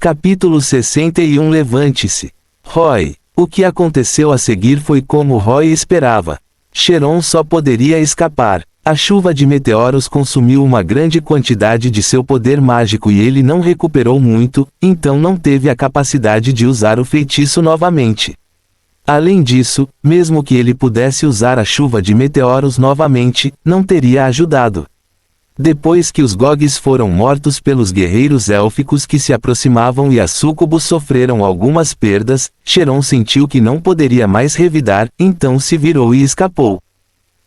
Capítulo 61. Levante-se, Roy. O que aconteceu a seguir foi como Roy esperava. Cheron só poderia escapar. A chuva de meteoros consumiu uma grande quantidade de seu poder mágico e ele não recuperou muito, então não teve a capacidade de usar o feitiço novamente. Além disso, mesmo que ele pudesse usar a chuva de meteoros novamente, não teria ajudado. Depois que os Gogs foram mortos pelos guerreiros élficos que se aproximavam e as súcubos sofreram algumas perdas, Cheron sentiu que não poderia mais revidar, então se virou e escapou.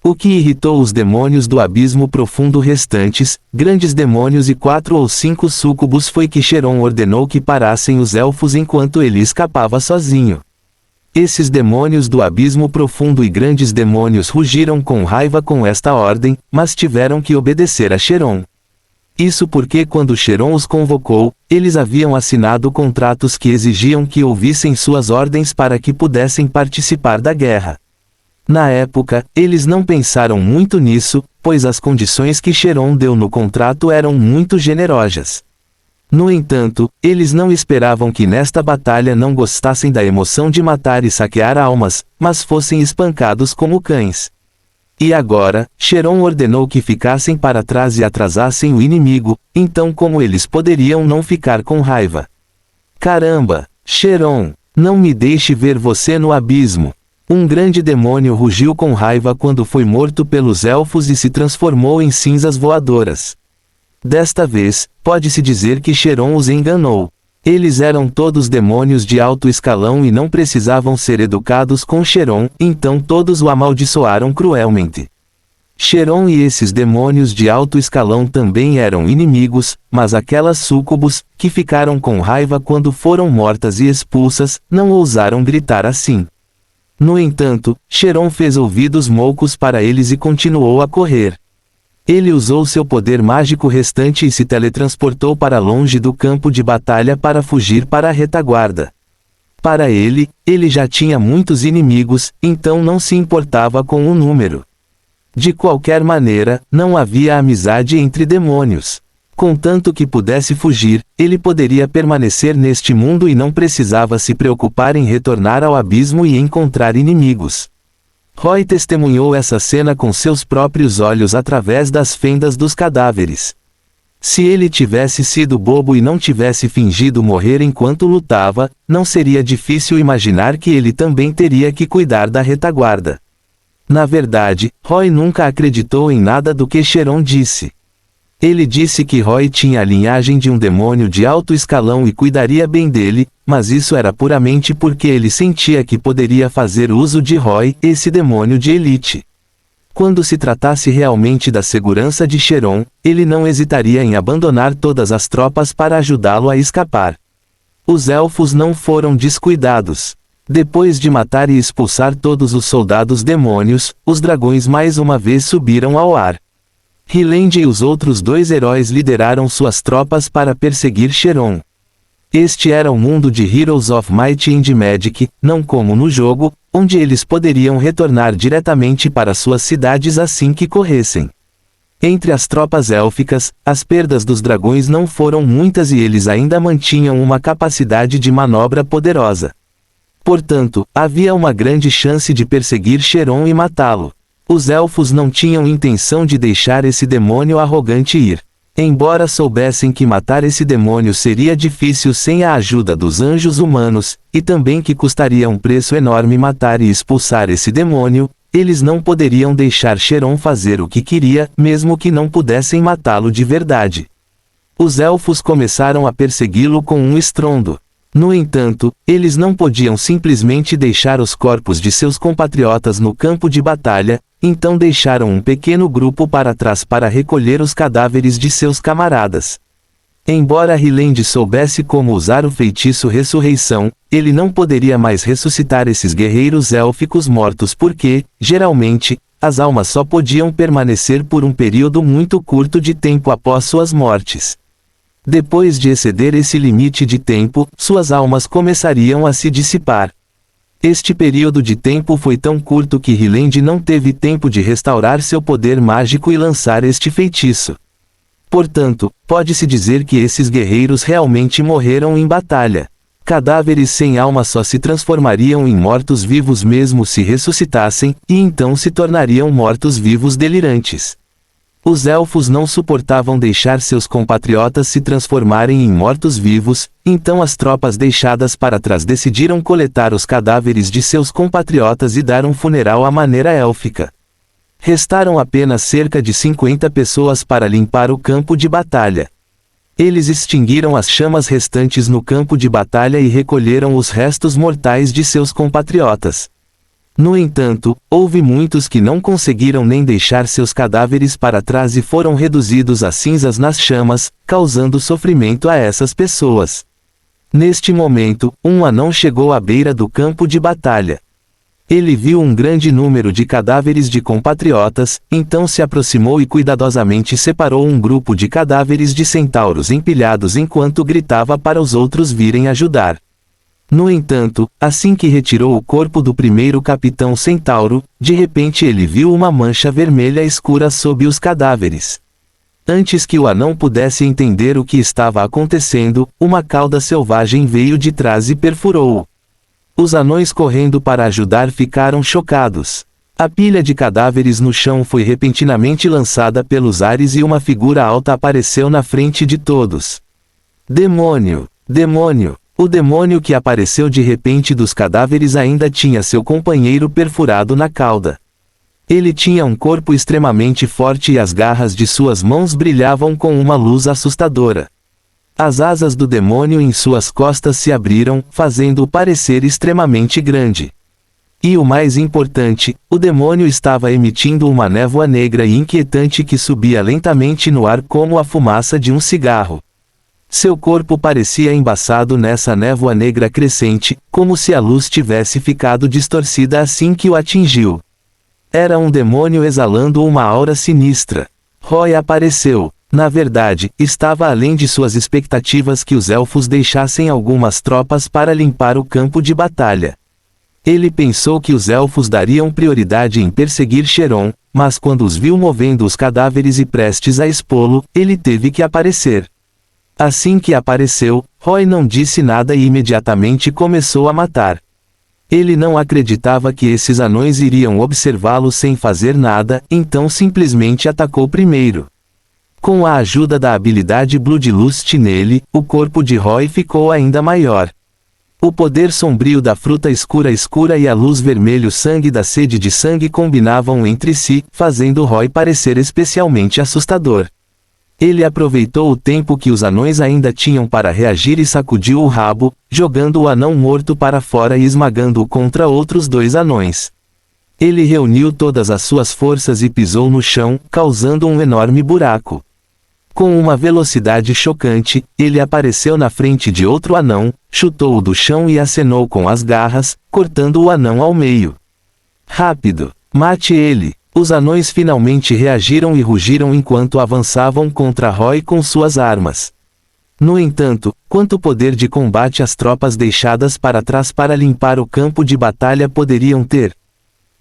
O que irritou os demônios do abismo profundo restantes, grandes demônios e 4 ou 5 súcubos, foi que Cheron ordenou que parassem os elfos enquanto ele escapava sozinho. Esses demônios do abismo profundo e grandes demônios rugiram com raiva com esta ordem, mas tiveram que obedecer a Cheron. Isso porque quando Cheron os convocou, eles haviam assinado contratos que exigiam que ouvissem suas ordens para que pudessem participar da guerra. Na época, eles não pensaram muito nisso, pois as condições que Cheron deu no contrato eram muito generosas. No entanto, eles não esperavam que nesta batalha não gostassem da emoção de matar e saquear almas, mas fossem espancados como cães. E agora, Cheron ordenou que ficassem para trás e atrasassem o inimigo, então como eles poderiam não ficar com raiva? Caramba, Cheron, não me deixe ver você no abismo. Um grande demônio rugiu com raiva quando foi morto pelos elfos e se transformou em cinzas voadoras. Desta vez, pode-se dizer que Cheron os enganou. Eles eram todos demônios de alto escalão e não precisavam ser educados com Cheron, então todos o amaldiçoaram cruelmente. Cheron e esses demônios de alto escalão também eram inimigos, mas aquelas súcubos, que ficaram com raiva quando foram mortas e expulsas, não ousaram gritar assim. No entanto, Cheron fez ouvidos moucos para eles e continuou a correr. Ele usou seu poder mágico restante e se teletransportou para longe do campo de batalha para fugir para a retaguarda. Para ele já tinha muitos inimigos, então não se importava com o número. De qualquer maneira, não havia amizade entre demônios. Contanto que pudesse fugir, ele poderia permanecer neste mundo e não precisava se preocupar em retornar ao abismo e encontrar inimigos. Roy testemunhou essa cena com seus próprios olhos através das fendas dos cadáveres. Se ele tivesse sido bobo e não tivesse fingido morrer enquanto lutava, não seria difícil imaginar que ele também teria que cuidar da retaguarda. Na verdade, Roy nunca acreditou em nada do que Cheron disse. Ele disse que Roy tinha a linhagem de um demônio de alto escalão e cuidaria bem dele, mas isso era puramente porque ele sentia que poderia fazer uso de Roy, esse demônio de elite. Quando se tratasse realmente da segurança de Cheron, ele não hesitaria em abandonar todas as tropas para ajudá-lo a escapar. Os elfos não foram descuidados. Depois de matar e expulsar todos os soldados demônios, os dragões mais uma vez subiram ao ar. Hyland e os outros 2 heróis lideraram suas tropas para perseguir Cheron. Este era o mundo de Heroes of Might and Magic, não como no jogo, onde eles poderiam retornar diretamente para suas cidades assim que corressem. Entre as tropas élficas, as perdas dos dragões não foram muitas e eles ainda mantinham uma capacidade de manobra poderosa. Portanto, havia uma grande chance de perseguir Cheron e matá-lo. Os elfos não tinham intenção de deixar esse demônio arrogante ir. Embora soubessem que matar esse demônio seria difícil sem a ajuda dos anjos humanos, e também que custaria um preço enorme matar e expulsar esse demônio, eles não poderiam deixar Cheron fazer o que queria, mesmo que não pudessem matá-lo de verdade. Os elfos começaram a persegui-lo com um estrondo. No entanto, eles não podiam simplesmente deixar os corpos de seus compatriotas no campo de batalha, então deixaram um pequeno grupo para trás para recolher os cadáveres de seus camaradas. Embora Hyland soubesse como usar o feitiço ressurreição, ele não poderia mais ressuscitar esses guerreiros élficos mortos porque, geralmente, as almas só podiam permanecer por um período muito curto de tempo após suas mortes. Depois de exceder esse limite de tempo, suas almas começariam a se dissipar. Este período de tempo foi tão curto que Hyland não teve tempo de restaurar seu poder mágico e lançar este feitiço. Portanto, pode-se dizer que esses guerreiros realmente morreram em batalha. Cadáveres sem alma só se transformariam em mortos-vivos mesmo se ressuscitassem, e então se tornariam mortos-vivos delirantes. Os elfos não suportavam deixar seus compatriotas se transformarem em mortos-vivos, então as tropas deixadas para trás decidiram coletar os cadáveres de seus compatriotas e dar um funeral à maneira élfica. Restaram apenas cerca de 50 pessoas para limpar o campo de batalha. Eles extinguiram as chamas restantes no campo de batalha e recolheram os restos mortais de seus compatriotas. No entanto, houve muitos que não conseguiram nem deixar seus cadáveres para trás e foram reduzidos a cinzas nas chamas, causando sofrimento a essas pessoas. Neste momento, um anão chegou à beira do campo de batalha. Ele viu um grande número de cadáveres de compatriotas, então se aproximou e cuidadosamente separou um grupo de cadáveres de centauros empilhados enquanto gritava para os outros virem ajudar. No entanto, assim que retirou o corpo do primeiro capitão centauro, de repente ele viu uma mancha vermelha escura sob os cadáveres. Antes que o anão pudesse entender o que estava acontecendo, uma cauda selvagem veio de trás e perfurou-o. Os anões correndo para ajudar ficaram chocados. A pilha de cadáveres no chão foi repentinamente lançada pelos ares e uma figura alta apareceu na frente de todos. Demônio! Demônio! O demônio que apareceu de repente dos cadáveres ainda tinha seu companheiro perfurado na cauda. Ele tinha um corpo extremamente forte e as garras de suas mãos brilhavam com uma luz assustadora. As asas do demônio em suas costas se abriram, fazendo-o parecer extremamente grande. E o mais importante, o demônio estava emitindo uma névoa negra e inquietante que subia lentamente no ar como a fumaça de um cigarro. Seu corpo parecia embaçado nessa névoa negra crescente, como se a luz tivesse ficado distorcida assim que o atingiu. Era um demônio exalando uma aura sinistra. Roy apareceu. Na verdade, estava além de suas expectativas que os elfos deixassem algumas tropas para limpar o campo de batalha. Ele pensou que os elfos dariam prioridade em perseguir Cheron, mas quando os viu movendo os cadáveres e prestes a expô-lo, ele teve que aparecer. Assim que apareceu, Roy não disse nada e imediatamente começou a matar. Ele não acreditava que esses anões iriam observá-lo sem fazer nada, então simplesmente atacou primeiro. Com a ajuda da habilidade Bloodlust nele, o corpo de Roy ficou ainda maior. O poder sombrio da fruta escura e a luz vermelho sangue da sede de sangue combinavam entre si, fazendo Roy parecer especialmente assustador. Ele aproveitou o tempo que os anões ainda tinham para reagir e sacudiu o rabo, jogando o anão morto para fora e esmagando-o contra outros dois anões. Ele reuniu todas as suas forças e pisou no chão, causando um enorme buraco. Com uma velocidade chocante, ele apareceu na frente de outro anão, chutou-o do chão e acenou com as garras, cortando o anão ao meio. Rápido! Mate ele! Os anões finalmente reagiram e rugiram enquanto avançavam contra Roy com suas armas. No entanto, quanto poder de combate as tropas deixadas para trás para limpar o campo de batalha poderiam ter?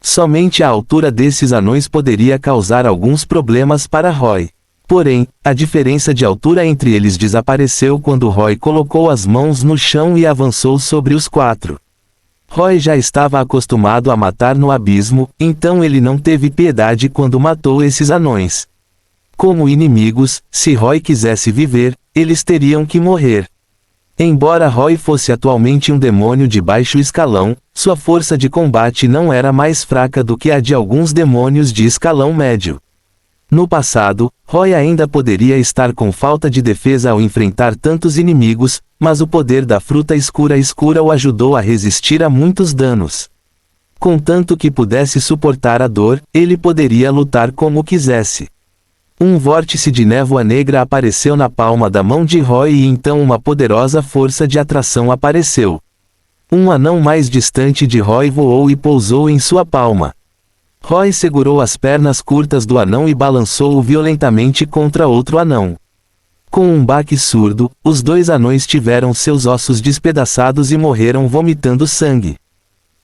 Somente a altura desses anões poderia causar alguns problemas para Roy. Porém, a diferença de altura entre eles desapareceu quando Roy colocou as mãos no chão e avançou sobre os quatro. Roy já estava acostumado a matar no abismo, então ele não teve piedade quando matou esses anões. Como inimigos, se Roy quisesse viver, eles teriam que morrer. Embora Roy fosse atualmente um demônio de baixo escalão, sua força de combate não era mais fraca do que a de alguns demônios de escalão médio. No passado, Roy ainda poderia estar com falta de defesa ao enfrentar tantos inimigos, mas o poder da fruta escura o ajudou a resistir a muitos danos. Contanto que pudesse suportar a dor, ele poderia lutar como quisesse. Um vórtice de névoa negra apareceu na palma da mão de Roy e então uma poderosa força de atração apareceu. Um anão mais distante de Roy voou e pousou em sua palma. Roy segurou as pernas curtas do anão e balançou-o violentamente contra outro anão. Com um baque surdo, os dois anões tiveram seus ossos despedaçados e morreram vomitando sangue.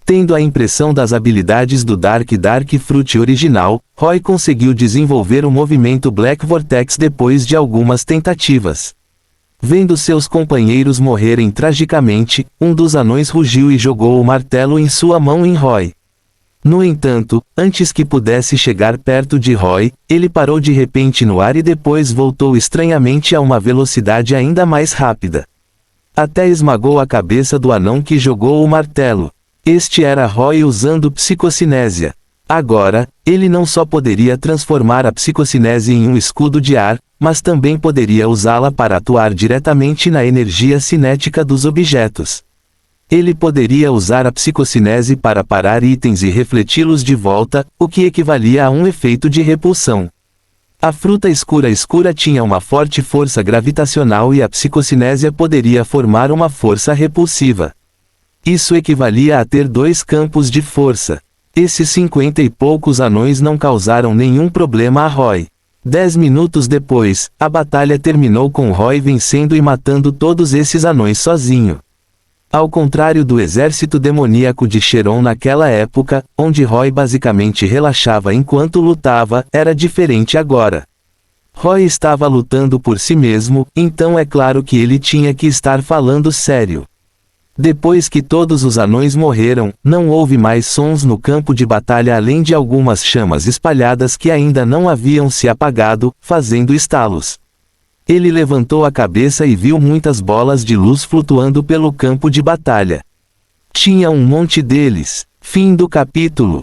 Tendo a impressão das habilidades do Dark Fruit original, Roy conseguiu desenvolver o movimento Black Vortex depois de algumas tentativas. Vendo seus companheiros morrerem tragicamente, um dos anões rugiu e jogou o martelo em sua mão em Roy. No entanto, antes que pudesse chegar perto de Roy, ele parou de repente no ar e depois voltou estranhamente a uma velocidade ainda mais rápida. Até esmagou a cabeça do anão que jogou o martelo. Este era Roy usando psicocinésia. Agora, ele não só poderia transformar a psicocinese em um escudo de ar, mas também poderia usá-la para atuar diretamente na energia cinética dos objetos. Ele poderia usar a psicocinese para parar itens e refleti-los de volta, o que equivalia a um efeito de repulsão. A fruta escura tinha uma forte força gravitacional e a psicocinésia poderia formar uma força repulsiva. Isso equivalia a ter dois campos de força. Esses 50 e poucos anões não causaram nenhum problema a Roy. 10 minutos depois, a batalha terminou com Roy vencendo e matando todos esses anões sozinho. Ao contrário do exército demoníaco de Cheron naquela época, onde Roy basicamente relaxava enquanto lutava, era diferente agora. Roy estava lutando por si mesmo, então é claro que ele tinha que estar falando sério. Depois que todos os anões morreram, não houve mais sons no campo de batalha além de algumas chamas espalhadas que ainda não haviam se apagado, fazendo estalos. Ele levantou a cabeça e viu muitas bolas de luz flutuando pelo campo de batalha. Tinha um monte deles. Fim do capítulo.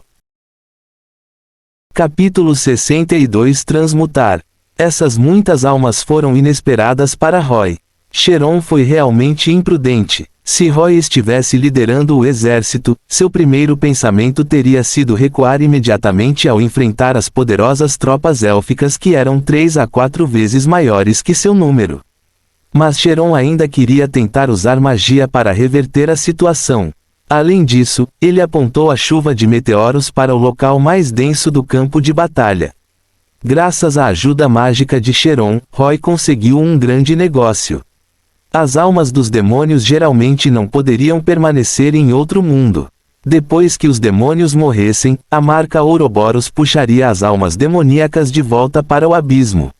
Capítulo 62 Transmutar. Essas muitas almas foram inesperadas para Roy. Cheron foi realmente imprudente. Se Roy estivesse liderando o exército, seu primeiro pensamento teria sido recuar imediatamente ao enfrentar as poderosas tropas élficas que eram 3 a 4 vezes maiores que seu número. Mas Cheron ainda queria tentar usar magia para reverter a situação. Além disso, ele apontou a chuva de meteoros para o local mais denso do campo de batalha. Graças à ajuda mágica de Cheron, Roy conseguiu um grande negócio. As almas dos demônios geralmente não poderiam permanecer em outro mundo. Depois que os demônios morressem, a marca Ouroboros puxaria as almas demoníacas de volta para o abismo.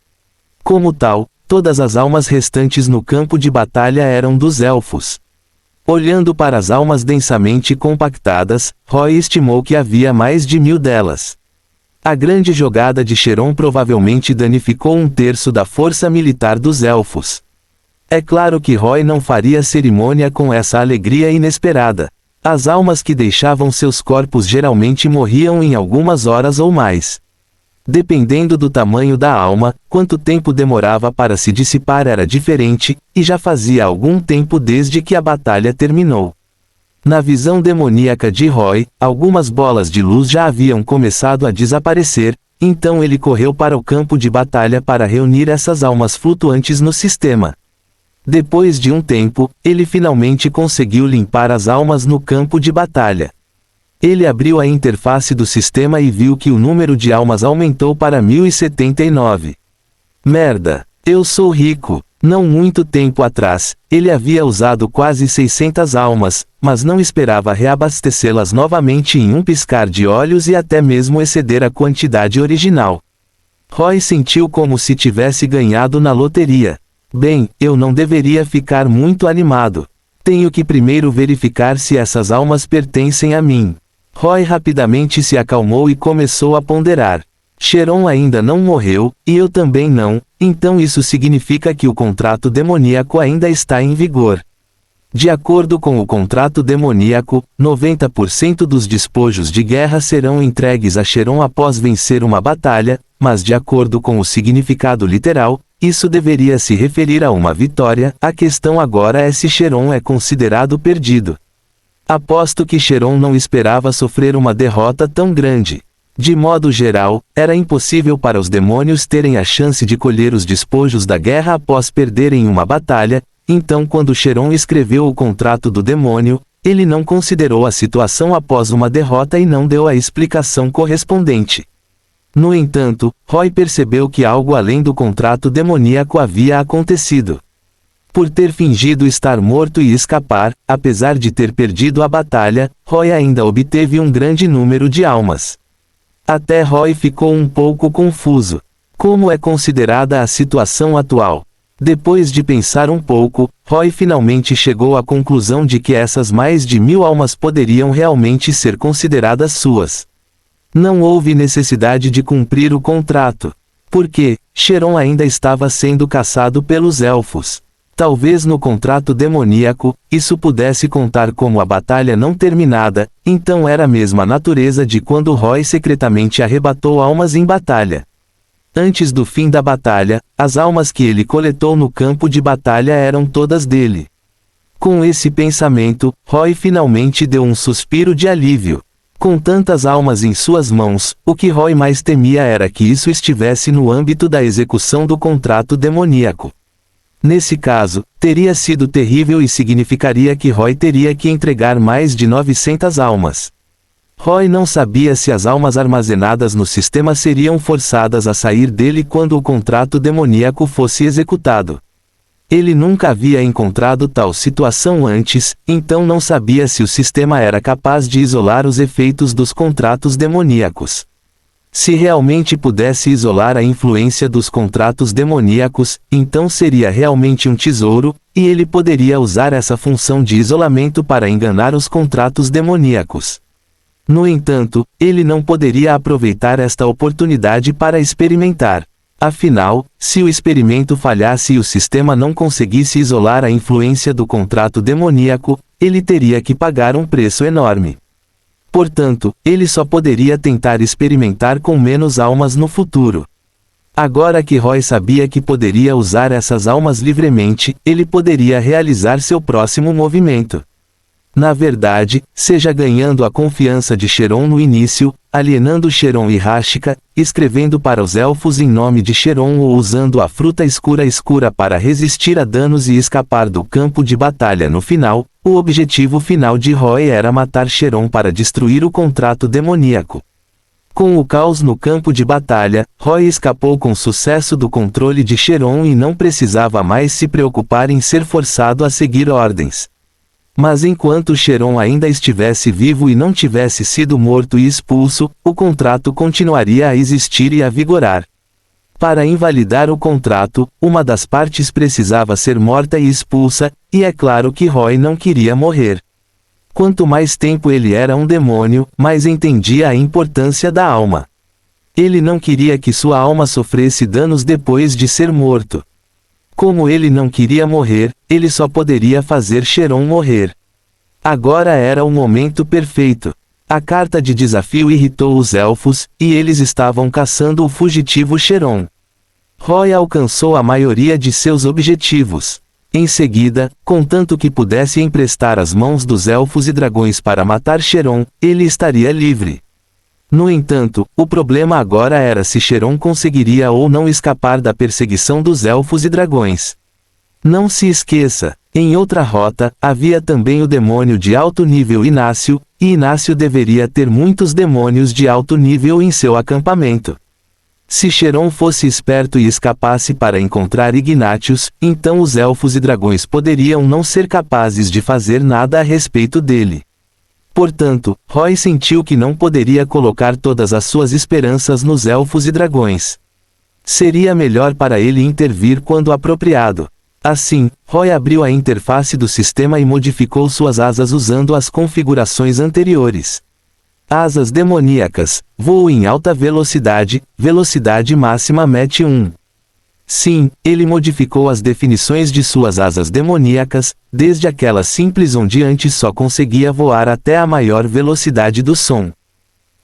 Como tal, todas as almas restantes no campo de batalha eram dos elfos. Olhando para as almas densamente compactadas, Roy estimou que havia mais de 1000 delas. A grande jogada de Cheron provavelmente danificou 1/3 da força militar dos elfos. É claro que Roy não faria cerimônia com essa alegria inesperada. As almas que deixavam seus corpos geralmente morriam em algumas horas ou mais. Dependendo do tamanho da alma, quanto tempo demorava para se dissipar era diferente, e já fazia algum tempo desde que a batalha terminou. Na visão demoníaca de Roy, algumas bolas de luz já haviam começado a desaparecer, então ele correu para o campo de batalha para reunir essas almas flutuantes no sistema. Depois de um tempo, ele finalmente conseguiu limpar as almas no campo de batalha. Ele abriu a interface do sistema e viu que o número de almas aumentou para 1079. Merda! Eu sou rico! Não muito tempo atrás, ele havia usado quase 600 almas, mas não esperava reabastecê-las novamente em um piscar de olhos e até mesmo exceder a quantidade original. Roy sentiu como se tivesse ganhado na loteria. Bem, eu não deveria ficar muito animado. Tenho que primeiro verificar se essas almas pertencem a mim. Roy rapidamente se acalmou e começou a ponderar. Cheron ainda não morreu, e eu também não, então isso significa que o contrato demoníaco ainda está em vigor. De acordo com o contrato demoníaco, 90% dos despojos de guerra serão entregues a Cheron após vencer uma batalha, mas de acordo com o significado literal, isso deveria se referir a uma vitória. A questão agora é se Cheron é considerado perdido. Aposto que Cheron não esperava sofrer uma derrota tão grande. De modo geral, era impossível para os demônios terem a chance de colher os despojos da guerra após perderem uma batalha, então quando Cheron escreveu o contrato do demônio, ele não considerou a situação após uma derrota e não deu a explicação correspondente. No entanto, Roy percebeu que algo além do contrato demoníaco havia acontecido. Por ter fingido estar morto e escapar, apesar de ter perdido a batalha, Roy ainda obteve um grande número de almas. Até Roy ficou um pouco confuso. Como é considerada a situação atual? Depois de pensar um pouco, Roy finalmente chegou à conclusão de que essas mais de 1000 almas poderiam realmente ser consideradas suas. Não houve necessidade de cumprir o contrato. Porque Cheron ainda estava sendo caçado pelos elfos. Talvez no contrato demoníaco, isso pudesse contar como a batalha não terminada, então era a mesma natureza de quando Roy secretamente arrebatou almas em batalha. Antes do fim da batalha, as almas que ele coletou no campo de batalha eram todas dele. Com esse pensamento, Roy finalmente deu um suspiro de alívio. Com tantas almas em suas mãos, o que Roy mais temia era que isso estivesse no âmbito da execução do contrato demoníaco. Nesse caso, teria sido terrível e significaria que Roy teria que entregar mais de 900 almas. Roy não sabia se as almas armazenadas no sistema seriam forçadas a sair dele quando o contrato demoníaco fosse executado. Ele nunca havia encontrado tal situação antes, então não sabia se o sistema era capaz de isolar os efeitos dos contratos demoníacos. Se realmente pudesse isolar a influência dos contratos demoníacos, então seria realmente um tesouro, e ele poderia usar essa função de isolamento para enganar os contratos demoníacos. No entanto, ele não poderia aproveitar esta oportunidade para experimentar. Afinal, se o experimento falhasse e o sistema não conseguisse isolar a influência do contrato demoníaco, ele teria que pagar um preço enorme. Portanto, ele só poderia tentar experimentar com menos almas no futuro. Agora que Roy sabia que poderia usar essas almas livremente, ele poderia realizar seu próximo movimento. Na verdade, seja ganhando a confiança de Cheron no início, alienando Cheron e Rashika, escrevendo para os elfos em nome de Cheron ou usando a fruta escura para resistir a danos e escapar do campo de batalha no final, o objetivo final de Roy era matar Cheron para destruir o contrato demoníaco. Com o caos no campo de batalha, Roy escapou com sucesso do controle de Cheron e não precisava mais se preocupar em ser forçado a seguir ordens. Mas enquanto Cheron ainda estivesse vivo e não tivesse sido morto e expulso, o contrato continuaria a existir e a vigorar. Para invalidar o contrato, uma das partes precisava ser morta e expulsa, e é claro que Roy não queria morrer. Quanto mais tempo ele era um demônio, mais entendia a importância da alma. Ele não queria que sua alma sofresse danos depois de ser morto. Como ele não queria morrer, ele só poderia fazer Cheron morrer. Agora era o momento perfeito. A carta de desafio irritou os elfos, e eles estavam caçando o fugitivo Cheron. Roy alcançou a maioria de seus objetivos. Em seguida, contanto que pudesse emprestar as mãos dos elfos e dragões para matar Cheron, ele estaria livre. No entanto, o problema agora era se Cheron conseguiria ou não escapar da perseguição dos elfos e dragões. Não se esqueça, em outra rota, havia também o demônio de alto nível Inácio, e Inácio deveria ter muitos demônios de alto nível em seu acampamento. Se Cheron fosse esperto e escapasse para encontrar Ignatius, então os elfos e dragões poderiam não ser capazes de fazer nada a respeito dele. Portanto, Roy sentiu que não poderia colocar todas as suas esperanças nos elfos e dragões. Seria melhor para ele intervir quando apropriado. Assim, Roy abriu a interface do sistema e modificou suas asas usando as configurações anteriores. Asas demoníacas, voo em alta velocidade, velocidade máxima Mach 1. Sim, ele modificou as definições de suas asas demoníacas, desde aquela simples onde antes só conseguia voar até a maior velocidade do som.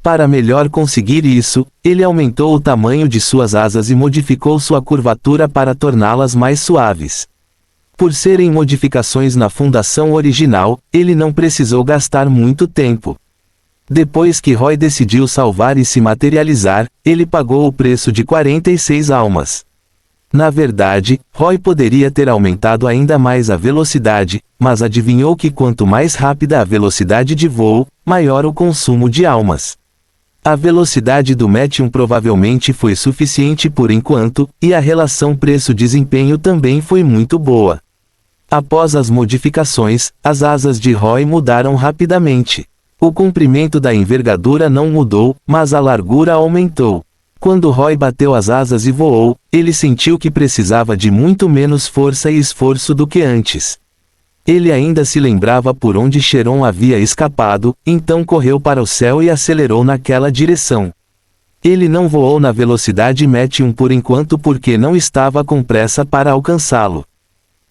Para melhor conseguir isso, ele aumentou o tamanho de suas asas e modificou sua curvatura para torná-las mais suaves. Por serem modificações na fundação original, ele não precisou gastar muito tempo. Depois que Roy decidiu salvar e se materializar, ele pagou o preço de 46 almas. Na verdade, Roy poderia ter aumentado ainda mais a velocidade, mas adivinhou que quanto mais rápida a velocidade de voo, maior o consumo de almas. A velocidade do Mach 1 provavelmente foi suficiente por enquanto, e a relação preço-desempenho também foi muito boa. Após as modificações, as asas de Roy mudaram rapidamente. O comprimento da envergadura não mudou, mas a largura aumentou. Quando Roy bateu as asas e voou, ele sentiu que precisava de muito menos força e esforço do que antes. Ele ainda se lembrava por onde Cheron havia escapado, então correu para o céu e acelerou naquela direção. Ele não voou na velocidade Mach 1 por enquanto porque não estava com pressa para alcançá-lo.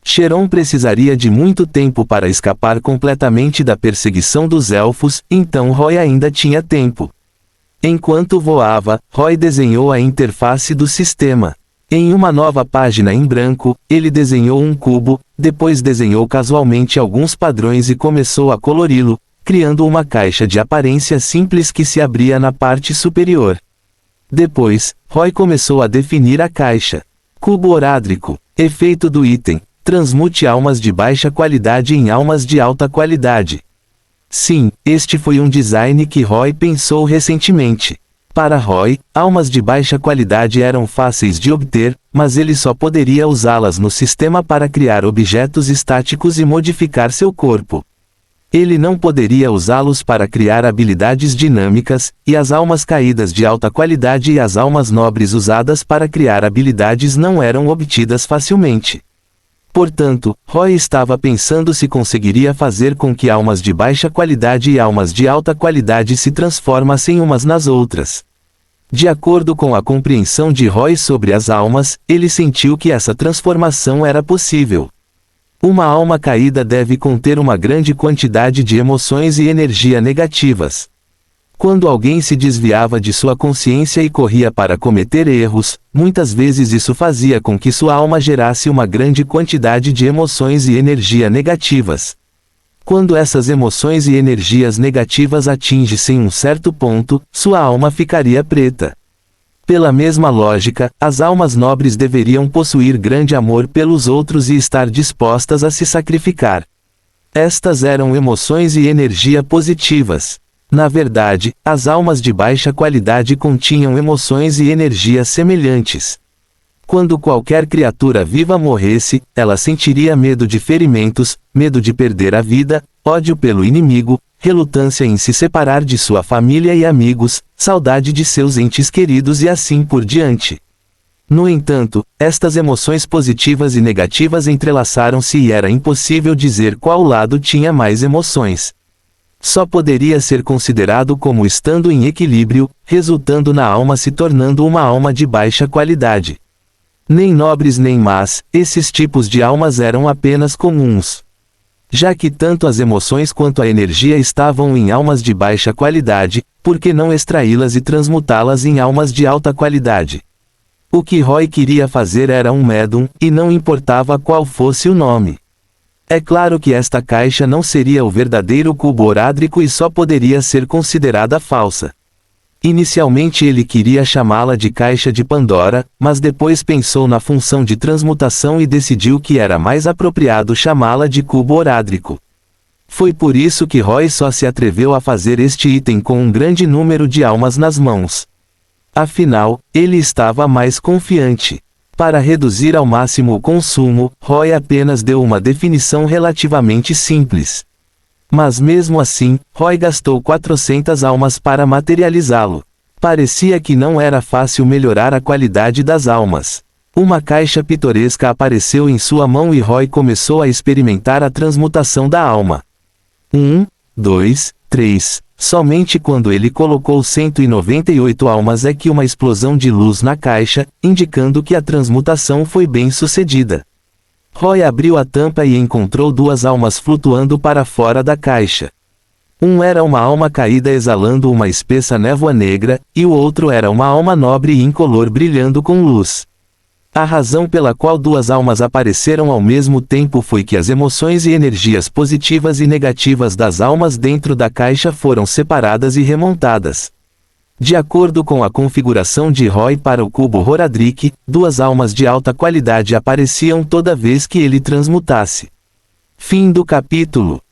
Cheron precisaria de muito tempo para escapar completamente da perseguição dos elfos, então Roy ainda tinha tempo. Enquanto voava, Roy desenhou a interface do sistema. Em uma nova página em branco, ele desenhou um cubo, depois desenhou casualmente alguns padrões e começou a colori-lo, criando uma caixa de aparência simples que se abria na parte superior. Depois, Roy começou a definir a caixa. Cubo orádrico. Efeito do item. Transmute almas de baixa qualidade em almas de alta qualidade. Sim, este foi um design que Roy pensou recentemente. Para Roy, almas de baixa qualidade eram fáceis de obter, mas ele só poderia usá-las no sistema para criar objetos estáticos e modificar seu corpo. Ele não poderia usá-los para criar habilidades dinâmicas, e as almas caídas de alta qualidade e as almas nobres usadas para criar habilidades não eram obtidas facilmente. Portanto, Roy estava pensando se conseguiria fazer com que almas de baixa qualidade e almas de alta qualidade se transformassem umas nas outras. De acordo com a compreensão de Roy sobre as almas, ele sentiu que essa transformação era possível. Uma alma caída deve conter uma grande quantidade de emoções e energia negativas. Quando alguém se desviava de sua consciência e corria para cometer erros, muitas vezes isso fazia com que sua alma gerasse uma grande quantidade de emoções e energia negativas. Quando essas emoções e energias negativas atingissem um certo ponto, sua alma ficaria preta. Pela mesma lógica, as almas nobres deveriam possuir grande amor pelos outros e estar dispostas a se sacrificar. Estas eram emoções e energia positivas. Na verdade, as almas de baixa qualidade continham emoções e energias semelhantes. Quando qualquer criatura viva morresse, ela sentiria medo de ferimentos, medo de perder a vida, ódio pelo inimigo, relutância em se separar de sua família e amigos, saudade de seus entes queridos e assim por diante. No entanto, estas emoções positivas e negativas entrelaçaram-se e era impossível dizer qual lado tinha mais emoções. Só poderia ser considerado como estando em equilíbrio, resultando na alma se tornando uma alma de baixa qualidade. Nem nobres nem más, esses tipos de almas eram apenas comuns. Já que tanto as emoções quanto a energia estavam em almas de baixa qualidade, por que não extraí-las e transmutá-las em almas de alta qualidade? O que Roy queria fazer era um médium, e não importava qual fosse o nome. É claro que esta caixa não seria o verdadeiro cubo orádrico e só poderia ser considerada falsa. Inicialmente ele queria chamá-la de Caixa de Pandora, mas depois pensou na função de transmutação e decidiu que era mais apropriado chamá-la de cubo orádrico. Foi por isso que Roy só se atreveu a fazer este item com um grande número de almas nas mãos. Afinal, ele estava mais confiante. Para reduzir ao máximo o consumo, Roy apenas deu uma definição relativamente simples. Mas mesmo assim, Roy gastou 400 almas para materializá-lo. Parecia que não era fácil melhorar a qualidade das almas. Uma caixa pitoresca apareceu em sua mão e Roy começou a experimentar a transmutação da alma. 1, 2, 3. Somente quando ele colocou 198 almas é que uma explosão de luz na caixa, indicando que a transmutação foi bem sucedida. Roy abriu a tampa e encontrou duas almas flutuando para fora da caixa. Um era uma alma caída exalando uma espessa névoa negra, e o outro era uma alma nobre e incolor brilhando com luz. A razão pela qual duas almas apareceram ao mesmo tempo foi que as emoções e energias positivas e negativas das almas dentro da caixa foram separadas e remontadas. De acordo com a configuração de Roy para o cubo Horadric, duas almas de alta qualidade apareciam toda vez que ele transmutasse. Fim do capítulo.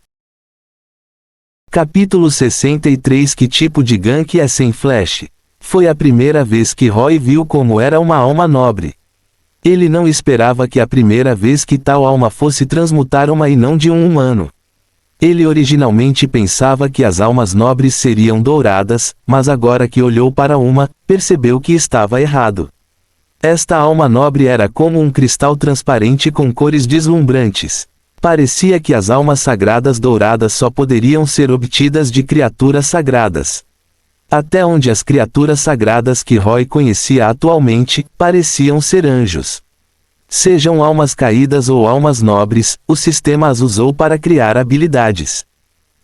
Capítulo 63. Que tipo de gank é sem flash? Foi a primeira vez que Roy viu como era uma alma nobre. Ele não esperava que a primeira vez que tal alma fosse transmutar uma e não de um humano. Ele originalmente pensava que as almas nobres seriam douradas, mas agora que olhou para uma, percebeu que estava errado. Esta alma nobre era como um cristal transparente com cores deslumbrantes. Parecia que as almas sagradas douradas só poderiam ser obtidas de criaturas sagradas. Até onde as criaturas sagradas que Roy conhecia atualmente, pareciam ser anjos. Sejam almas caídas ou almas nobres, o sistema as usou para criar habilidades.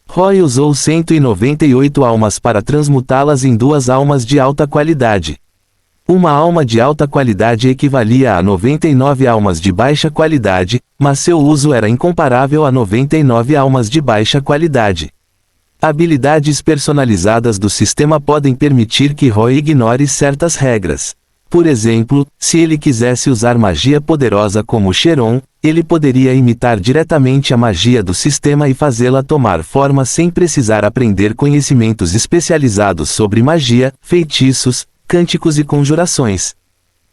Roy usou 198 almas para transmutá-las em duas almas de alta qualidade. Uma alma de alta qualidade equivalia a 99 almas de baixa qualidade, mas seu uso era incomparável a 99 almas de baixa qualidade. Habilidades personalizadas do sistema podem permitir que Roy ignore certas regras. Por exemplo, se ele quisesse usar magia poderosa como Cheron, ele poderia imitar diretamente a magia do sistema e fazê-la tomar forma sem precisar aprender conhecimentos especializados sobre magia, feitiços, cânticos e conjurações.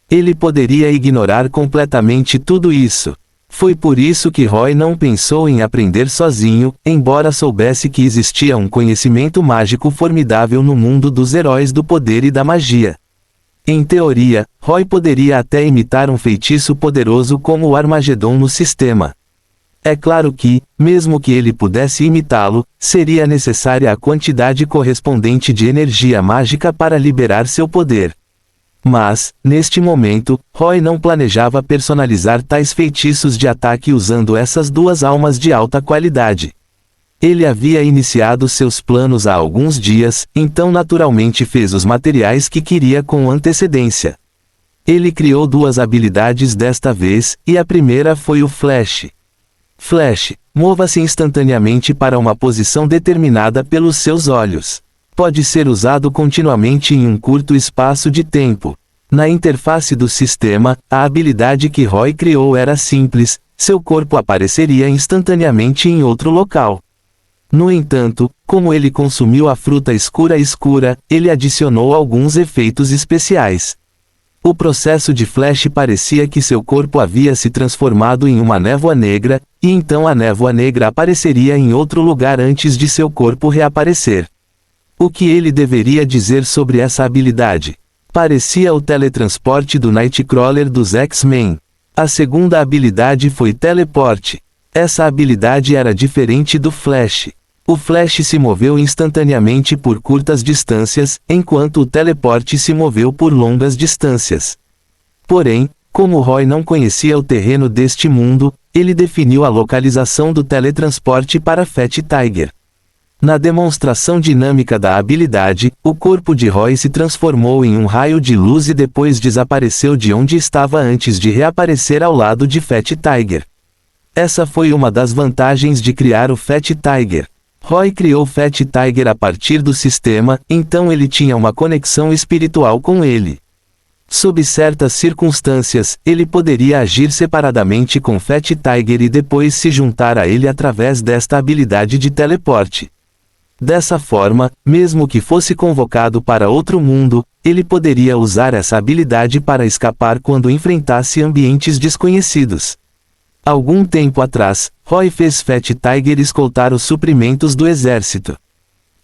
Ele poderia ignorar completamente tudo isso. Foi por isso que Roy não pensou em aprender sozinho, embora soubesse que existia um conhecimento mágico formidável no mundo dos heróis do poder e da magia. Em teoria, Roy poderia até imitar um feitiço poderoso como o Armagedon no sistema. É claro que, mesmo que ele pudesse imitá-lo, seria necessária a quantidade correspondente de energia mágica para liberar seu poder. Mas, neste momento, Roy não planejava personalizar tais feitiços de ataque usando essas duas almas de alta qualidade. Ele havia iniciado seus planos há alguns dias, então naturalmente fez os materiais que queria com antecedência. Ele criou duas habilidades desta vez, e a primeira foi o Flash. Flash, mova-se instantaneamente para uma posição determinada pelos seus olhos. Pode ser usado continuamente em um curto espaço de tempo. Na interface do sistema, a habilidade que Roy criou era simples, seu corpo apareceria instantaneamente em outro local. No entanto, como ele consumiu a fruta escura, ele adicionou alguns efeitos especiais. O processo de Flash parecia que seu corpo havia se transformado em uma névoa negra, e então a névoa negra apareceria em outro lugar antes de seu corpo reaparecer. O que ele deveria dizer sobre essa habilidade? Parecia o teletransporte do Nightcrawler dos X-Men. A segunda habilidade foi Teleporte. Essa habilidade era diferente do Flash. O Flash se moveu instantaneamente por curtas distâncias, enquanto o teleporte se moveu por longas distâncias. Porém, como Roy não conhecia o terreno deste mundo, ele definiu a localização do teletransporte para Fat Tiger. Na demonstração dinâmica da habilidade, o corpo de Roy se transformou em um raio de luz e depois desapareceu de onde estava antes de reaparecer ao lado de Fat Tiger. Essa foi uma das vantagens de criar o Fat Tiger. Roy criou Fat Tiger a partir do sistema, então ele tinha uma conexão espiritual com ele. Sob certas circunstâncias, ele poderia agir separadamente com Fat Tiger e depois se juntar a ele através desta habilidade de teleporte. Dessa forma, mesmo que fosse convocado para outro mundo, ele poderia usar essa habilidade para escapar quando enfrentasse ambientes desconhecidos. Algum tempo atrás, Roy fez Fat Tiger escoltar os suprimentos do exército.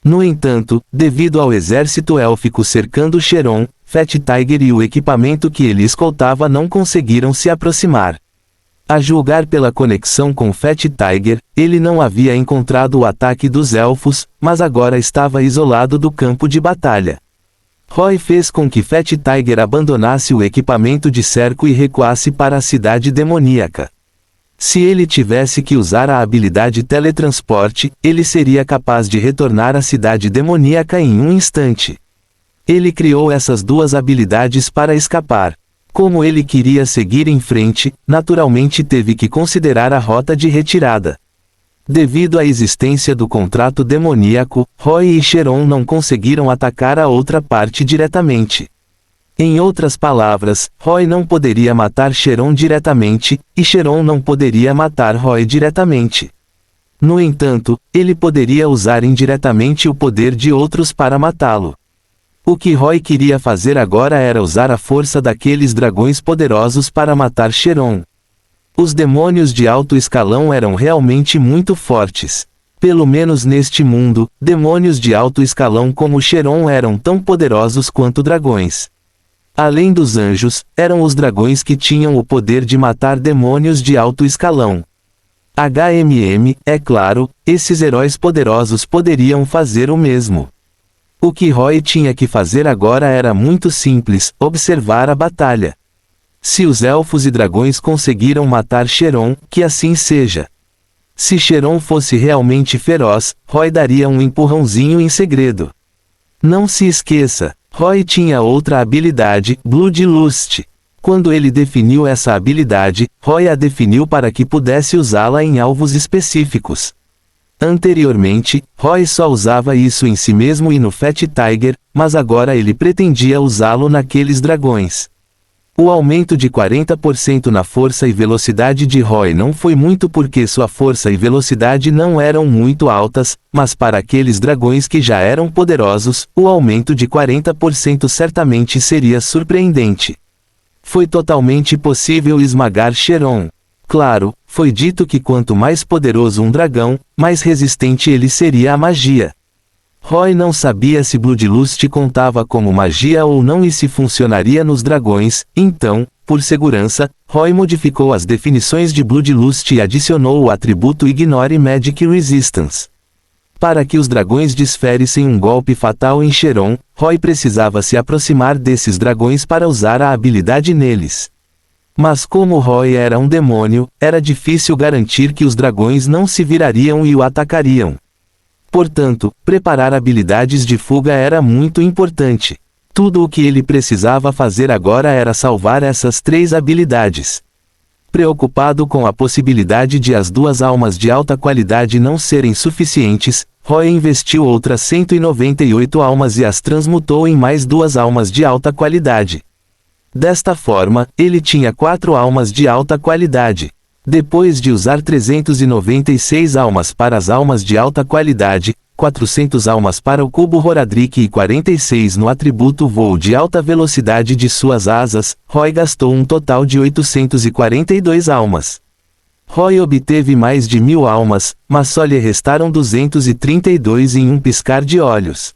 No entanto, devido ao exército élfico cercando Cheron, Fat Tiger e o equipamento que ele escoltava não conseguiram se aproximar. A julgar pela conexão com Fat Tiger, ele não havia encontrado o ataque dos elfos, mas agora estava isolado do campo de batalha. Roy fez com que Fat Tiger abandonasse o equipamento de cerco e recuasse para a cidade demoníaca. Se ele tivesse que usar a habilidade teletransporte, ele seria capaz de retornar à cidade demoníaca em um instante. Ele criou essas duas habilidades para escapar. Como ele queria seguir em frente, naturalmente teve que considerar a rota de retirada. Devido à existência do contrato demoníaco, Roy e Cheron não conseguiram atacar a outra parte diretamente. Em outras palavras, Roy não poderia matar Cheron diretamente, e Cheron não poderia matar Roy diretamente. No entanto, ele poderia usar indiretamente o poder de outros para matá-lo. O que Roy queria fazer agora era usar a força daqueles dragões poderosos para matar Cheron. Os demônios de alto escalão eram realmente muito fortes. Pelo menos neste mundo, demônios de alto escalão como Cheron eram tão poderosos quanto dragões. Além dos anjos, eram os dragões que tinham o poder de matar demônios de alto escalão. É claro, esses heróis poderosos poderiam fazer o mesmo. O que Roy tinha que fazer agora era muito simples: observar a batalha. Se os elfos e dragões conseguiram matar Cheron, que assim seja. Se Cheron fosse realmente feroz, Roy daria um empurrãozinho em segredo. Não se esqueça, Roy tinha outra habilidade, Bloodlust. Quando ele definiu essa habilidade, Roy a definiu para que pudesse usá-la em alvos específicos. Anteriormente, Roy só usava isso em si mesmo e no Fat Tiger, mas agora ele pretendia usá-lo naqueles dragões. O aumento de 40% na força e velocidade de Roy não foi muito porque sua força e velocidade não eram muito altas, mas para aqueles dragões que já eram poderosos, o aumento de 40% certamente seria surpreendente. Foi totalmente possível esmagar Cheron. Claro, foi dito que quanto mais poderoso um dragão, mais resistente ele seria à magia. Roy não sabia se Bloodlust contava como magia ou não e se funcionaria nos dragões, então, por segurança, Roy modificou as definições de Bloodlust e adicionou o atributo Ignore Magic Resistance. Para que os dragões desferissem um golpe fatal em Cheron, Roy precisava se aproximar desses dragões para usar a habilidade neles. Mas como Roy era um demônio, era difícil garantir que os dragões não se virariam e o atacariam. Portanto, preparar habilidades de fuga era muito importante. Tudo o que ele precisava fazer agora era salvar essas 3 habilidades. Preocupado com a possibilidade de as 2 almas de alta qualidade não serem suficientes, Roy investiu outras 198 almas e as transmutou em mais 2 almas de alta qualidade. Desta forma, ele tinha 4 almas de alta qualidade. Depois de usar 396 almas para as almas de alta qualidade, 400 almas para o cubo Horadric e 46 no atributo voo de alta velocidade de suas asas, Roy gastou um total de 842 almas. Roy obteve mais de 1000 almas, mas só lhe restaram 232 em um piscar de olhos.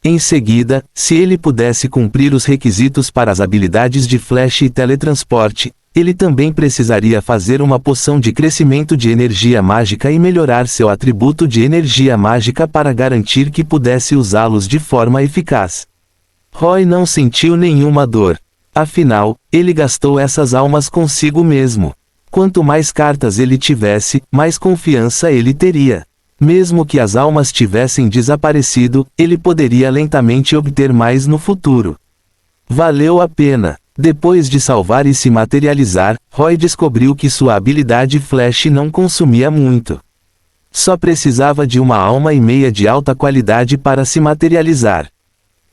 Em seguida, se ele pudesse cumprir os requisitos para as habilidades de flash e teletransporte, ele também precisaria fazer uma poção de crescimento de energia mágica e melhorar seu atributo de energia mágica para garantir que pudesse usá-los de forma eficaz. Roy não sentiu nenhuma dor. Afinal, ele gastou essas almas consigo mesmo. Quanto mais cartas ele tivesse, mais confiança ele teria. Mesmo que as almas tivessem desaparecido, ele poderia lentamente obter mais no futuro. Valeu a pena. Depois de salvar e se materializar, Roy descobriu que sua habilidade Flash não consumia muito. Só precisava de 1 alma e meia de alta qualidade para se materializar.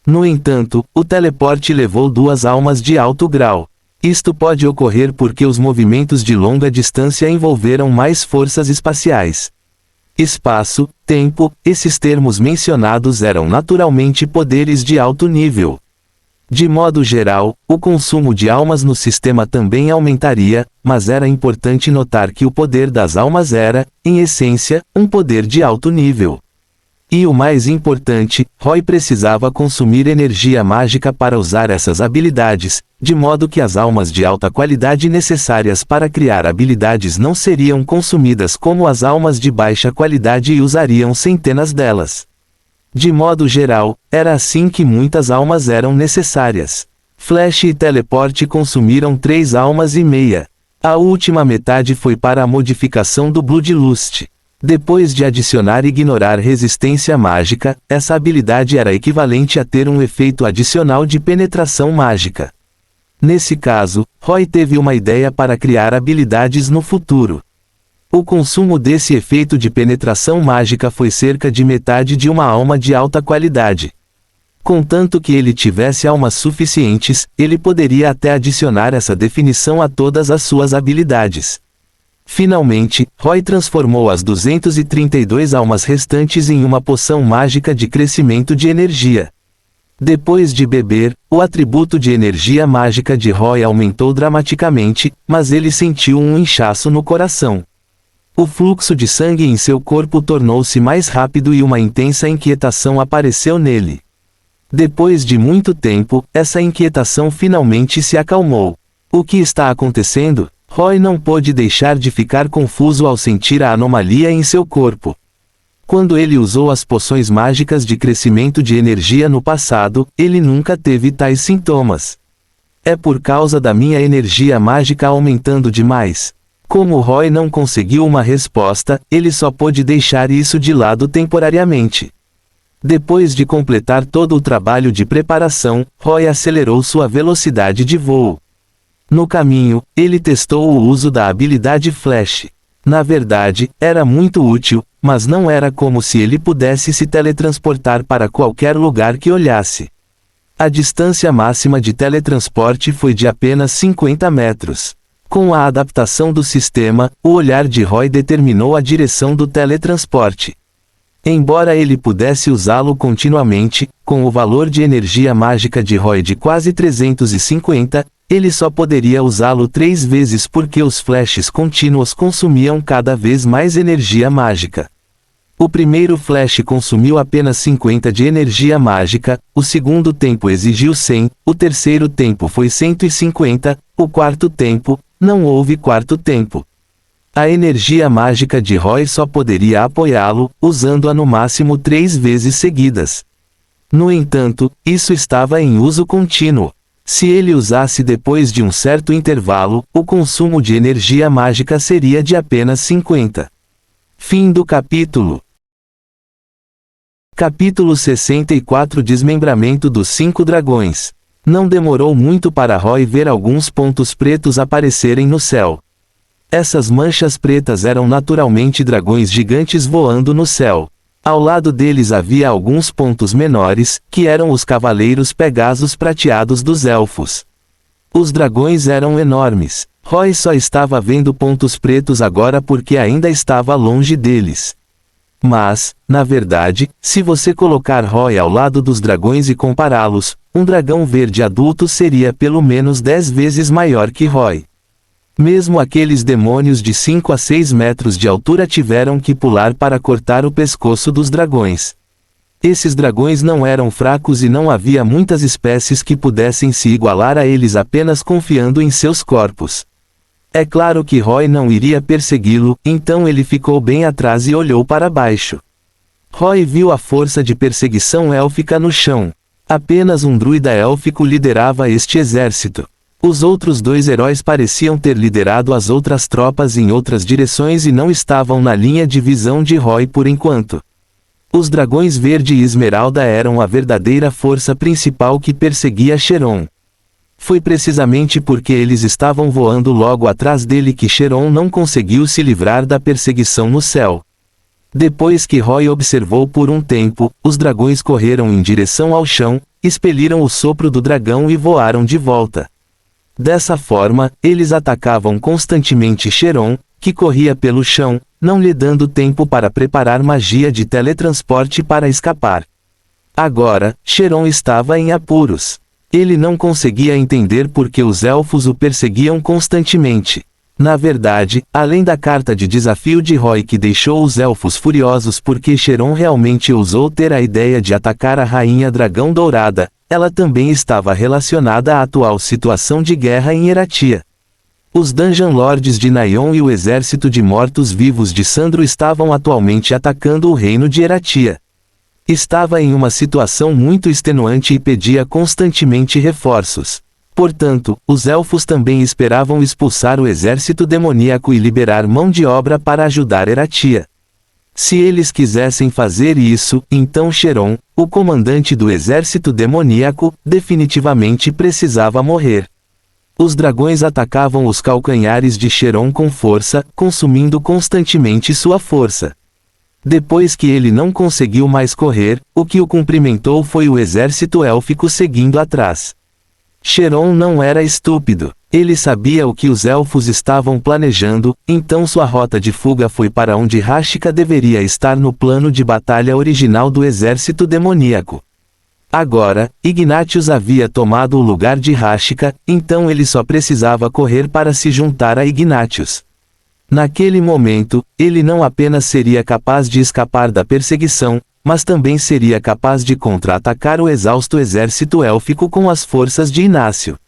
No entanto, o teleporte levou 2 almas de alto grau. Isto pode ocorrer porque os movimentos de longa distância envolveram mais forças espaciais. Espaço, tempo, esses termos mencionados eram naturalmente poderes de alto nível. De modo geral, o consumo de almas no sistema também aumentaria, mas era importante notar que o poder das almas era, em essência, um poder de alto nível. E o mais importante, Roy precisava consumir energia mágica para usar essas habilidades, de modo que as almas de alta qualidade necessárias para criar habilidades não seriam consumidas como as almas de baixa qualidade e usariam centenas delas. De modo geral, era assim que muitas almas eram necessárias. Flash e teleporte consumiram 3 almas e meia. A última metade foi para a modificação do Bloodlust. Depois de adicionar e ignorar resistência mágica, essa habilidade era equivalente a ter um efeito adicional de penetração mágica. Nesse caso, Roy teve uma ideia para criar habilidades no futuro. O consumo desse efeito de penetração mágica foi cerca de metade de 1 alma de alta qualidade. Contanto que ele tivesse almas suficientes, ele poderia até adicionar essa definição a todas as suas habilidades. Finalmente, Roy transformou as 232 almas restantes em uma poção mágica de crescimento de energia. Depois de beber, o atributo de energia mágica de Roy aumentou dramaticamente, mas ele sentiu um inchaço no coração. O fluxo de sangue em seu corpo tornou-se mais rápido e uma intensa inquietação apareceu nele. Depois de muito tempo, essa inquietação finalmente se acalmou. O que está acontecendo? Roy não pôde deixar de ficar confuso ao sentir a anomalia em seu corpo. Quando ele usou as poções mágicas de crescimento de energia no passado, ele nunca teve tais sintomas. É por causa da minha energia mágica aumentando demais. Como Roy não conseguiu uma resposta, ele só pôde deixar isso de lado temporariamente. Depois de completar todo o trabalho de preparação, Roy acelerou sua velocidade de voo. No caminho, ele testou o uso da habilidade Flash. Na verdade, era muito útil, mas não era como se ele pudesse se teletransportar para qualquer lugar que olhasse. A distância máxima de teletransporte foi de apenas 50 metros. Com a adaptação do sistema, o olhar de Roy determinou a direção do teletransporte. Embora ele pudesse usá-lo continuamente, com o valor de energia mágica de Roy de quase 350, ele só poderia usá-lo 3 vezes porque os flashes contínuos consumiam cada vez mais energia mágica. O primeiro flash consumiu apenas 50 de energia mágica, o segundo tempo exigiu 100, o terceiro tempo foi 150, o quarto tempo, não houve quarto tempo. A energia mágica de Roy só poderia apoiá-lo, usando-a no máximo 3 vezes seguidas. No entanto, isso estava em uso contínuo. Se ele usasse depois de um certo intervalo, o consumo de energia mágica seria de apenas 50. Fim do capítulo. Capítulo 64 Desmembramento dos 5 dragões. Não demorou muito para Roy ver alguns pontos pretos aparecerem no céu. Essas manchas pretas eram naturalmente dragões gigantes voando no céu. Ao lado deles havia alguns pontos menores, que eram os cavaleiros Pegasos prateados dos elfos. Os dragões eram enormes. Roy só estava vendo pontos pretos agora porque ainda estava longe deles. Mas, na verdade, se você colocar Roy ao lado dos dragões e compará-los, um dragão verde adulto seria pelo menos 10 vezes maior que Roy. Mesmo aqueles demônios de 5 a 6 metros de altura tiveram que pular para cortar o pescoço dos dragões. Esses dragões não eram fracos e não havia muitas espécies que pudessem se igualar a eles apenas confiando em seus corpos. É claro que Roy não iria persegui-lo, então ele ficou bem atrás e olhou para baixo. Roy viu a força de perseguição élfica no chão. Apenas um druida élfico liderava este exército. Os outros 2 heróis pareciam ter liderado as outras tropas em outras direções e não estavam na linha de visão de Roy por enquanto. Os dragões verde e esmeralda eram a verdadeira força principal que perseguia Cheron. Foi precisamente porque eles estavam voando logo atrás dele que Cheron não conseguiu se livrar da perseguição no céu. Depois que Roy observou por um tempo, os dragões correram em direção ao chão, expeliram o sopro do dragão e voaram de volta. Dessa forma, eles atacavam constantemente Cheron, que corria pelo chão, não lhe dando tempo para preparar magia de teletransporte para escapar. Agora, Cheron estava em apuros. Ele não conseguia entender por que os elfos o perseguiam constantemente. Na verdade, além da carta de desafio de Roy que deixou os elfos furiosos porque Cheron realmente ousou ter a ideia de atacar a Rainha Dragão Dourada, ela também estava relacionada à atual situação de guerra em Eratia. Os Dungeon Lords de Naion e o exército de mortos-vivos de Sandro estavam atualmente atacando o reino de Eratia. Estava em uma situação muito extenuante e pedia constantemente reforços. Portanto, os elfos também esperavam expulsar o exército demoníaco e liberar mão de obra para ajudar Eratia. Se eles quisessem fazer isso, então Cheron, o comandante do exército demoníaco, definitivamente precisava morrer. Os dragões atacavam os calcanhares de Cheron com força, consumindo constantemente sua força. Depois que ele não conseguiu mais correr, o que o cumprimentou foi o exército élfico seguindo atrás. Cheron não era estúpido. Ele sabia o que os elfos estavam planejando, então sua rota de fuga foi para onde Rashika deveria estar no plano de batalha original do exército demoníaco. Agora, Ignatius havia tomado o lugar de Hashika, então ele só precisava correr para se juntar a Ignatius. Naquele momento, ele não apenas seria capaz de escapar da perseguição, mas também seria capaz de contra-atacar o exausto exército élfico com as forças de Inácio.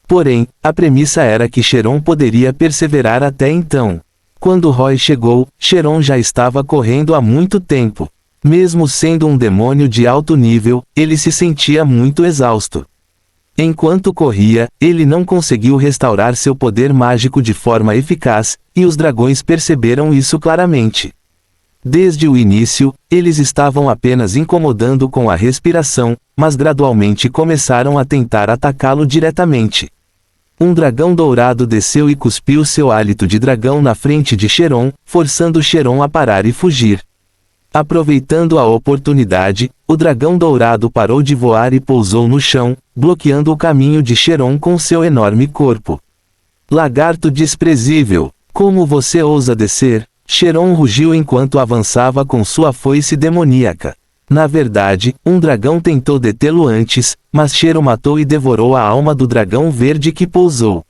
Porém, a premissa era que Cheron poderia perseverar até então. Quando Roy chegou, Cheron já estava correndo há muito tempo. Mesmo sendo um demônio de alto nível, ele se sentia muito exausto. Enquanto corria, ele não conseguiu restaurar seu poder mágico de forma eficaz, e os dragões perceberam isso claramente. Desde o início, eles estavam apenas incomodando com a respiração, mas gradualmente começaram a tentar atacá-lo diretamente. Um dragão dourado desceu e cuspiu seu hálito de dragão na frente de Cheron, forçando Cheron a parar e fugir. Aproveitando a oportunidade, o dragão dourado parou de voar e pousou no chão, bloqueando o caminho de Cheron com seu enorme corpo. Lagarto desprezível, como você ousa descer? Cheron rugiu enquanto avançava com sua foice demoníaca. Na verdade, um dragão tentou detê-lo antes, mas Cheron matou e devorou a alma do dragão verde que pousou.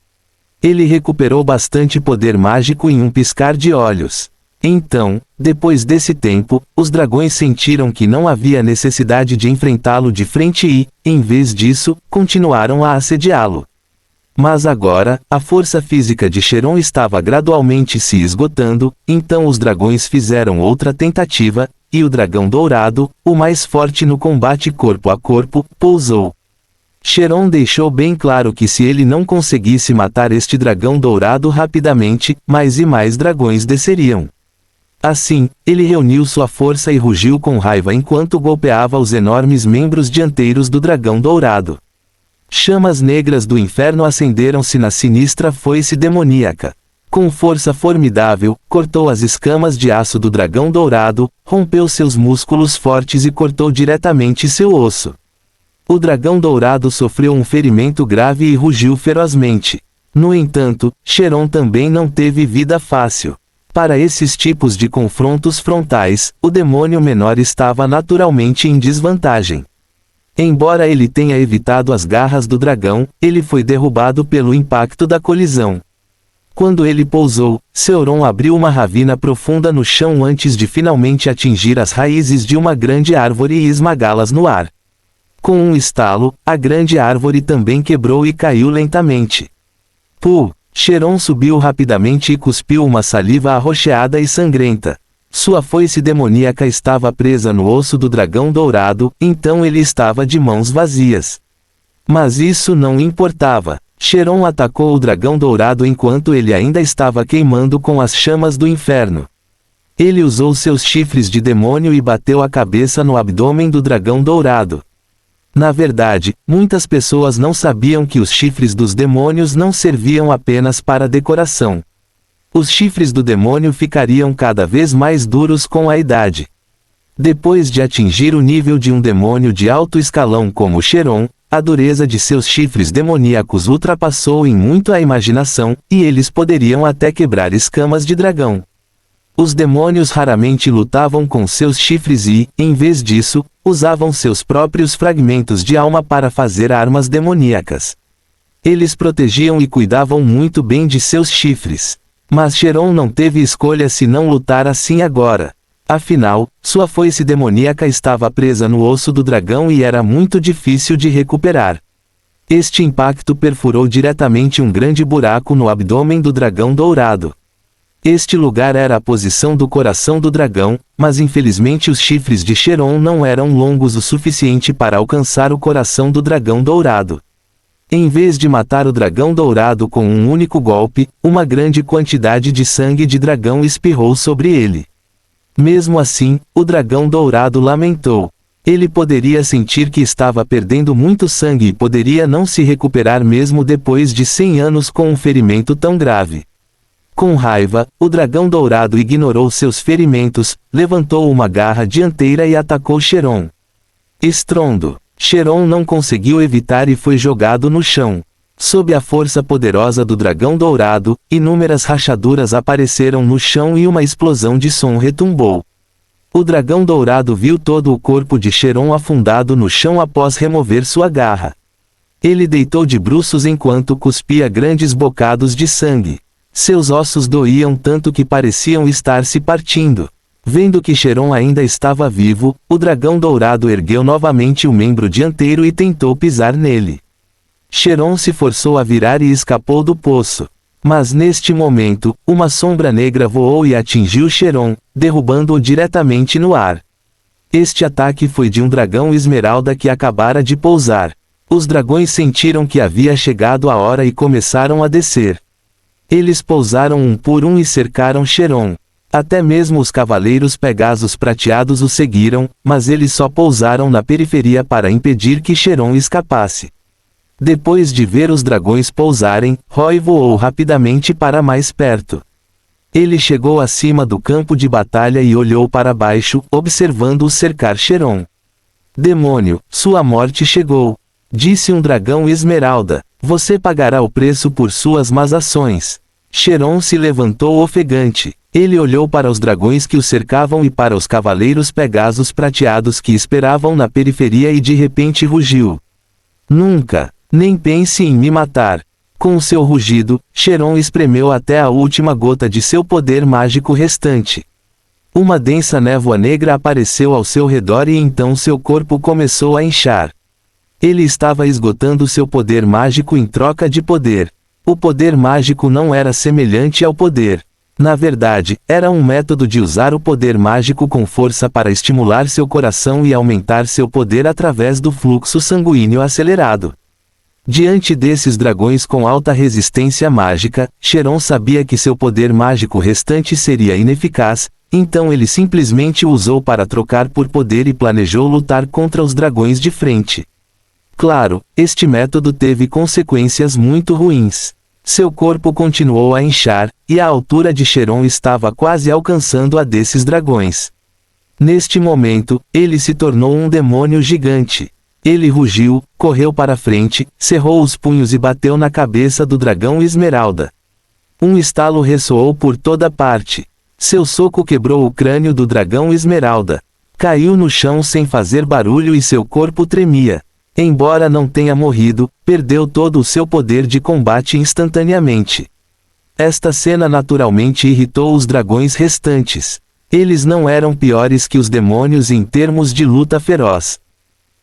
Ele recuperou bastante poder mágico em um piscar de olhos. Então, depois desse tempo, os dragões sentiram que não havia necessidade de enfrentá-lo de frente e, em vez disso, continuaram a assediá-lo. Mas agora, a força física de Cheron estava gradualmente se esgotando, então os dragões fizeram outra tentativa, e o dragão dourado, o mais forte no combate corpo a corpo, pousou. Cheron deixou bem claro que se ele não conseguisse matar este dragão dourado rapidamente, mais e mais dragões desceriam. Assim, ele reuniu sua força e rugiu com raiva enquanto golpeava os enormes membros dianteiros do dragão dourado. Chamas negras do inferno acenderam-se na sinistra foice demoníaca. Com força formidável, cortou as escamas de aço do dragão dourado, rompeu seus músculos fortes e cortou diretamente seu osso. O dragão dourado sofreu um ferimento grave e rugiu ferozmente. No entanto, Cheron também não teve vida fácil. Para esses tipos de confrontos frontais, o demônio menor estava naturalmente em desvantagem. Embora ele tenha evitado as garras do dragão, ele foi derrubado pelo impacto da colisão. Quando ele pousou, Sauron abriu uma ravina profunda no chão antes de finalmente atingir as raízes de uma grande árvore e esmagá-las no ar. Com um estalo, a grande árvore também quebrou e caiu lentamente. Cheron subiu rapidamente e cuspiu uma saliva arroxeada e sangrenta. Sua foice demoníaca estava presa no osso do dragão dourado, então ele estava de mãos vazias. Mas isso não importava. Cheron atacou o dragão dourado enquanto ele ainda estava queimando com as chamas do inferno. Ele usou seus chifres de demônio e bateu a cabeça no abdômen do dragão dourado. Na verdade, muitas pessoas não sabiam que os chifres dos demônios não serviam apenas para decoração. Os chifres do demônio ficariam cada vez mais duros com a idade. Depois de atingir o nível de um demônio de alto escalão como Cheron, a dureza de seus chifres demoníacos ultrapassou em muito a imaginação, e eles poderiam até quebrar escamas de dragão. Os demônios raramente lutavam com seus chifres e, em vez disso, usavam seus próprios fragmentos de alma para fazer armas demoníacas. Eles protegiam e cuidavam muito bem de seus chifres. Mas Cheron não teve escolha se não lutar assim agora. Afinal, sua foice demoníaca estava presa no osso do dragão e era muito difícil de recuperar. Este impacto perfurou diretamente um grande buraco no abdômen do dragão dourado. Este lugar era a posição do coração do dragão, mas infelizmente os chifres de Cheron não eram longos o suficiente para alcançar o coração do dragão dourado. Em vez de matar o dragão dourado com um único golpe, uma grande quantidade de sangue de dragão espirrou sobre ele. Mesmo assim, o dragão dourado lamentou. Ele poderia sentir que estava perdendo muito sangue e poderia não se recuperar mesmo depois de 100 anos com um ferimento tão grave. Com raiva, o dragão dourado ignorou seus ferimentos, levantou uma garra dianteira e atacou Cheron. Estrondo. Cheron não conseguiu evitar e foi jogado no chão. Sob a força poderosa do dragão dourado, inúmeras rachaduras apareceram no chão e uma explosão de som retumbou. O dragão dourado viu todo o corpo de Cheron afundado no chão após remover sua garra. Ele deitou de bruços enquanto cuspia grandes bocados de sangue. Seus ossos doíam tanto que pareciam estar se partindo. Vendo que Cheron ainda estava vivo, o dragão dourado ergueu novamente o membro dianteiro e tentou pisar nele. Cheron se forçou a virar e escapou do poço. Mas neste momento, uma sombra negra voou e atingiu Cheron, derrubando-o diretamente no ar. Este ataque foi de um dragão esmeralda que acabara de pousar. Os dragões sentiram que havia chegado a hora e começaram a descer. Eles pousaram um por um e cercaram Cheron. Até mesmo os cavaleiros Pegasos prateados o seguiram, mas eles só pousaram na periferia para impedir que Cheron escapasse. Depois de ver os dragões pousarem, Roy voou rapidamente para mais perto. Ele chegou acima do campo de batalha e olhou para baixo, observando-os cercar Cheron. Demônio, sua morte chegou. Disse um dragão esmeralda. Você pagará o preço por suas más ações. Cheron se levantou ofegante. Ele olhou para os dragões que o cercavam e para os cavaleiros Pegasos prateados que esperavam na periferia e de repente rugiu. Nunca, nem pense em me matar. Com seu rugido, Cheron espremeu até a última gota de seu poder mágico restante. Uma densa névoa negra apareceu ao seu redor e então seu corpo começou a inchar. Ele estava esgotando seu poder mágico em troca de poder. O poder mágico não era semelhante ao poder. Na verdade, era um método de usar o poder mágico com força para estimular seu coração e aumentar seu poder através do fluxo sanguíneo acelerado. Diante desses dragões com alta resistência mágica, Cheron sabia que seu poder mágico restante seria ineficaz, então ele simplesmente o usou para trocar por poder e planejou lutar contra os dragões de frente. Claro, este método teve consequências muito ruins. Seu corpo continuou a inchar, e a altura de Cheron estava quase alcançando a desses dragões. Neste momento, ele se tornou um demônio gigante. Ele rugiu, correu para frente, cerrou os punhos e bateu na cabeça do dragão esmeralda. Um estalo ressoou por toda parte. Seu soco quebrou o crânio do dragão esmeralda. Caiu no chão sem fazer barulho e seu corpo tremia. Embora não tenha morrido, perdeu todo o seu poder de combate instantaneamente. Esta cena naturalmente irritou os dragões restantes. Eles não eram piores que os demônios em termos de luta feroz.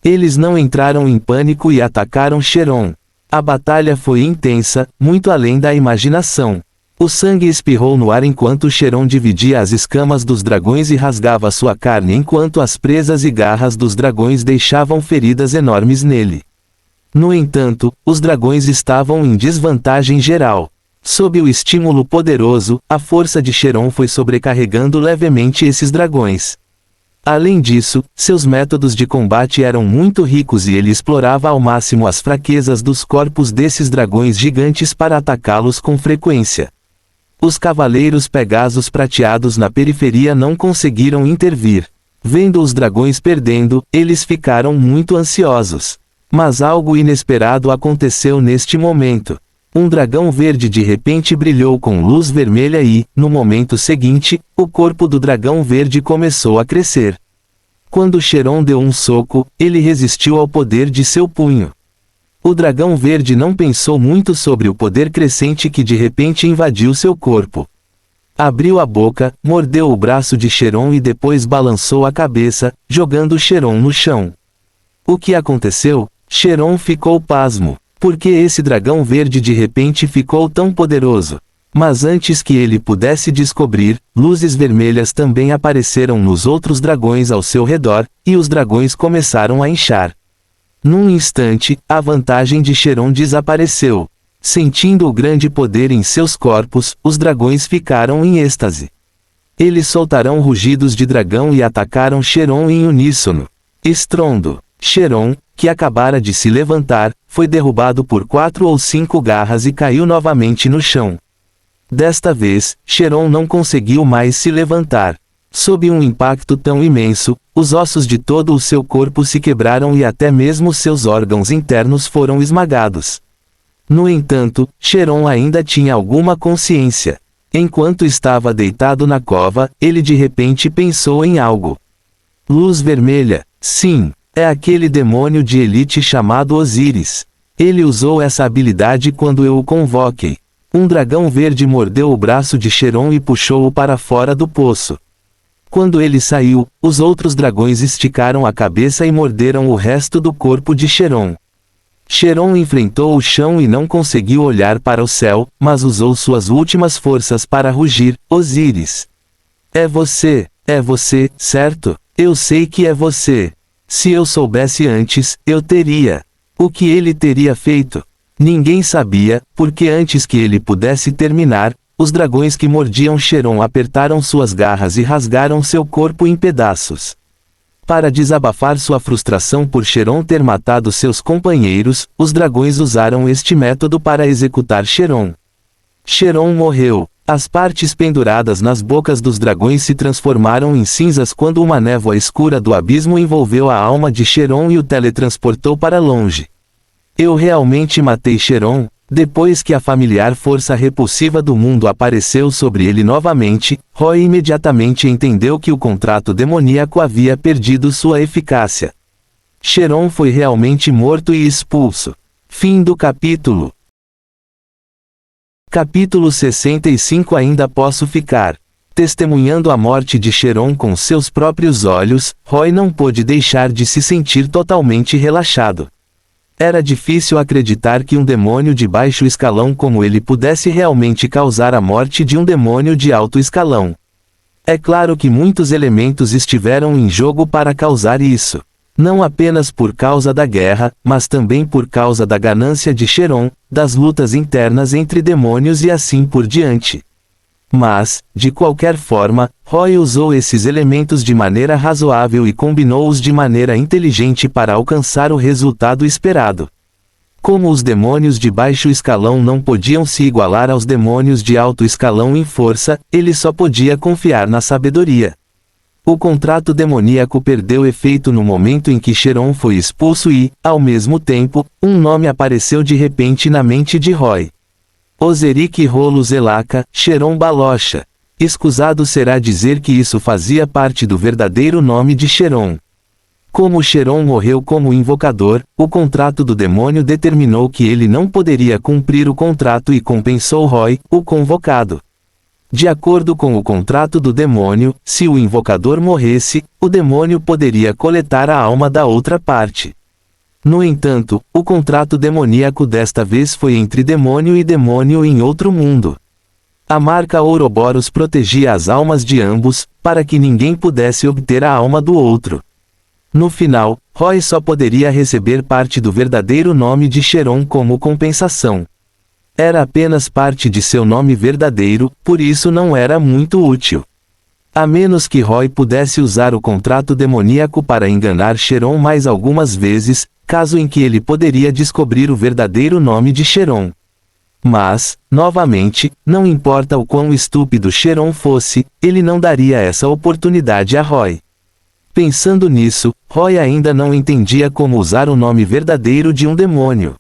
Eles não entraram em pânico e atacaram Cheron. A batalha foi intensa, muito além da imaginação. O sangue espirrou no ar enquanto Cheron dividia as escamas dos dragões e rasgava sua carne enquanto as presas e garras dos dragões deixavam feridas enormes nele. No entanto, os dragões estavam em desvantagem geral. Sob o estímulo poderoso, a força de Cheron foi sobrecarregando levemente esses dragões. Além disso, seus métodos de combate eram muito ricos e ele explorava ao máximo as fraquezas dos corpos desses dragões gigantes para atacá-los com frequência. Os cavaleiros Pegasos prateados na periferia não conseguiram intervir. Vendo os dragões perdendo, eles ficaram muito ansiosos. Mas algo inesperado aconteceu neste momento. Um dragão verde de repente brilhou com luz vermelha e, no momento seguinte, o corpo do dragão verde começou a crescer. Quando Cheron deu um soco, ele resistiu ao poder de seu punho. O dragão verde não pensou muito sobre o poder crescente que de repente invadiu seu corpo. Abriu a boca, mordeu o braço de Cheron e depois balançou a cabeça, jogando Cheron no chão. O que aconteceu? Cheron ficou pasmo. Por que esse dragão verde de repente ficou tão poderoso? Mas antes que ele pudesse descobrir, luzes vermelhas também apareceram nos outros dragões ao seu redor, e os dragões começaram a inchar. Num instante, a vantagem de Cheron desapareceu. Sentindo o grande poder em seus corpos, os dragões ficaram em êxtase. Eles soltaram rugidos de dragão e atacaram Cheron em uníssono. Estrondo. Cheron, que acabara de se levantar, foi derrubado por 4 ou 5 garras e caiu novamente no chão. Desta vez, Cheron não conseguiu mais se levantar. Sob um impacto tão imenso, os ossos de todo o seu corpo se quebraram e até mesmo seus órgãos internos foram esmagados. No entanto, Cheron ainda tinha alguma consciência. Enquanto estava deitado na cova, ele de repente pensou em algo. Luz vermelha, sim, é aquele demônio de elite chamado Osíris. Ele usou essa habilidade quando eu o convoquei. Um dragão verde mordeu o braço de Cheron e puxou-o para fora do poço. Quando ele saiu, os outros dragões esticaram a cabeça e morderam o resto do corpo de Cheron. Cheron enfrentou o chão e não conseguiu olhar para o céu, mas usou suas últimas forças para rugir: Osíris. É você, certo? Eu sei que é você. Se eu soubesse antes, eu teria. O que ele teria feito? Ninguém sabia, porque antes que ele pudesse terminar, os dragões que mordiam Cheron apertaram suas garras e rasgaram seu corpo em pedaços. Para desabafar sua frustração por Cheron ter matado seus companheiros, os dragões usaram este método para executar Cheron. Cheron morreu. As partes penduradas nas bocas dos dragões se transformaram em cinzas quando uma névoa escura do abismo envolveu a alma de Cheron e o teletransportou para longe. Eu realmente matei Cheron. Depois que a familiar força repulsiva do mundo apareceu sobre ele novamente, Roy imediatamente entendeu que o contrato demoníaco havia perdido sua eficácia. Cheron foi realmente morto e expulso. Fim do capítulo. Capítulo 65. Ainda posso ficar. Testemunhando a morte de Cheron com seus próprios olhos, Roy não pôde deixar de se sentir totalmente relaxado. Era difícil acreditar que um demônio de baixo escalão como ele pudesse realmente causar a morte de um demônio de alto escalão. É claro que muitos elementos estiveram em jogo para causar isso. Não apenas por causa da guerra, mas também por causa da ganância de Cheron, das lutas internas entre demônios e assim por diante. Mas, de qualquer forma, Roy usou esses elementos de maneira razoável e combinou-os de maneira inteligente para alcançar o resultado esperado. Como os demônios de baixo escalão não podiam se igualar aos demônios de alto escalão em força, ele só podia confiar na sabedoria. O contrato demoníaco perdeu efeito no momento em que Cheron foi expulso e, ao mesmo tempo, um nome apareceu de repente na mente de Roy. Oseric Rolo Zelaka, Cheron Balocha. Escusado será dizer que isso fazia parte do verdadeiro nome de Cheron. Como Cheron morreu como invocador, o contrato do demônio determinou que ele não poderia cumprir o contrato e compensou Roy, o convocado. De acordo com o contrato do demônio, se o invocador morresse, o demônio poderia coletar a alma da outra parte. No entanto, o contrato demoníaco desta vez foi entre demônio e demônio em outro mundo. A marca Ouroboros protegia as almas de ambos, para que ninguém pudesse obter a alma do outro. No final, Roy só poderia receber parte do verdadeiro nome de Cheron como compensação. Era apenas parte de seu nome verdadeiro, por isso não era muito útil. A menos que Roy pudesse usar o contrato demoníaco para enganar Cheron mais algumas vezes, caso em que ele poderia descobrir o verdadeiro nome de Cheron. Mas, novamente, não importa o quão estúpido Cheron fosse, ele não daria essa oportunidade a Roy. Pensando nisso, Roy ainda não entendia como usar o nome verdadeiro de um demônio.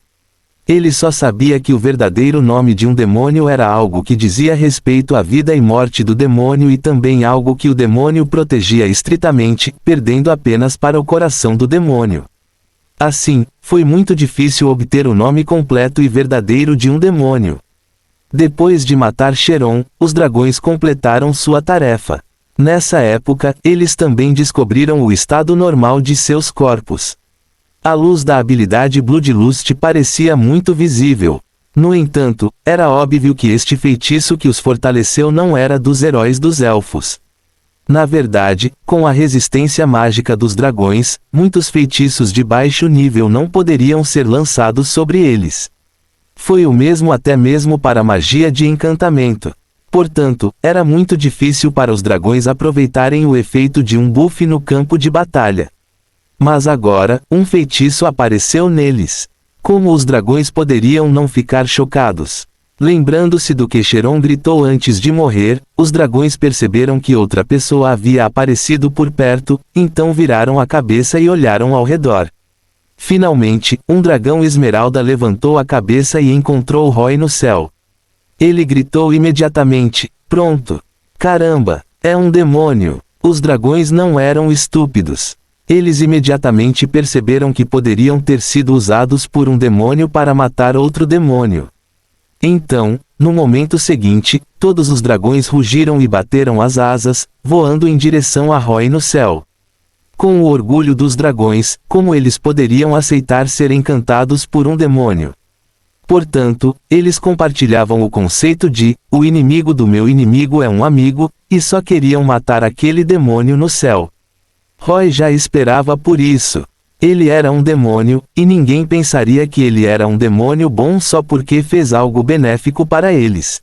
Ele só sabia que o verdadeiro nome de um demônio era algo que dizia respeito à vida e morte do demônio e também algo que o demônio protegia estritamente, perdendo apenas para o coração do demônio. Assim, foi muito difícil obter o nome completo e verdadeiro de um demônio. Depois de matar Cheron, os dragões completaram sua tarefa. Nessa época, eles também descobriram o estado normal de seus corpos. A luz da habilidade Bloodlust parecia muito visível. No entanto, era óbvio que este feitiço que os fortaleceu não era dos heróis dos elfos. Na verdade, com a resistência mágica dos dragões, muitos feitiços de baixo nível não poderiam ser lançados sobre eles. Foi o mesmo até mesmo para a magia de encantamento. Portanto, era muito difícil para os dragões aproveitarem o efeito de um buff no campo de batalha. Mas agora, um feitiço apareceu neles. Como os dragões poderiam não ficar chocados? Lembrando-se do que Cheron gritou antes de morrer, os dragões perceberam que outra pessoa havia aparecido por perto, então viraram a cabeça e olharam ao redor. Finalmente, um dragão esmeralda levantou a cabeça e encontrou Roy no céu. Ele gritou imediatamente: Pronto. Caramba, é um demônio. Os dragões não eram estúpidos. Eles imediatamente perceberam que poderiam ter sido usados por um demônio para matar outro demônio. Então, no momento seguinte, todos os dragões rugiram e bateram as asas, voando em direção a Roy no céu. Com o orgulho dos dragões, como eles poderiam aceitar ser encantados por um demônio? Portanto, eles compartilhavam o conceito de, o inimigo do meu inimigo é um amigo, e só queriam matar aquele demônio no céu. Roy já esperava por isso. Ele era um demônio, e ninguém pensaria que ele era um demônio bom só porque fez algo benéfico para eles.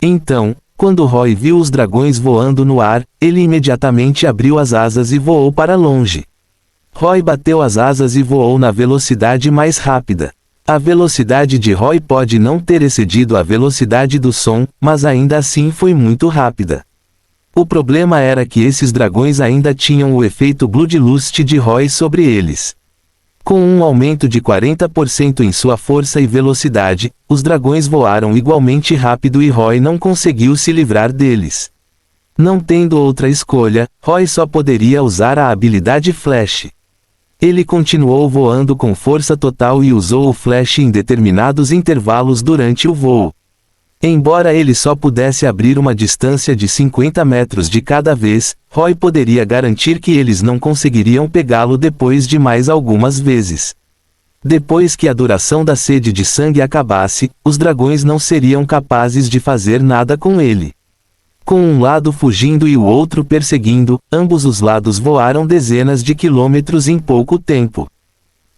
Então, quando Roy viu os dragões voando no ar, ele imediatamente abriu as asas e voou para longe. Roy bateu as asas e voou na velocidade mais rápida. A velocidade de Roy pode não ter excedido a velocidade do som, mas ainda assim foi muito rápida. O problema era que esses dragões ainda tinham o efeito Bloodlust de Roy sobre eles. Com um aumento de 40% em sua força e velocidade, os dragões voaram igualmente rápido e Roy não conseguiu se livrar deles. Não tendo outra escolha, Roy só poderia usar a habilidade Flash. Ele continuou voando com força total e usou o Flash em determinados intervalos durante o voo. Embora ele só pudesse abrir uma distância de 50 metros de cada vez, Roy poderia garantir que eles não conseguiriam pegá-lo depois de mais algumas vezes. Depois que a duração da sede de sangue acabasse, os dragões não seriam capazes de fazer nada com ele. Com um lado fugindo e o outro perseguindo, ambos os lados voaram dezenas de quilômetros em pouco tempo.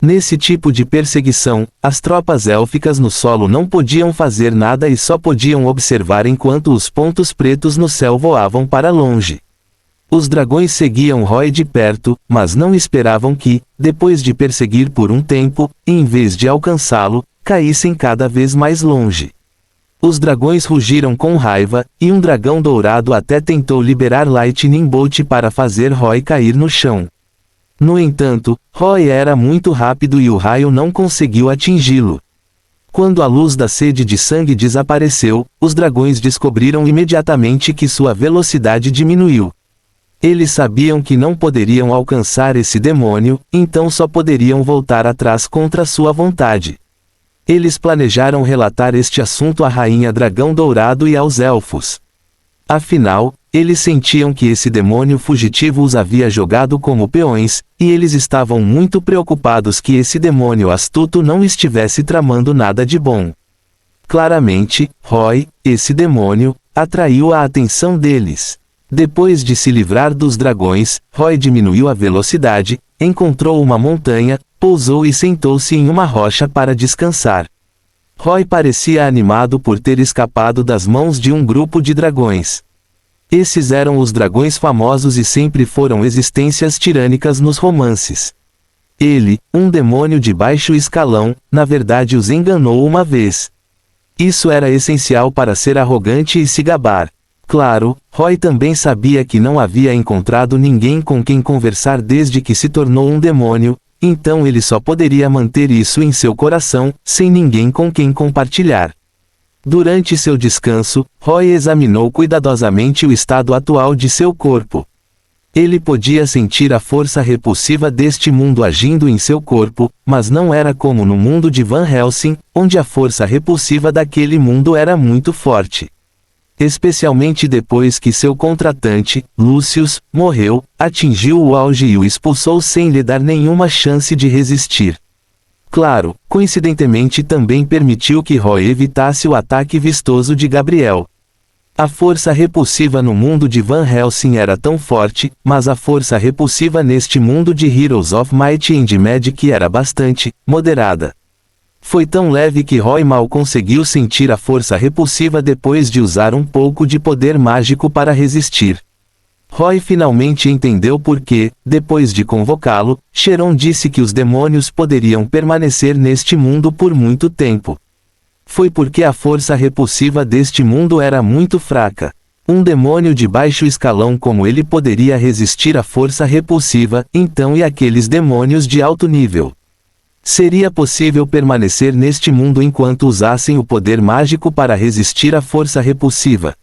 Nesse tipo de perseguição, as tropas élficas no solo não podiam fazer nada e só podiam observar enquanto os pontos pretos no céu voavam para longe. Os dragões seguiam Roy de perto, mas não esperavam que, depois de perseguir por um tempo, em vez de alcançá-lo, caíssem cada vez mais longe. Os dragões rugiram com raiva, e um dragão dourado até tentou liberar Lightning Bolt para fazer Roy cair no chão. No entanto, Roy era muito rápido e o raio não conseguiu atingi-lo. Quando a luz da sede de sangue desapareceu, os dragões descobriram imediatamente que sua velocidade diminuiu. Eles sabiam que não poderiam alcançar esse demônio, então só poderiam voltar atrás contra sua vontade. Eles planejaram relatar este assunto à Rainha Dragão Dourado e aos Elfos. Afinal, eles sentiam que esse demônio fugitivo os havia jogado como peões, e eles estavam muito preocupados que esse demônio astuto não estivesse tramando nada de bom. Claramente, Roy, esse demônio, atraiu a atenção deles. Depois de se livrar dos dragões, Roy diminuiu a velocidade, encontrou uma montanha, pousou e sentou-se em uma rocha para descansar. Roy parecia animado por ter escapado das mãos de um grupo de dragões. Esses eram os dragões famosos e sempre foram existências tirânicas nos romances. Ele, um demônio de baixo escalão, na verdade os enganou uma vez. Isso era essencial para ser arrogante e se gabar. Claro, Roy também sabia que não havia encontrado ninguém com quem conversar desde que se tornou um demônio, então ele só poderia manter isso em seu coração, sem ninguém com quem compartilhar. Durante seu descanso, Roy examinou cuidadosamente o estado atual de seu corpo. Ele podia sentir a força repulsiva deste mundo agindo em seu corpo, mas não era como no mundo de Van Helsing, onde a força repulsiva daquele mundo era muito forte. Especialmente depois que seu contratante, Lucius, morreu, atingiu o auge e o expulsou sem lhe dar nenhuma chance de resistir. Claro, coincidentemente também permitiu que Roy evitasse o ataque vistoso de Gabriel. A força repulsiva no mundo de Van Helsing era tão forte, mas a força repulsiva neste mundo de Heroes of Might and Magic era bastante moderada. Foi tão leve que Roy mal conseguiu sentir a força repulsiva depois de usar um pouco de poder mágico para resistir. Roy finalmente entendeu por que, depois de convocá-lo, Cheron disse que os demônios poderiam permanecer neste mundo por muito tempo. Foi porque a força repulsiva deste mundo era muito fraca. Um demônio de baixo escalão como ele poderia resistir à força repulsiva, então e aqueles demônios de alto nível? Seria possível permanecer neste mundo enquanto usassem o poder mágico para resistir à força repulsiva?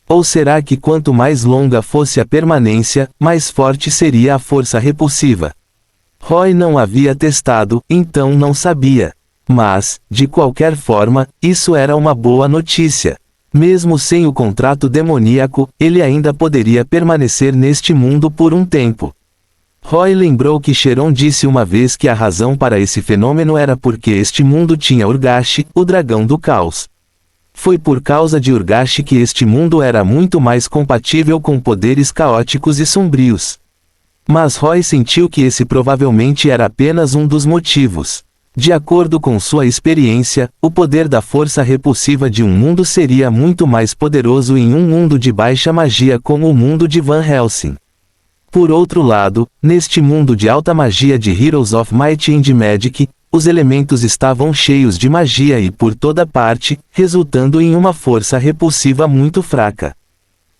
Ou será que quanto mais longa fosse a permanência, mais forte seria a força repulsiva? Roy não havia testado, então não sabia. Mas, de qualquer forma, isso era uma boa notícia. Mesmo sem o contrato demoníaco, ele ainda poderia permanecer neste mundo por um tempo. Roy lembrou que Cheron disse uma vez que a razão para esse fenômeno era porque este mundo tinha Urgash, o dragão do caos. Foi por causa de Urgash que este mundo era muito mais compatível com poderes caóticos e sombrios. Mas Roy sentiu que esse provavelmente era apenas um dos motivos. De acordo com sua experiência, o poder da força repulsiva de um mundo seria muito mais poderoso em um mundo de baixa magia como o mundo de Van Helsing. Por outro lado, neste mundo de alta magia de Heroes of Might and Magic, os elementos estavam cheios de magia e por toda parte, resultando em uma força repulsiva muito fraca.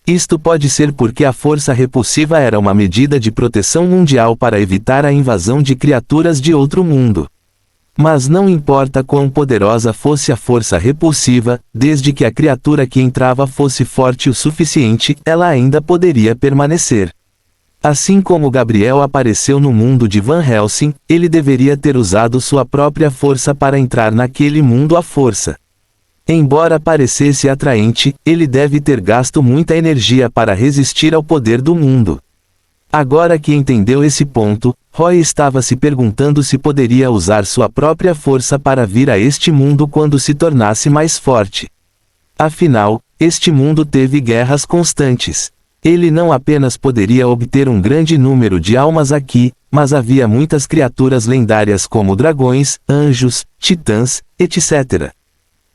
Isto pode ser porque a força repulsiva era uma medida de proteção mundial para evitar a invasão de criaturas de outro mundo. Mas não importa quão poderosa fosse a força repulsiva, desde que a criatura que entrava fosse forte o suficiente, ela ainda poderia permanecer. Assim como Gabriel apareceu no mundo de Van Helsing, ele deveria ter usado sua própria força para entrar naquele mundo à força. Embora parecesse atraente, ele deve ter gasto muita energia para resistir ao poder do mundo. Agora que entendeu esse ponto, Roy estava se perguntando se poderia usar sua própria força para vir a este mundo quando se tornasse mais forte. Afinal, este mundo teve guerras constantes. Ele não apenas poderia obter um grande número de almas aqui, mas havia muitas criaturas lendárias como dragões, anjos, titãs, etc.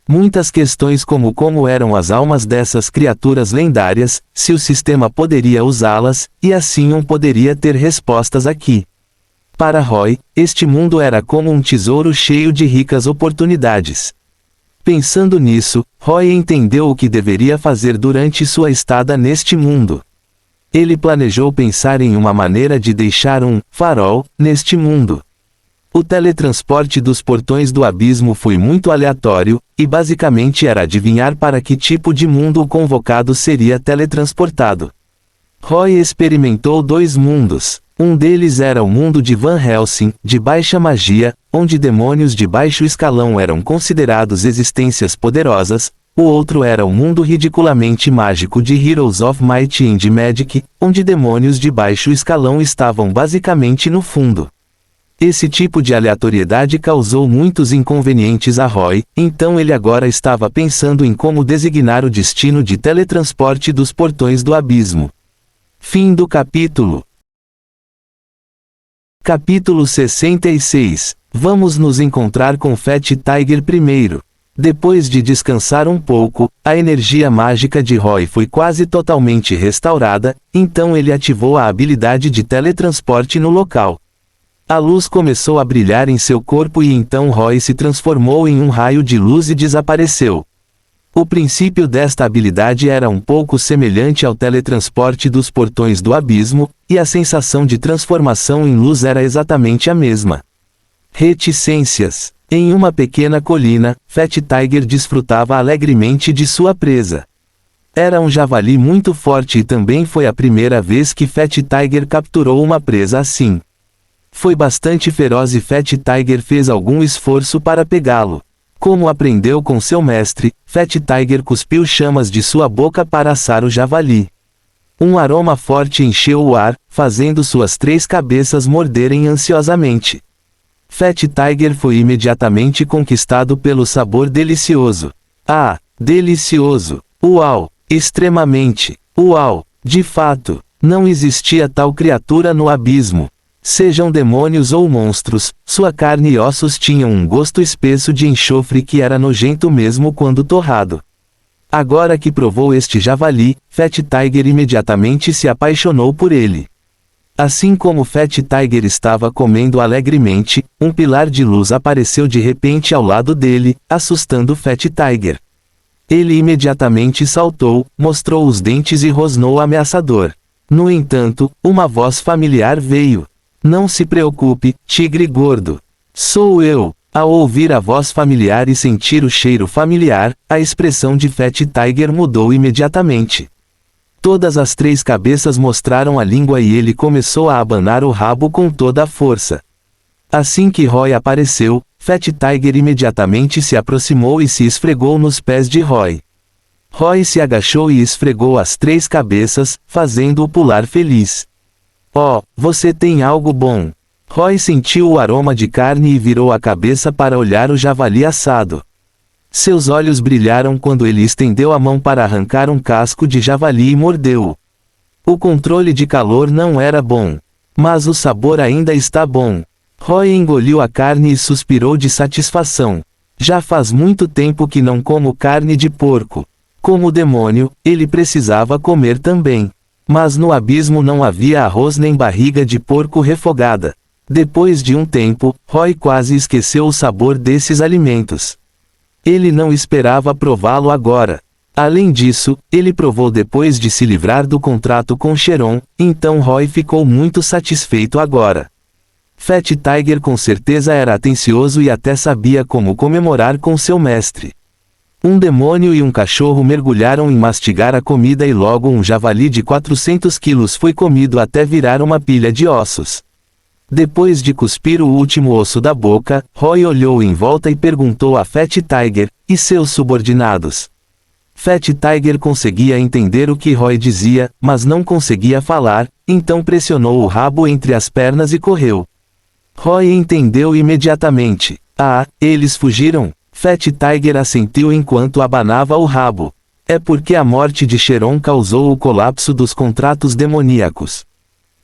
Muitas questões como eram as almas dessas criaturas lendárias, se o sistema poderia usá-las, e assim poderia ter respostas aqui. Para Roy, este mundo era como um tesouro cheio de ricas oportunidades. Pensando nisso, Roy entendeu o que deveria fazer durante sua estada neste mundo. Ele planejou pensar em uma maneira de deixar um farol neste mundo. O teletransporte dos portões do abismo foi muito aleatório, e basicamente era adivinhar para que tipo de mundo o convocado seria teletransportado. Roy experimentou 2 mundos. Um deles era o mundo de Van Helsing, de baixa magia, onde demônios de baixo escalão eram considerados existências poderosas. O outro era o mundo ridiculamente mágico de Heroes of Might and Magic, onde demônios de baixo escalão estavam basicamente no fundo. Esse tipo de aleatoriedade causou muitos inconvenientes a Roy, então ele agora estava pensando em como designar o destino de teletransporte dos portões do abismo. Fim do capítulo. Capítulo 66. Vamos nos encontrar com Fat Tiger primeiro. Depois de descansar um pouco, a energia mágica de Roy foi quase totalmente restaurada, então ele ativou a habilidade de teletransporte no local. A luz começou a brilhar em seu corpo e então Roy se transformou em um raio de luz e desapareceu. O princípio desta habilidade era um pouco semelhante ao teletransporte dos portões do abismo, e a sensação de transformação em luz era exatamente a mesma. Reticências. Em uma pequena colina, Fat Tiger desfrutava alegremente de sua presa. Era um javali muito forte e também foi a primeira vez que Fat Tiger capturou uma presa assim. Foi bastante feroz e Fat Tiger fez algum esforço para pegá-lo. Como aprendeu com seu mestre, Fat Tiger cuspiu chamas de sua boca para assar o javali. Um aroma forte encheu o ar, fazendo suas 3 cabeças morderem ansiosamente. Fat Tiger foi imediatamente conquistado pelo sabor delicioso. Ah, delicioso! Uau! Extremamente! Uau! De fato, não existia tal criatura no abismo. Sejam demônios ou monstros, sua carne e ossos tinham um gosto espesso de enxofre que era nojento mesmo quando torrado. Agora que provou este javali, Fat Tiger imediatamente se apaixonou por ele. Assim como Fat Tiger estava comendo alegremente, um pilar de luz apareceu de repente ao lado dele, assustando Fat Tiger. Ele imediatamente saltou, mostrou os dentes e rosnou ameaçador. No entanto, uma voz familiar veio. Não se preocupe, tigre gordo. Sou eu. Ao ouvir a voz familiar e sentir o cheiro familiar, a expressão de Fat Tiger mudou imediatamente. Todas as 3 cabeças mostraram a língua e ele começou a abanar o rabo com toda a força. Assim que Roy apareceu, Fat Tiger imediatamente se aproximou e se esfregou nos pés de Roy. Roy se agachou e esfregou as 3 cabeças, fazendo-o pular feliz. Oh, você tem algo bom. Roy sentiu o aroma de carne e virou a cabeça para olhar o javali assado. Seus olhos brilharam quando ele estendeu a mão para arrancar um casco de javali e mordeu-o. O controle de calor não era bom. Mas o sabor ainda está bom. Roy engoliu a carne e suspirou de satisfação. Já faz muito tempo que não como carne de porco. Como demônio, ele precisava comer também. Mas no abismo não havia arroz nem barriga de porco refogada. Depois de um tempo, Roy quase esqueceu o sabor desses alimentos. Ele não esperava prová-lo agora. Além disso, ele provou depois de se livrar do contrato com Cheron, então Roy ficou muito satisfeito agora. Fat Tiger com certeza era atencioso e até sabia como comemorar com seu mestre. Um demônio e um cachorro mergulharam em mastigar a comida e logo um javali de 400 quilos foi comido até virar uma pilha de ossos. Depois de cuspir o último osso da boca, Roy olhou em volta e perguntou a Fat Tiger, e seus subordinados? Fat Tiger conseguia entender o que Roy dizia, mas não conseguia falar, então pressionou o rabo entre as pernas e correu. Roy entendeu imediatamente. Ah, eles fugiram? Fat Tiger assentiu enquanto abanava o rabo. É porque a morte de Cheron causou o colapso dos contratos demoníacos.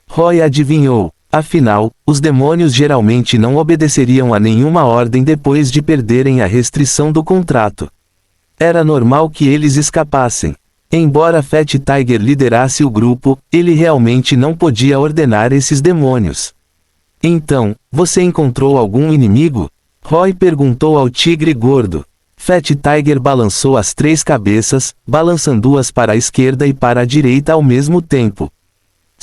Roy adivinhou. Afinal, os demônios geralmente não obedeceriam a nenhuma ordem depois de perderem a restrição do contrato. Era normal que eles escapassem. Embora Fat Tiger liderasse o grupo, ele realmente não podia ordenar esses demônios. Então, você encontrou algum inimigo? Roy perguntou ao tigre gordo. Fat Tiger balançou as 3 cabeças, balançando-as para a esquerda e para a direita ao mesmo tempo.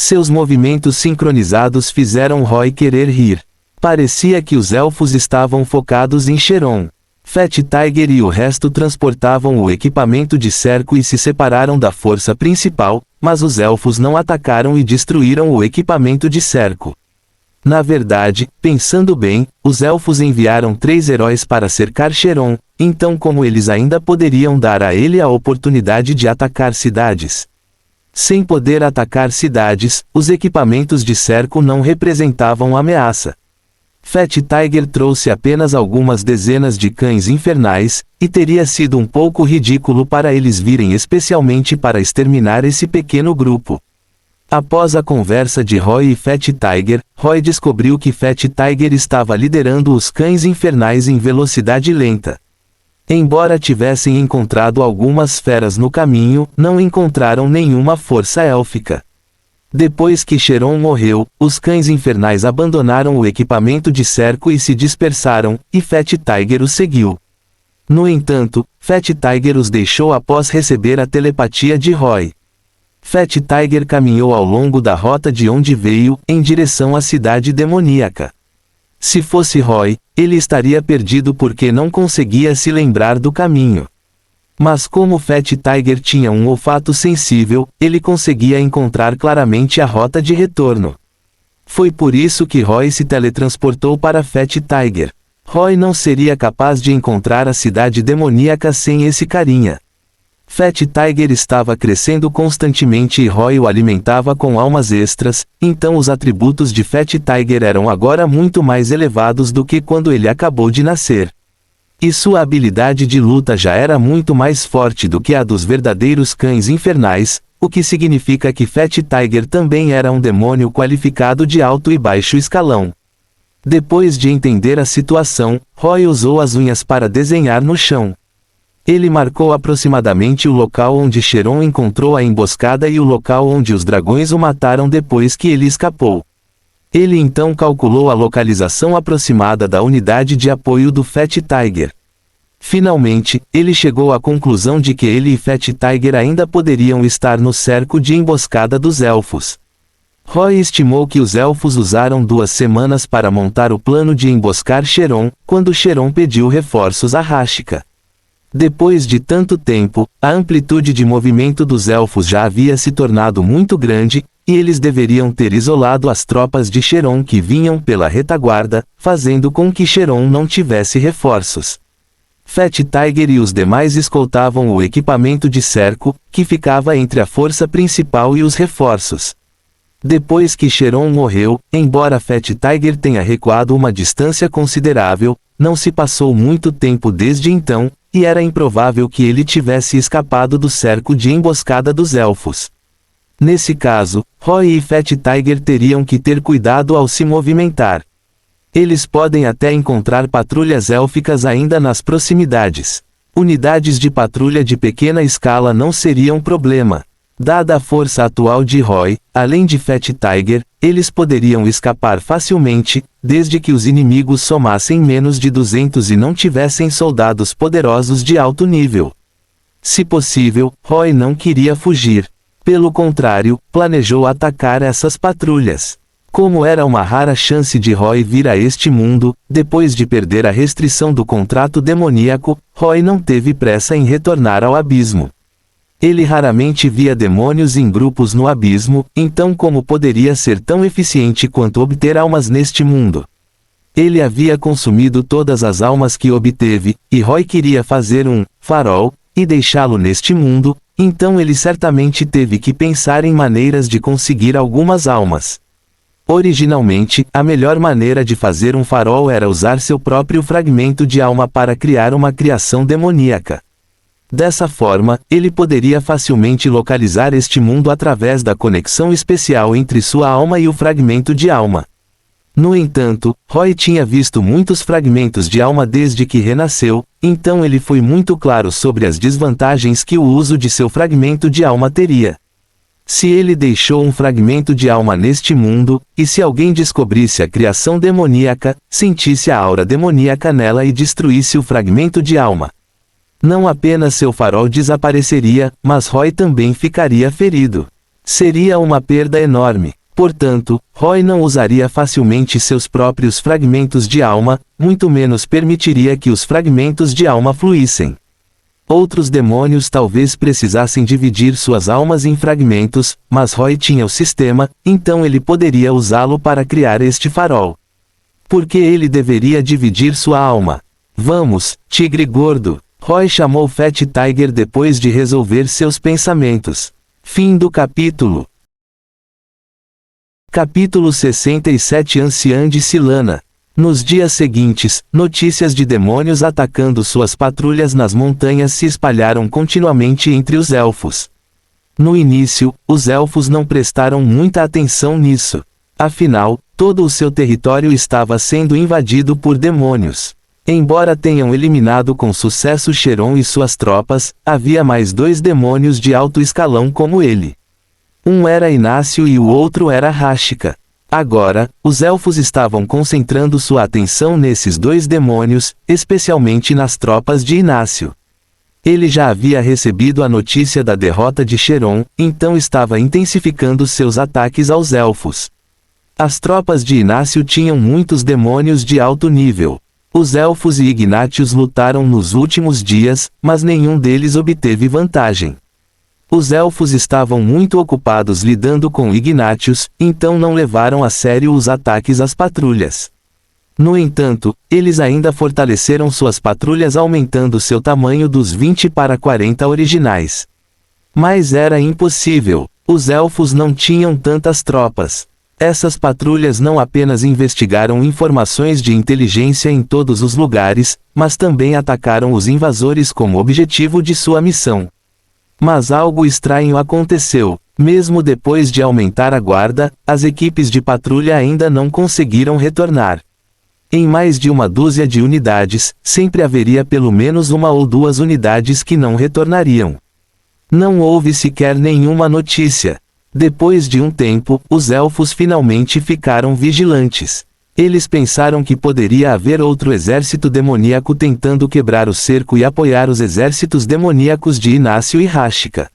Seus movimentos sincronizados fizeram Roy querer rir. Parecia que os elfos estavam focados em Cheron. Fat Tiger e o resto transportavam o equipamento de cerco e se separaram da força principal, mas os elfos não atacaram e destruíram o equipamento de cerco. Na verdade, pensando bem, os elfos enviaram 3 heróis para cercar Cheron, então como eles ainda poderiam dar a ele a oportunidade de atacar cidades? Sem poder atacar cidades, os equipamentos de cerco não representavam ameaça. Fat Tiger trouxe apenas algumas dezenas de cães infernais, e teria sido um pouco ridículo para eles virem especialmente para exterminar esse pequeno grupo. Após a conversa de Roy e Fat Tiger, Roy descobriu que Fat Tiger estava liderando os cães infernais em velocidade lenta. Embora tivessem encontrado algumas feras no caminho, não encontraram nenhuma força élfica. Depois que Cheron morreu, os cães infernais abandonaram o equipamento de cerco e se dispersaram, e Fat Tiger os seguiu. No entanto, Fat Tiger os deixou após receber a telepatia de Roy. Fat Tiger caminhou ao longo da rota de onde veio, em direção à cidade demoníaca. Se fosse Roy, ele estaria perdido porque não conseguia se lembrar do caminho. Mas como Fat Tiger tinha um olfato sensível, ele conseguia encontrar claramente a rota de retorno. Foi por isso que Roy se teletransportou para Fat Tiger. Roy não seria capaz de encontrar a cidade demoníaca sem esse carinha. Fat Tiger estava crescendo constantemente e Roy o alimentava com almas extras, então os atributos de Fat Tiger eram agora muito mais elevados do que quando ele acabou de nascer. E sua habilidade de luta já era muito mais forte do que a dos verdadeiros cães infernais, o que significa que Fat Tiger também era um demônio qualificado de alto e baixo escalão. Depois de entender a situação, Roy usou as unhas para desenhar no chão. Ele marcou aproximadamente o local onde Cheron encontrou a emboscada e o local onde os dragões o mataram depois que ele escapou. Ele então calculou a localização aproximada da unidade de apoio do Fat Tiger. Finalmente, ele chegou à conclusão de que ele e Fat Tiger ainda poderiam estar no cerco de emboscada dos elfos. Roy estimou que os elfos usaram 2 semanas para montar o plano de emboscar Cheron, quando Cheron pediu reforços a Rashika. Depois de tanto tempo, a amplitude de movimento dos elfos já havia se tornado muito grande, e eles deveriam ter isolado as tropas de Cheron que vinham pela retaguarda, fazendo com que Cheron não tivesse reforços. Fat Tiger e os demais escoltavam o equipamento de cerco, que ficava entre a força principal e os reforços. Depois que Cheron morreu, embora Fat Tiger tenha recuado uma distância considerável, não se passou muito tempo desde então, e era improvável que ele tivesse escapado do cerco de emboscada dos elfos. Nesse caso, Roy e Fat Tiger teriam que ter cuidado ao se movimentar. Eles podem até encontrar patrulhas élficas ainda nas proximidades. Unidades de patrulha de pequena escala não seriam problema. Dada a força atual de Roy, além de Fat Tiger, eles poderiam escapar facilmente, desde que os inimigos somassem menos de 200 e não tivessem soldados poderosos de alto nível. Se possível, Roy não queria fugir. Pelo contrário, planejou atacar essas patrulhas. Como era uma rara chance de Roy vir a este mundo, depois de perder a restrição do contrato demoníaco, Roy não teve pressa em retornar ao abismo. Ele raramente via demônios em grupos no abismo, então como poderia ser tão eficiente quanto obter almas neste mundo? Ele havia consumido todas as almas que obteve, e Roy queria fazer um farol, e deixá-lo neste mundo, então ele certamente teve que pensar em maneiras de conseguir algumas almas. Originalmente, a melhor maneira de fazer um farol era usar seu próprio fragmento de alma para criar uma criação demoníaca. Dessa forma, ele poderia facilmente localizar este mundo através da conexão especial entre sua alma e o fragmento de alma. No entanto, Roy tinha visto muitos fragmentos de alma desde que renasceu, então ele foi muito claro sobre as desvantagens que o uso de seu fragmento de alma teria. Se ele deixou um fragmento de alma neste mundo, e se alguém descobrisse a criação demoníaca, sentisse a aura demoníaca nela e destruísse o fragmento de alma, não apenas seu farol desapareceria, mas Roy também ficaria ferido. Seria uma perda enorme. Portanto, Roy não usaria facilmente seus próprios fragmentos de alma, muito menos permitiria que os fragmentos de alma fluíssem. Outros demônios talvez precisassem dividir suas almas em fragmentos, mas Roy tinha o sistema, então ele poderia usá-lo para criar este farol. Por que ele deveria dividir sua alma? Vamos, tigre gordo! Roy chamou Fat Tiger depois de resolver seus pensamentos. Fim do capítulo. Capítulo 67 Anciã de Silana. Nos dias seguintes, notícias de demônios atacando suas patrulhas nas montanhas se espalharam continuamente entre os elfos. No início, os elfos não prestaram muita atenção nisso. Afinal, todo o seu território estava sendo invadido por demônios. Embora tenham eliminado com sucesso Cheron e suas tropas, havia mais 2 demônios de alto escalão como ele. Um era Inácio e o outro era Rashika. Agora, os elfos estavam concentrando sua atenção nesses 2 demônios, especialmente nas tropas de Inácio. Ele já havia recebido a notícia da derrota de Cheron, então estava intensificando seus ataques aos elfos. As tropas de Inácio tinham muitos demônios de alto nível. Os elfos e Ignátios lutaram nos últimos dias, mas nenhum deles obteve vantagem. Os elfos estavam muito ocupados lidando com Ignátios, então não levaram a sério os ataques às patrulhas. No entanto, eles ainda fortaleceram suas patrulhas aumentando seu tamanho dos 20 para 40 originais. Mas era impossível, os elfos não tinham tantas tropas. Essas patrulhas não apenas investigaram informações de inteligência em todos os lugares, mas também atacaram os invasores como objetivo de sua missão. Mas algo estranho aconteceu. Mesmo depois de aumentar a guarda, as equipes de patrulha ainda não conseguiram retornar. Em mais de uma dúzia de unidades, sempre haveria pelo menos 1 ou 2 unidades que não retornariam. Não houve sequer nenhuma notícia. Depois de um tempo, os elfos finalmente ficaram vigilantes. Eles pensaram que poderia haver outro exército demoníaco tentando quebrar o cerco e apoiar os exércitos demoníacos de Inácio e Rashika.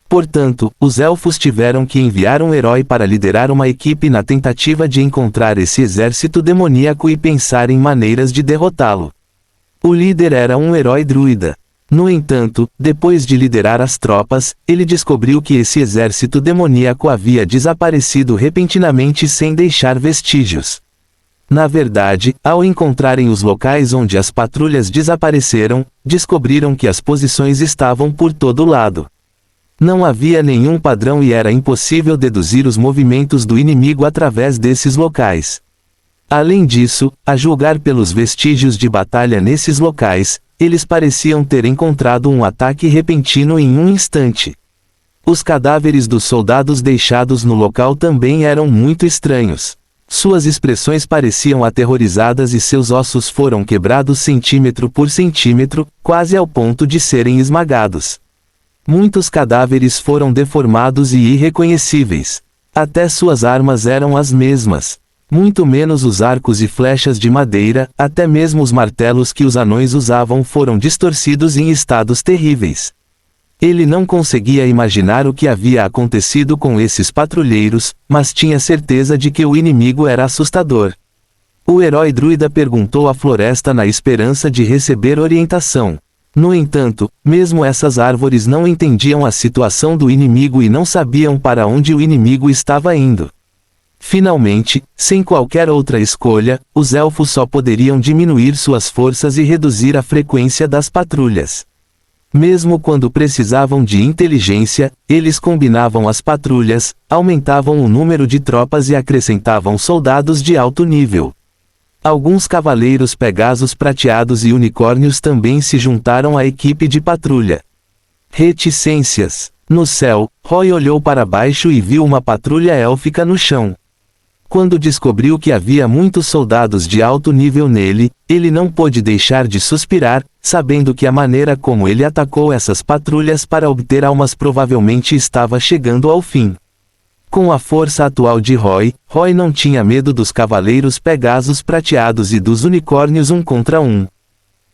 Portanto, os elfos tiveram que enviar um herói para liderar uma equipe na tentativa de encontrar esse exército demoníaco e pensar em maneiras de derrotá-lo. O líder era um herói druida. No entanto, depois de liderar as tropas, ele descobriu que esse exército demoníaco havia desaparecido repentinamente sem deixar vestígios. Na verdade, ao encontrarem os locais onde as patrulhas desapareceram, descobriram que as posições estavam por todo lado. Não havia nenhum padrão e era impossível deduzir os movimentos do inimigo através desses locais. Além disso, a julgar pelos vestígios de batalha nesses locais, eles pareciam ter encontrado um ataque repentino em um instante. Os cadáveres dos soldados deixados no local também eram muito estranhos. Suas expressões pareciam aterrorizadas e seus ossos foram quebrados centímetro por centímetro, quase ao ponto de serem esmagados. Muitos cadáveres foram deformados e irreconhecíveis. Até suas armas eram as mesmas. Muito menos os arcos e flechas de madeira, até mesmo os martelos que os anões usavam foram distorcidos em estados terríveis. Ele não conseguia imaginar o que havia acontecido com esses patrulheiros, mas tinha certeza de que o inimigo era assustador. O herói druida perguntou à floresta na esperança de receber orientação. No entanto, mesmo essas árvores não entendiam a situação do inimigo e não sabiam para onde o inimigo estava indo. Finalmente, sem qualquer outra escolha, os elfos só poderiam diminuir suas forças e reduzir a frequência das patrulhas. Mesmo quando precisavam de inteligência, eles combinavam as patrulhas, aumentavam o número de tropas e acrescentavam soldados de alto nível. Alguns cavaleiros pegasos prateados e unicórnios também se juntaram à equipe de patrulha. Reticências. No céu, Roy olhou para baixo e viu uma patrulha élfica no chão. Quando descobriu que havia muitos soldados de alto nível nele, ele não pôde deixar de suspirar, sabendo que a maneira como ele atacou essas patrulhas para obter almas provavelmente estava chegando ao fim. Com a força atual de Roy não tinha medo dos cavaleiros pegasos prateados e dos unicórnios 1 contra 1.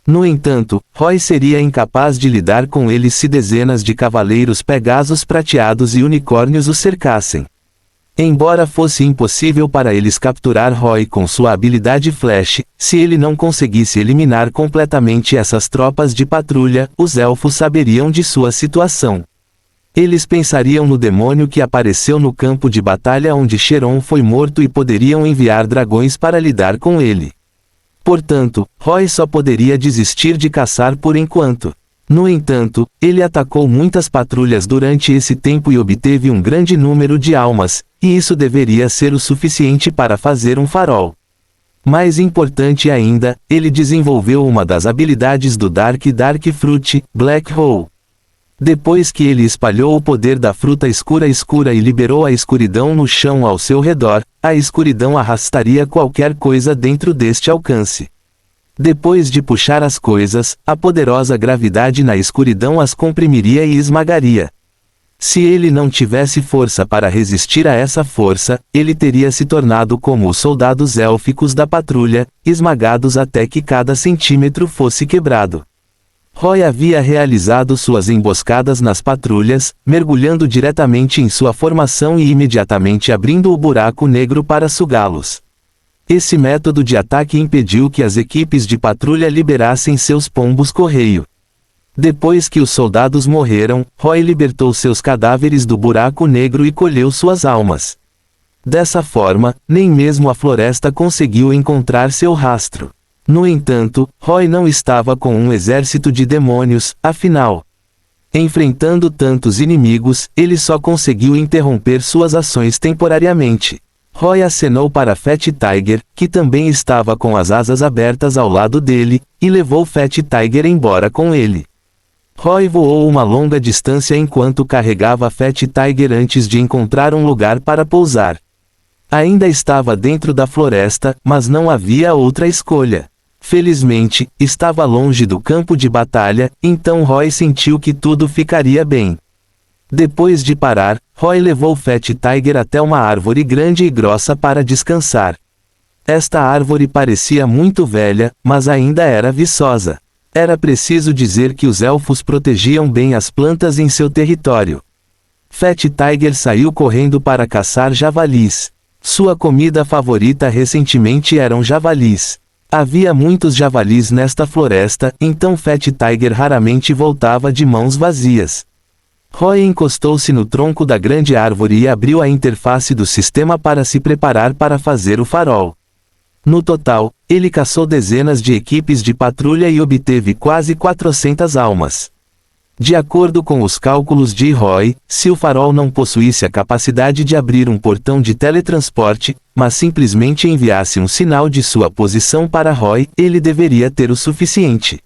No entanto, Roy seria incapaz de lidar com eles se dezenas de cavaleiros pegasos prateados e unicórnios o cercassem. Embora fosse impossível para eles capturar Roy com sua habilidade Flash, se ele não conseguisse eliminar completamente essas tropas de patrulha, os elfos saberiam de sua situação. Eles pensariam no demônio que apareceu no campo de batalha onde Cheron foi morto e poderiam enviar dragões para lidar com ele. Portanto, Roy só poderia desistir de caçar por enquanto. No entanto, ele atacou muitas patrulhas durante esse tempo e obteve um grande número de almas, e isso deveria ser o suficiente para fazer um farol. Mais importante ainda, ele desenvolveu uma das habilidades do Dark Fruit, Black Hole. Depois que ele espalhou o poder da fruta escura e liberou a escuridão no chão ao seu redor, a escuridão arrastaria qualquer coisa dentro deste alcance. Depois de puxar as coisas, a poderosa gravidade na escuridão as comprimiria e esmagaria. Se ele não tivesse força para resistir a essa força, ele teria se tornado como os soldados élficos da patrulha, esmagados até que cada centímetro fosse quebrado. Roy havia realizado suas emboscadas nas patrulhas, mergulhando diretamente em sua formação e imediatamente abrindo o buraco negro para sugá-los. Esse método de ataque impediu que as equipes de patrulha liberassem seus pombos-correio. Depois que os soldados morreram, Roy libertou seus cadáveres do buraco negro e colheu suas almas. Dessa forma, nem mesmo a floresta conseguiu encontrar seu rastro. No entanto, Roy não estava com um exército de demônios, afinal. Enfrentando tantos inimigos, ele só conseguiu interromper suas ações temporariamente. Roy acenou para Fat Tiger, que também estava com as asas abertas ao lado dele, e levou Fat Tiger embora com ele. Roy voou uma longa distância enquanto carregava Fat Tiger antes de encontrar um lugar para pousar. Ainda estava dentro da floresta, mas não havia outra escolha. Felizmente, estava longe do campo de batalha, então Roy sentiu que tudo ficaria bem. Depois de parar, Roy levou Fat Tiger até uma árvore grande e grossa para descansar. Esta árvore parecia muito velha, mas ainda era viçosa. Era preciso dizer que os elfos protegiam bem as plantas em seu território. Fat Tiger saiu correndo para caçar javalis. Sua comida favorita recentemente eram javalis. Havia muitos javalis nesta floresta, então Fat Tiger raramente voltava de mãos vazias. Roy encostou-se no tronco da grande árvore e abriu a interface do sistema para se preparar para fazer o farol. No total, ele caçou dezenas de equipes de patrulha e obteve quase 400 almas. De acordo com os cálculos de Roy, se o farol não possuísse a capacidade de abrir um portão de teletransporte, mas simplesmente enviasse um sinal de sua posição para Roy, ele deveria ter o suficiente.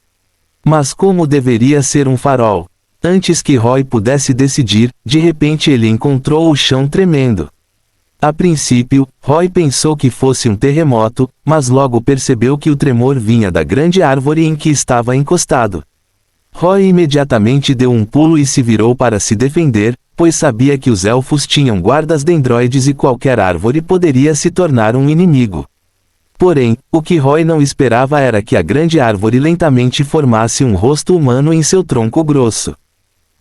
Mas como deveria ser um farol? Antes que Roy pudesse decidir, de repente ele encontrou o chão tremendo. A princípio, Roy pensou que fosse um terremoto, mas logo percebeu que o tremor vinha da grande árvore em que estava encostado. Roy imediatamente deu um pulo e se virou para se defender, pois sabia que os elfos tinham guardas dendroides e qualquer árvore poderia se tornar um inimigo. Porém, o que Roy não esperava era que a grande árvore lentamente formasse um rosto humano em seu tronco grosso.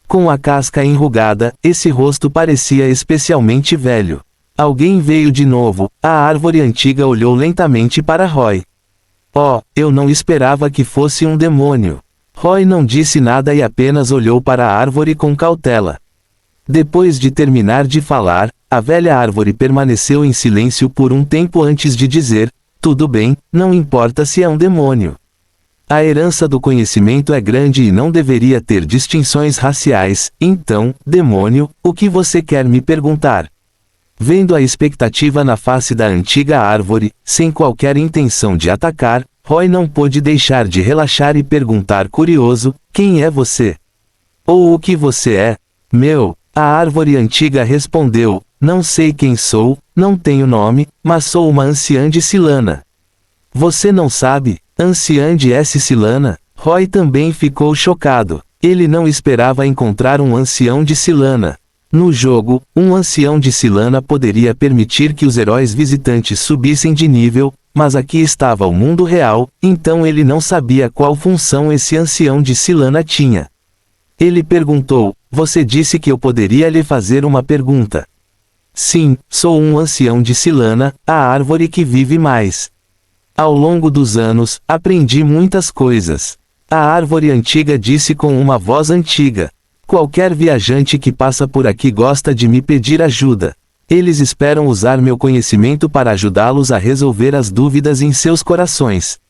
Com a casca enrugada, esse rosto parecia especialmente velho. Alguém veio de novo, a árvore antiga olhou lentamente para Roy. Oh, eu não esperava que fosse um demônio. Roy não disse nada e apenas olhou para a árvore com cautela. Depois de terminar de falar, a velha árvore permaneceu em silêncio por um tempo antes de dizer, tudo bem, não importa se é um demônio. A herança do conhecimento é grande e não deveria ter distinções raciais, então, demônio, o que você quer me perguntar? Vendo a expectativa na face da antiga árvore, sem qualquer intenção de atacar, Roy não pôde deixar de relaxar e perguntar curioso, quem é você? Ou o que você é? A árvore antiga respondeu, não sei quem sou, não tenho nome, mas sou uma anciã de Silana. Você não sabe, anciã de Silana? Roy também ficou chocado. Ele não esperava encontrar um ancião de Silana. No jogo, um ancião de Silana poderia permitir que os heróis visitantes subissem de nível, mas aqui estava o mundo real, então ele não sabia qual função esse ancião de Silana tinha. Ele perguntou, você disse que eu poderia lhe fazer uma pergunta. Sim, sou um ancião de Silana, a árvore que vive mais. Ao longo dos anos, aprendi muitas coisas. A árvore antiga disse com uma voz antiga. Qualquer viajante que passa por aqui gosta de me pedir ajuda. Eles esperam usar meu conhecimento para ajudá-los a resolver as dúvidas em seus corações.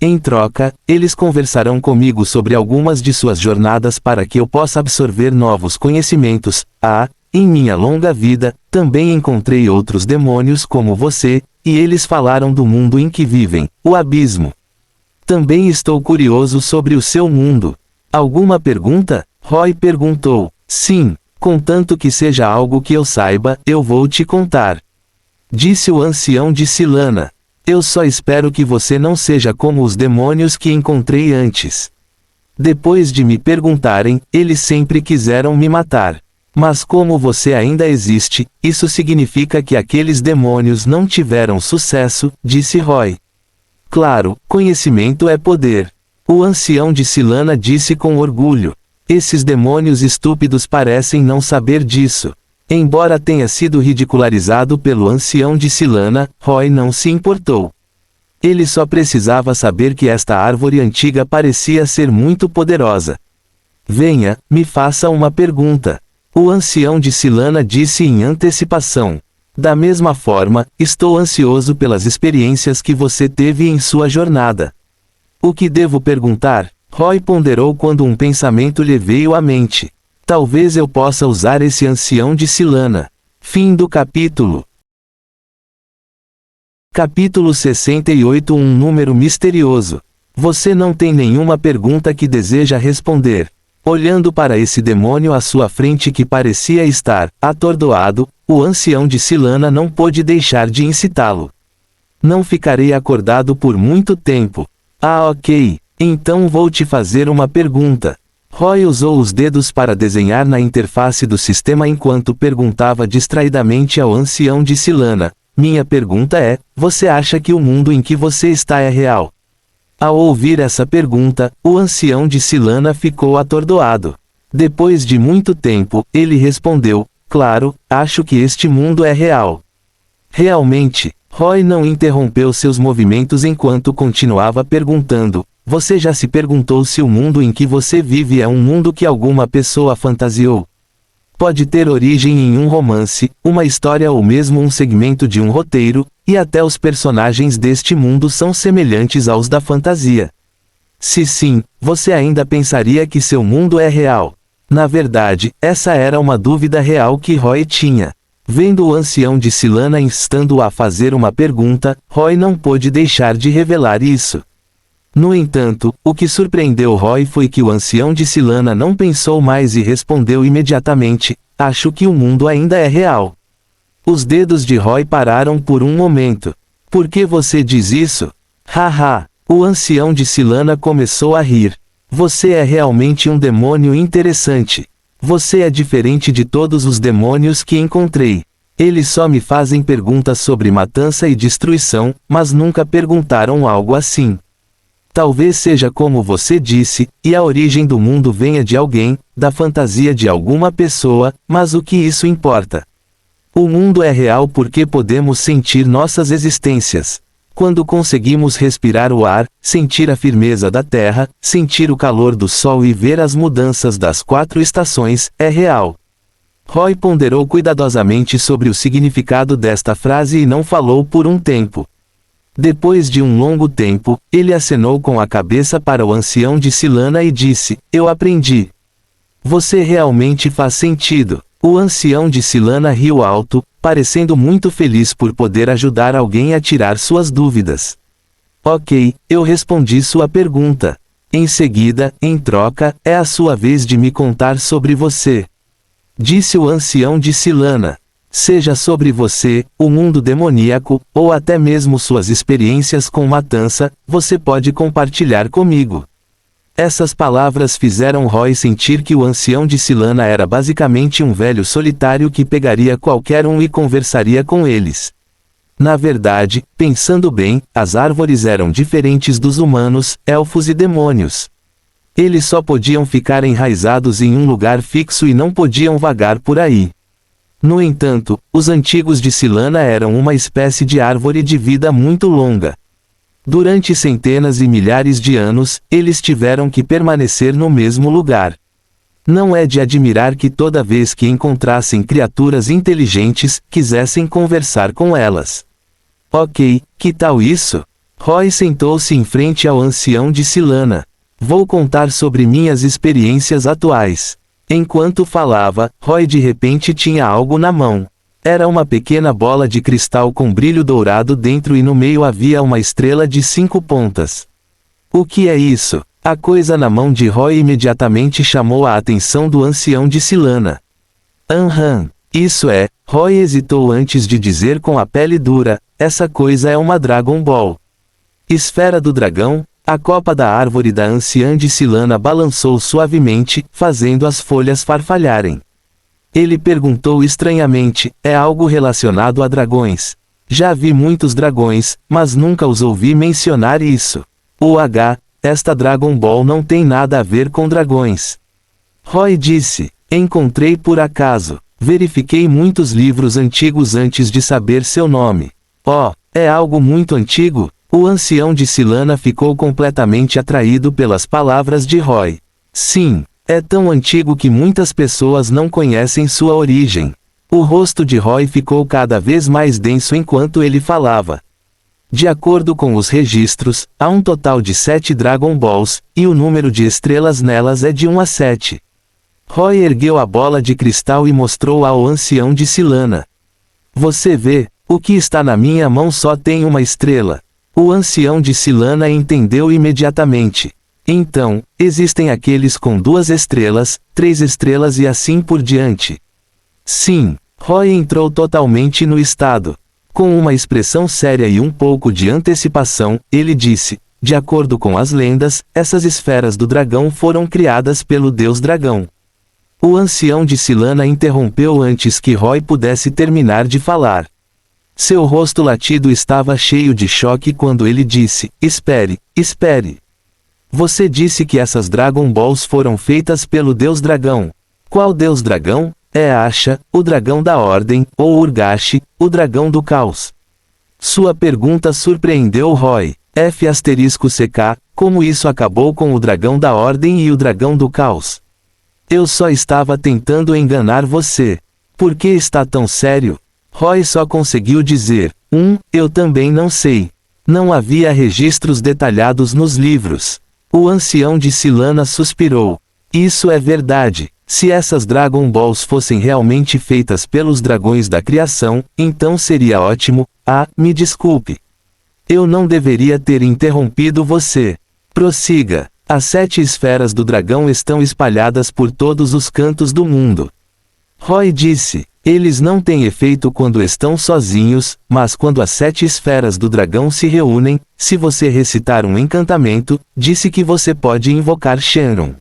Em troca, eles conversarão comigo sobre algumas de suas jornadas para que eu possa absorver novos conhecimentos. Em minha longa vida, também encontrei outros demônios como você, e eles falaram do mundo em que vivem, o abismo. Também estou curioso sobre o seu mundo. Alguma pergunta? Roy perguntou. Sim, contanto que seja algo que eu saiba, eu vou te contar. Disse o ancião de Silana. Eu só espero que você não seja como os demônios que encontrei antes. Depois de me perguntarem, eles sempre quiseram me matar. Mas como você ainda existe, isso significa que aqueles demônios não tiveram sucesso, disse Roy. Claro, conhecimento é poder. O ancião de Silana disse com orgulho. Esses demônios estúpidos parecem não saber disso. Embora tenha sido ridicularizado pelo ancião de Silana, Roy não se importou. Ele só precisava saber que esta árvore antiga parecia ser muito poderosa. Venha, me faça uma pergunta. O ancião de Silana disse em antecipação. Da mesma forma, estou ansioso pelas experiências que você teve em sua jornada. O que devo perguntar? Roy ponderou quando um pensamento lhe veio à mente. Talvez eu possa usar esse ancião de Silana. Fim do capítulo. Capítulo 68. Um número misterioso. Você não tem nenhuma pergunta que deseja responder. Olhando para esse demônio à sua frente que parecia estar atordoado, o ancião de Silana não pôde deixar de incitá-lo. Não ficarei acordado por muito tempo. Ok. Então vou te fazer uma pergunta. Roy usou os dedos para desenhar na interface do sistema enquanto perguntava distraidamente ao ancião de Silana. Minha pergunta é, você acha que o mundo em que você está é real? Ao ouvir essa pergunta, o ancião de Silana ficou atordoado. Depois de muito tempo, ele respondeu, claro, acho que este mundo é real. Realmente, Roy não interrompeu seus movimentos enquanto continuava perguntando: você já se perguntou se o mundo em que você vive é um mundo que alguma pessoa fantasiou? Pode ter origem em um romance, uma história ou mesmo um segmento de um roteiro, e até os personagens deste mundo são semelhantes aos da fantasia. Se sim, você ainda pensaria que seu mundo é real? Na verdade, essa era uma dúvida real que Roy tinha. Vendo o ancião de Silana instando-o a fazer uma pergunta, Roy não pôde deixar de revelar isso. No entanto, o que surpreendeu Roy foi que o ancião de Silana não pensou mais e respondeu imediatamente: acho que o mundo ainda é real. Os dedos de Roy pararam por um momento. Por que você diz isso? Haha! O ancião de Silana começou a rir. Você é realmente um demônio interessante. Você é diferente de todos os demônios que encontrei. Eles só me fazem perguntas sobre matança e destruição, mas nunca perguntaram algo assim. Talvez seja como você disse, e a origem do mundo venha de alguém, da fantasia de alguma pessoa, mas o que isso importa? O mundo é real porque podemos sentir nossas existências. Quando conseguimos respirar o ar, sentir a firmeza da terra, sentir o calor do sol e ver as mudanças das 4 estações, é real. Roy ponderou cuidadosamente sobre o significado desta frase e não falou por um tempo. Depois de um longo tempo, ele acenou com a cabeça para o ancião de Silana e disse: eu aprendi. Você realmente faz sentido. O ancião de Silana riu alto, parecendo muito feliz por poder ajudar alguém a tirar suas dúvidas. Ok, eu respondi sua pergunta. Em seguida, em troca, é a sua vez de me contar sobre você. Disse o ancião de Silana. Seja sobre você, o mundo demoníaco, ou até mesmo suas experiências com matança, você pode compartilhar comigo. Essas palavras fizeram Roy sentir que o ancião de Silana era basicamente um velho solitário que pegaria qualquer um e conversaria com eles. Na verdade, pensando bem, as árvores eram diferentes dos humanos, elfos e demônios. Eles só podiam ficar enraizados em um lugar fixo e não podiam vagar por aí. No entanto, os antigos de Silana eram uma espécie de árvore de vida muito longa. Durante centenas e milhares de anos, eles tiveram que permanecer no mesmo lugar. Não é de admirar que toda vez que encontrassem criaturas inteligentes, quisessem conversar com elas. Ok, que tal isso? Roy sentou-se em frente ao ancião de Silana. Vou contar sobre minhas experiências atuais. Enquanto falava, Roy de repente tinha algo na mão. Era uma pequena bola de cristal com brilho dourado dentro e no meio havia uma estrela de 5 pontas. O que é isso? A coisa na mão de Roy imediatamente chamou a atenção do ancião de Silana. Isso é, Roy hesitou antes de dizer com a pele dura, essa coisa é uma Dragon Ball. Esfera do dragão, a copa da árvore da anciã de Silana balançou suavemente, fazendo as folhas farfalharem. Ele perguntou estranhamente: é algo relacionado a dragões? Já vi muitos dragões, mas nunca os ouvi mencionar isso. Esta Dragon Ball não tem nada a ver com dragões. Roy disse: encontrei por acaso. Verifiquei muitos livros antigos antes de saber seu nome. Oh, é algo muito antigo? O ancião de Silana ficou completamente atraído pelas palavras de Roy. Sim. É tão antigo que muitas pessoas não conhecem sua origem. O rosto de Roy ficou cada vez mais denso enquanto ele falava. De acordo com os registros, há um total de 7 Dragon Balls, e o número de estrelas nelas é de 1 a 7. Roy ergueu a bola de cristal e mostrou-a ao ancião de Silana. Você vê, o que está na minha mão só tem uma estrela. O ancião de Silana entendeu imediatamente. Então, existem aqueles com 2 estrelas, 3 estrelas e assim por diante. Sim, Roy entrou totalmente no estado. Com uma expressão séria e um pouco de antecipação, ele disse: de acordo com as lendas, essas esferas do dragão foram criadas pelo deus dragão. O ancião de Silana interrompeu antes que Roy pudesse terminar de falar. Seu rosto latido estava cheio de choque quando ele disse: espere, espere. Você disse que essas Dragon Balls foram feitas pelo Deus Dragão. Qual Deus Dragão? É Asha, o dragão da Ordem, ou Urgashi, o dragão do caos. Sua pergunta surpreendeu Roy. F***CK, como isso acabou com o dragão da ordem e o dragão do caos? Eu só estava tentando enganar você. Por que está tão sério? Roy só conseguiu dizer, eu também não sei. Não havia registros detalhados nos livros. O ancião de Silana suspirou. Isso é verdade. Se essas Dragon Balls fossem realmente feitas pelos dragões da criação, então seria ótimo. Me desculpe. Eu não deveria ter interrompido você. Prossiga. As 7 esferas do dragão estão espalhadas por todos os cantos do mundo. Roy disse. Eles não têm efeito quando estão sozinhos, mas quando as 7 esferas do dragão se reúnem, se você recitar um encantamento, disse que você pode invocar Shenron.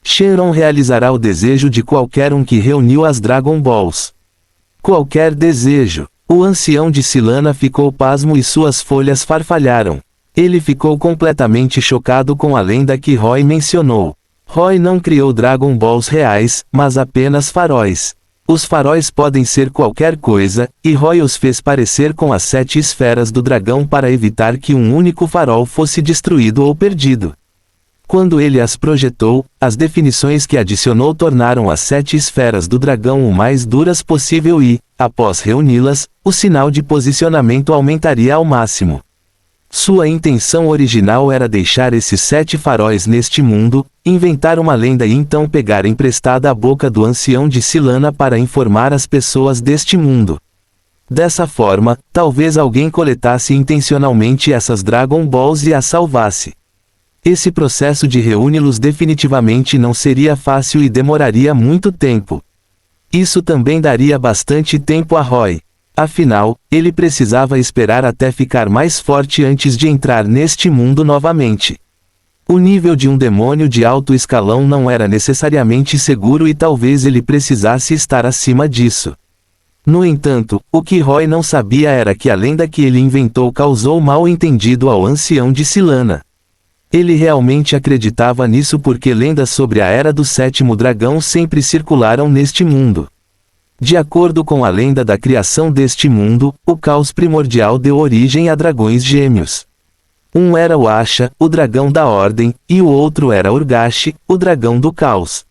Shenron realizará o desejo de qualquer um que reuniu as Dragon Balls. Qualquer desejo. O ancião de Silana ficou pasmo e suas folhas farfalharam. Ele ficou completamente chocado com a lenda que Roy mencionou. Roy não criou Dragon Balls reais, mas apenas faróis. Os faróis podem ser qualquer coisa, e Roy os fez parecer com as 7 esferas do dragão para evitar que um único farol fosse destruído ou perdido. Quando ele as projetou, as definições que adicionou tornaram as 7 esferas do dragão o mais duras possível e, após reuni-las, o sinal de posicionamento aumentaria ao máximo. Sua intenção original era deixar esses 7 faróis neste mundo, inventar uma lenda e então pegar emprestada a boca do ancião de Silana para informar as pessoas deste mundo. Dessa forma, talvez alguém coletasse intencionalmente essas Dragon Balls e as salvasse. Esse processo de reúni-los definitivamente não seria fácil e demoraria muito tempo. Isso também daria bastante tempo a Roy. Afinal, ele precisava esperar até ficar mais forte antes de entrar neste mundo novamente. O nível de um demônio de alto escalão não era necessariamente seguro e talvez ele precisasse estar acima disso. No entanto, o que Roy não sabia era que a lenda que ele inventou causou mal entendido ao ancião de Silana. Ele realmente acreditava nisso porque lendas sobre a Era do Sétimo Dragão sempre circularam neste mundo. De acordo com a lenda da criação deste mundo, o caos primordial deu origem a dragões gêmeos. Um era o Asha, o dragão da ordem, e o outro era Urgashi, o dragão do caos.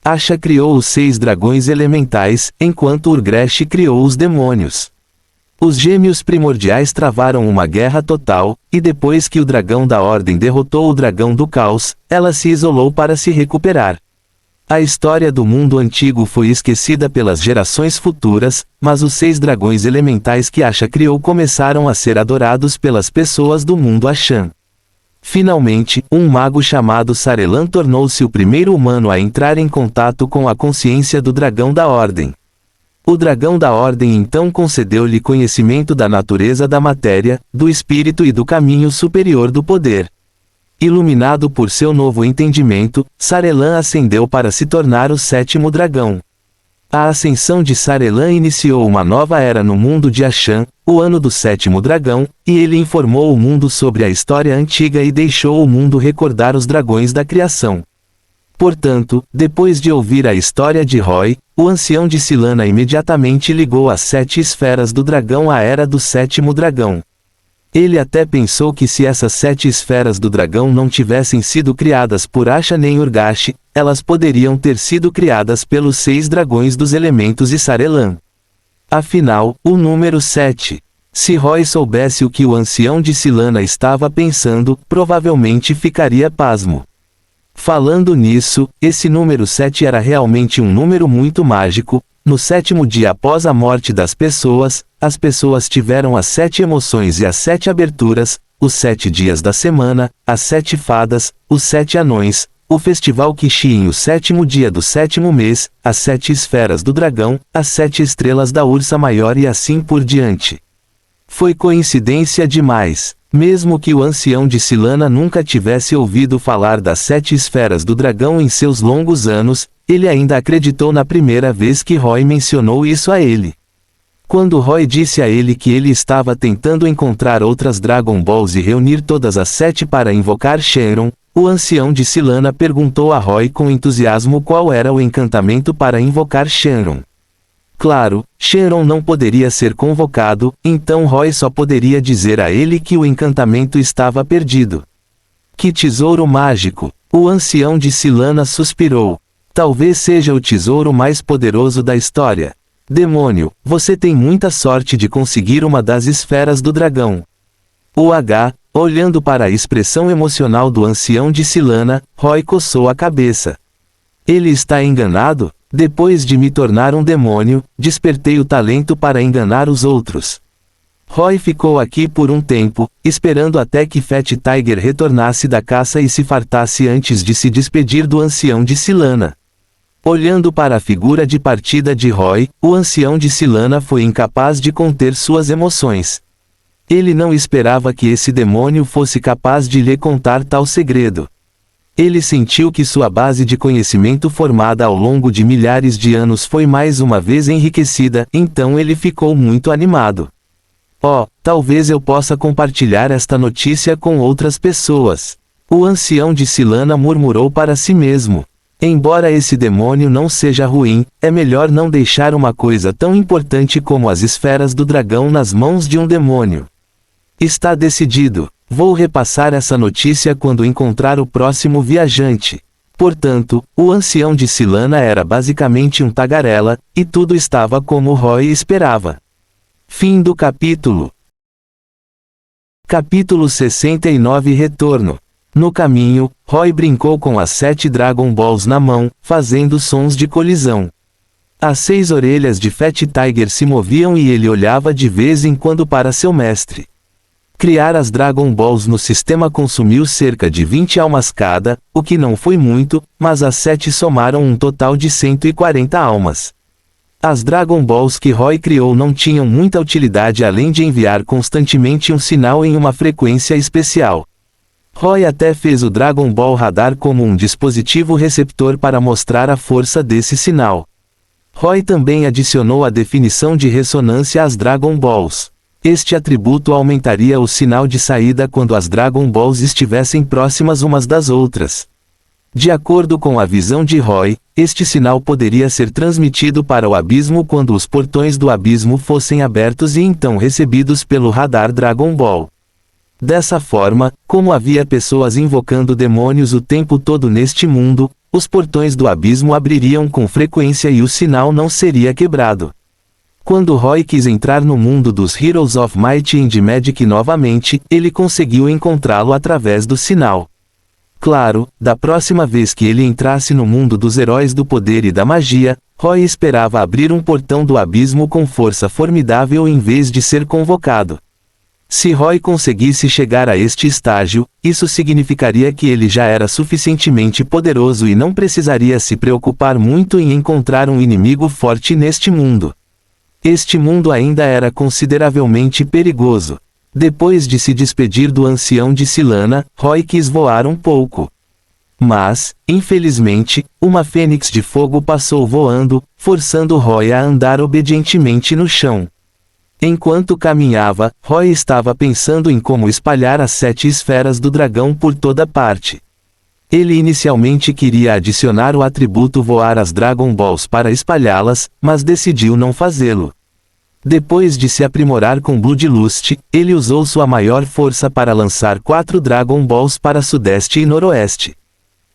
Asha criou os 6 dragões elementais, enquanto Urgashi criou os demônios. Os gêmeos primordiais travaram uma guerra total, e depois que o dragão da ordem derrotou o dragão do caos, ela se isolou para se recuperar. A história do mundo antigo foi esquecida pelas gerações futuras, mas os 6 dragões elementais que Asha criou começaram a ser adorados pelas pessoas do mundo Ashan. Finalmente, um mago chamado Sarelan tornou-se o primeiro humano a entrar em contato com a consciência do dragão da ordem. O dragão da ordem então concedeu-lhe conhecimento da natureza da matéria, do espírito e do caminho superior do poder. Iluminado por seu novo entendimento, Sarelan ascendeu para se tornar o 7º dragão. A ascensão de Sarelan iniciou uma nova era no mundo de Ashan, o ano do 7º dragão, e ele informou o mundo sobre a história antiga e deixou o mundo recordar os dragões da criação. Portanto, depois de ouvir a história de Roy, o ancião de Silana imediatamente ligou as 7 esferas do dragão à Era do 7º dragão. Ele até pensou que se essas 7 esferas do dragão não tivessem sido criadas por Asha nem Urgashi, elas poderiam ter sido criadas pelos 6 dragões dos elementos e Sarelan. Afinal, o número 7. Se Roy soubesse o que o ancião de Silana estava pensando, provavelmente ficaria pasmo. Falando nisso, esse número 7 era realmente um número muito mágico. No 7º dia após a morte das pessoas, as pessoas tiveram as 7 emoções e as 7 aberturas, os 7 dias da semana, as 7 fadas, os 7 anões, o festival Kishin o 7º dia do 7º mês, as 7 esferas do dragão, as 7 estrelas da Ursa Maior e assim por diante. Foi coincidência demais. Mesmo que o ancião de Silana nunca tivesse ouvido falar das 7 esferas do dragão em seus longos anos, ele ainda acreditou na primeira vez que Roy mencionou isso a ele. Quando Roy disse a ele que ele estava tentando encontrar outras Dragon Balls e reunir todas as 7 para invocar Shenron, o ancião de Silana perguntou a Roy com entusiasmo qual era o encantamento para invocar Shenron. Claro, Shenron não poderia ser convocado, então Roy só poderia dizer a ele que o encantamento estava perdido. Que tesouro mágico! O ancião de Silana suspirou. Talvez seja o tesouro mais poderoso da história. Demônio, você tem muita sorte de conseguir uma das esferas do dragão. Olhando para a expressão emocional do ancião de Silana, Roy coçou a cabeça. Ele está enganado? Depois de me tornar um demônio, despertei o talento para enganar os outros. Roy ficou aqui por um tempo, esperando até que Fat Tiger retornasse da caça e se fartasse antes de se despedir do ancião de Silana. Olhando para a figura de partida de Roy, o ancião de Silana foi incapaz de conter suas emoções. Ele não esperava que esse demônio fosse capaz de lhe contar tal segredo. Ele sentiu que sua base de conhecimento formada ao longo de milhares de anos foi mais uma vez enriquecida, então ele ficou muito animado. Talvez eu possa compartilhar esta notícia com outras pessoas. O ancião de Silana murmurou para si mesmo. Embora esse demônio não seja ruim, é melhor não deixar uma coisa tão importante como as esferas do dragão nas mãos de um demônio. Está decidido. Vou repassar essa notícia quando encontrar o próximo viajante. Portanto, o ancião de Silana era basicamente um tagarela, e tudo estava como Roy esperava. Fim do capítulo. Capítulo 69 Retorno. No caminho, Roy brincou com as 7 Dragon Balls na mão, fazendo sons de colisão. As 6 orelhas de Fat Tiger se moviam e ele olhava de vez em quando para seu mestre. Criar as Dragon Balls no sistema consumiu cerca de 20 almas cada, o que não foi muito, mas as 7 somaram um total de 140 almas. As Dragon Balls que Roy criou não tinham muita utilidade além de enviar constantemente um sinal em uma frequência especial. Roy até fez o Dragon Ball Radar como um dispositivo receptor para mostrar a força desse sinal. Roy também adicionou a definição de ressonância às Dragon Balls. Este atributo aumentaria o sinal de saída quando as Dragon Balls estivessem próximas umas das outras. De acordo com a visão de Roy, este sinal poderia ser transmitido para o abismo quando os portões do abismo fossem abertos e então recebidos pelo radar Dragon Ball. Dessa forma, como havia pessoas invocando demônios o tempo todo neste mundo, os portões do abismo abririam com frequência e o sinal não seria quebrado. Quando Roy quis entrar no mundo dos Heroes of Might and Magic novamente, ele conseguiu encontrá-lo através do sinal. Claro, da próxima vez que ele entrasse no mundo dos heróis do poder e da magia, Roy esperava abrir um portão do abismo com força formidável em vez de ser convocado. Se Roy conseguisse chegar a este estágio, isso significaria que ele já era suficientemente poderoso e não precisaria se preocupar muito em encontrar um inimigo forte neste mundo. Este mundo ainda era consideravelmente perigoso. Depois de se despedir do ancião de Silana, Roy quis voar um pouco. Mas, infelizmente, uma fênix de fogo passou voando, forçando Roy a andar obedientemente no chão. Enquanto caminhava, Roy estava pensando em como espalhar as 7 esferas do dragão por toda parte. Ele inicialmente queria adicionar o atributo voar às Dragon Balls para espalhá-las, mas decidiu não fazê-lo. Depois de se aprimorar com Bloodlust, ele usou sua maior força para lançar 4 Dragon Balls para sudeste e noroeste.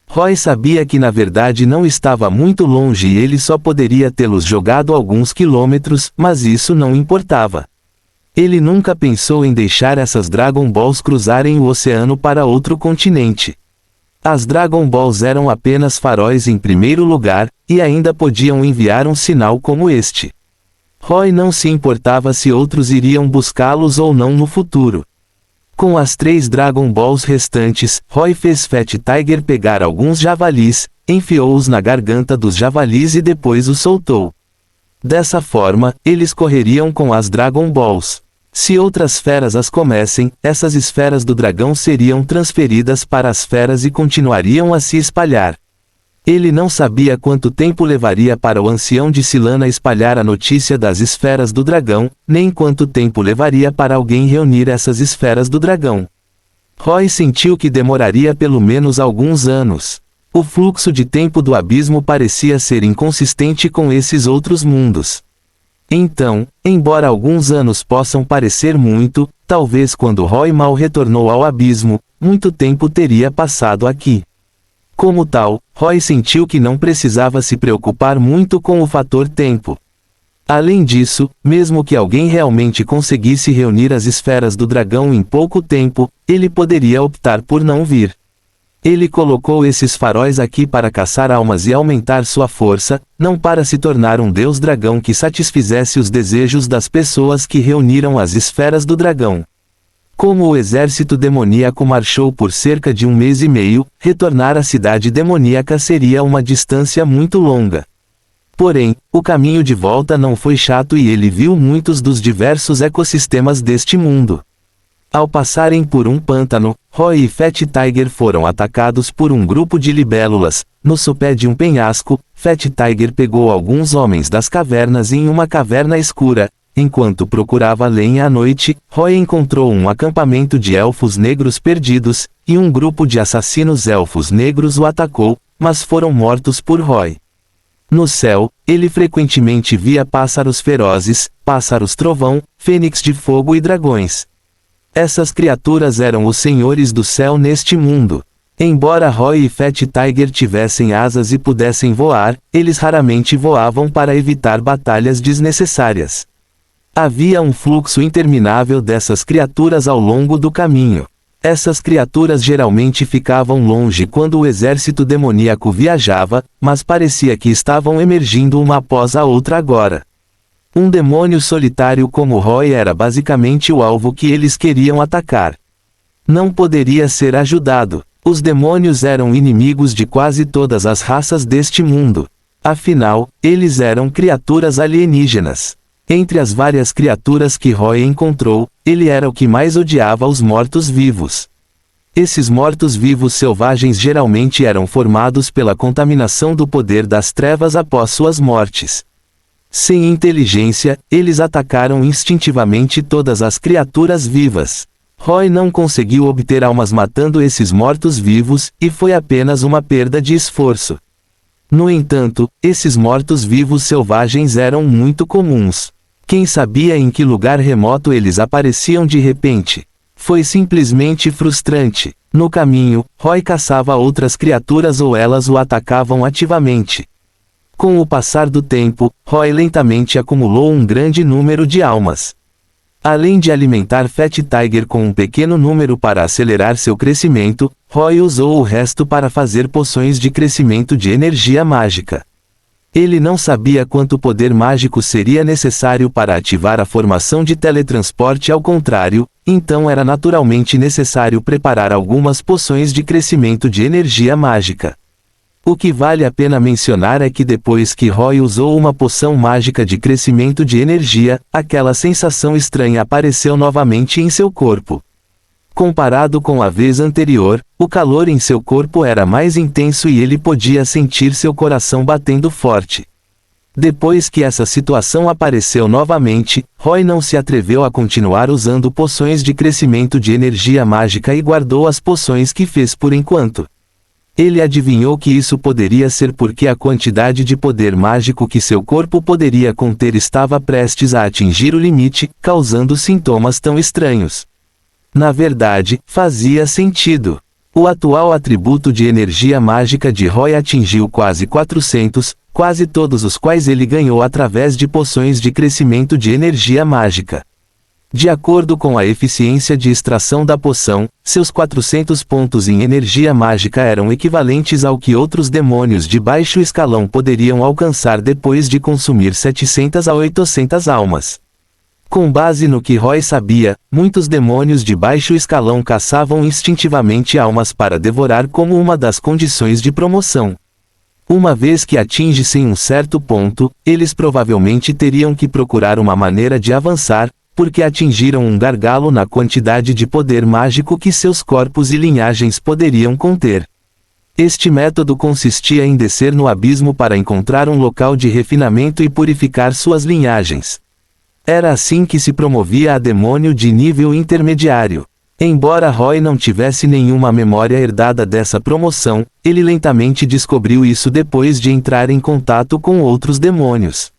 Roy sabia que na verdade não estava muito longe e ele só poderia tê-los jogado alguns quilômetros, mas isso não importava. Ele nunca pensou em deixar essas Dragon Balls cruzarem o oceano para outro continente. As Dragon Balls eram apenas faróis em primeiro lugar, e ainda podiam enviar um sinal como este. Roy não se importava se outros iriam buscá-los ou não no futuro. Com as 3 Dragon Balls restantes, Roy fez Fat Tiger pegar alguns javalis, enfiou-os na garganta dos javalis e depois os soltou. Dessa forma, eles correriam com as Dragon Balls. Se outras feras as comessem, essas esferas do dragão seriam transferidas para as feras e continuariam a se espalhar. Ele não sabia quanto tempo levaria para o ancião de Silana espalhar a notícia das esferas do dragão, nem quanto tempo levaria para alguém reunir essas esferas do dragão. Roy sentiu que demoraria pelo menos alguns anos. O fluxo de tempo do abismo parecia ser inconsistente com esses outros mundos. Então, embora alguns anos possam parecer muito, talvez quando Roy mal retornou ao abismo, muito tempo teria passado aqui. Como tal, Roy sentiu que não precisava se preocupar muito com o fator tempo. Além disso, mesmo que alguém realmente conseguisse reunir as esferas do dragão em pouco tempo, ele poderia optar por não vir. Ele colocou esses faróis aqui para caçar almas e aumentar sua força, não para se tornar um deus dragão que satisfizesse os desejos das pessoas que reuniram as esferas do dragão. Como o exército demoníaco marchou por cerca de 1 mês e meio, retornar à cidade demoníaca seria uma distância muito longa. Porém, o caminho de volta não foi chato e ele viu muitos dos diversos ecossistemas deste mundo. Ao passarem por um pântano, Roy e Fat Tiger foram atacados por um grupo de libélulas. No sopé de um penhasco, Fat Tiger pegou alguns homens das cavernas em uma caverna escura. Enquanto procurava lenha à noite, Roy encontrou um acampamento de elfos negros perdidos, e um grupo de assassinos elfos negros o atacou, mas foram mortos por Roy. No céu, ele frequentemente via pássaros ferozes, pássaros trovão, fênix de fogo e dragões. Essas criaturas eram os senhores do céu neste mundo. Embora Roy e Fat Tiger tivessem asas e pudessem voar, eles raramente voavam para evitar batalhas desnecessárias. Havia um fluxo interminável dessas criaturas ao longo do caminho. Essas criaturas geralmente ficavam longe quando o exército demoníaco viajava, mas parecia que estavam emergindo uma após a outra agora. Um demônio solitário como Roy era basicamente o alvo que eles queriam atacar. Não poderia ser ajudado. Os demônios eram inimigos de quase todas as raças deste mundo. Afinal, eles eram criaturas alienígenas. Entre as várias criaturas que Roy encontrou, ele era o que mais odiava os mortos-vivos. Esses mortos-vivos selvagens geralmente eram formados pela contaminação do poder das trevas após suas mortes. Sem inteligência, eles atacaram instintivamente todas as criaturas vivas. Roy não conseguiu obter almas matando esses mortos-vivos, e foi apenas uma perda de esforço. No entanto, esses mortos-vivos selvagens eram muito comuns. Quem sabia em que lugar remoto eles apareciam de repente? Foi simplesmente frustrante. No caminho, Roy caçava outras criaturas ou elas o atacavam ativamente. Com o passar do tempo, Roy lentamente acumulou um grande número de almas. Além de alimentar Fat Tiger com um pequeno número para acelerar seu crescimento, Roy usou o resto para fazer poções de crescimento de energia mágica. Ele não sabia quanto poder mágico seria necessário para ativar a formação de teletransporte ao contrário, então era naturalmente necessário preparar algumas poções de crescimento de energia mágica. O que vale a pena mencionar é que depois que Roy usou uma poção mágica de crescimento de energia, aquela sensação estranha apareceu novamente em seu corpo. Comparado com a vez anterior, o calor em seu corpo era mais intenso e ele podia sentir seu coração batendo forte. Depois que essa situação apareceu novamente, Roy não se atreveu a continuar usando poções de crescimento de energia mágica e guardou as poções que fez por enquanto. Ele adivinhou que isso poderia ser porque a quantidade de poder mágico que seu corpo poderia conter estava prestes a atingir o limite, causando sintomas tão estranhos. Na verdade, fazia sentido. O atual atributo de energia mágica de Roy atingiu quase 400, quase todos os quais ele ganhou através de poções de crescimento de energia mágica. De acordo com a eficiência de extração da poção, seus 400 pontos em energia mágica eram equivalentes ao que outros demônios de baixo escalão poderiam alcançar depois de consumir 700 a 800 almas. Com base no que Roy sabia, muitos demônios de baixo escalão caçavam instintivamente almas para devorar como uma das condições de promoção. Uma vez que atingissem um certo ponto, eles provavelmente teriam que procurar uma maneira de avançar, porque atingiram um gargalo na quantidade de poder mágico que seus corpos e linhagens poderiam conter. Este método consistia em descer no abismo para encontrar um local de refinamento e purificar suas linhagens. Era assim que se promovia a demônio de nível intermediário. Embora Roy não tivesse nenhuma memória herdada dessa promoção, ele lentamente descobriu isso depois de entrar em contato com outros demônios.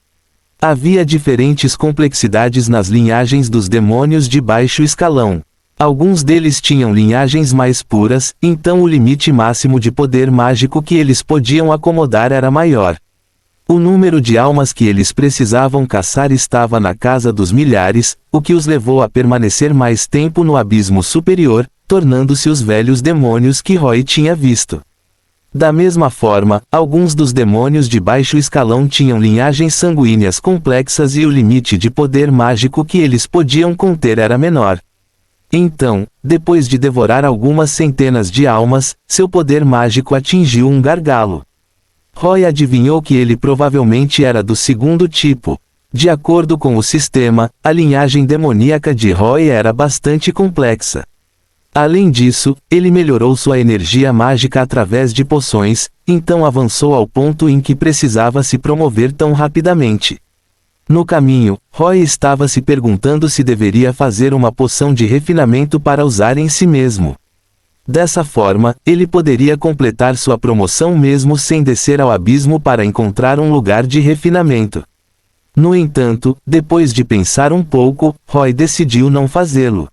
Havia diferentes complexidades nas linhagens dos demônios de baixo escalão. Alguns deles tinham linhagens mais puras, então o limite máximo de poder mágico que eles podiam acomodar era maior. O número de almas que eles precisavam caçar estava na casa dos milhares, o que os levou a permanecer mais tempo no abismo superior, tornando-se os velhos demônios que Roy tinha visto. Da mesma forma, alguns dos demônios de baixo escalão tinham linhagens sanguíneas complexas e o limite de poder mágico que eles podiam conter era menor. Então, depois de devorar algumas centenas de almas, seu poder mágico atingiu um gargalo. Roy adivinhou que ele provavelmente era do segundo tipo. De acordo com o sistema, a linhagem demoníaca de Roy era bastante complexa. Além disso, ele melhorou sua energia mágica através de poções, então avançou ao ponto em que precisava se promover tão rapidamente. No caminho, Roy estava se perguntando se deveria fazer uma poção de refinamento para usar em si mesmo. Dessa forma, ele poderia completar sua promoção mesmo sem descer ao abismo para encontrar um lugar de refinamento. No entanto, depois de pensar um pouco, Roy decidiu não fazê-lo.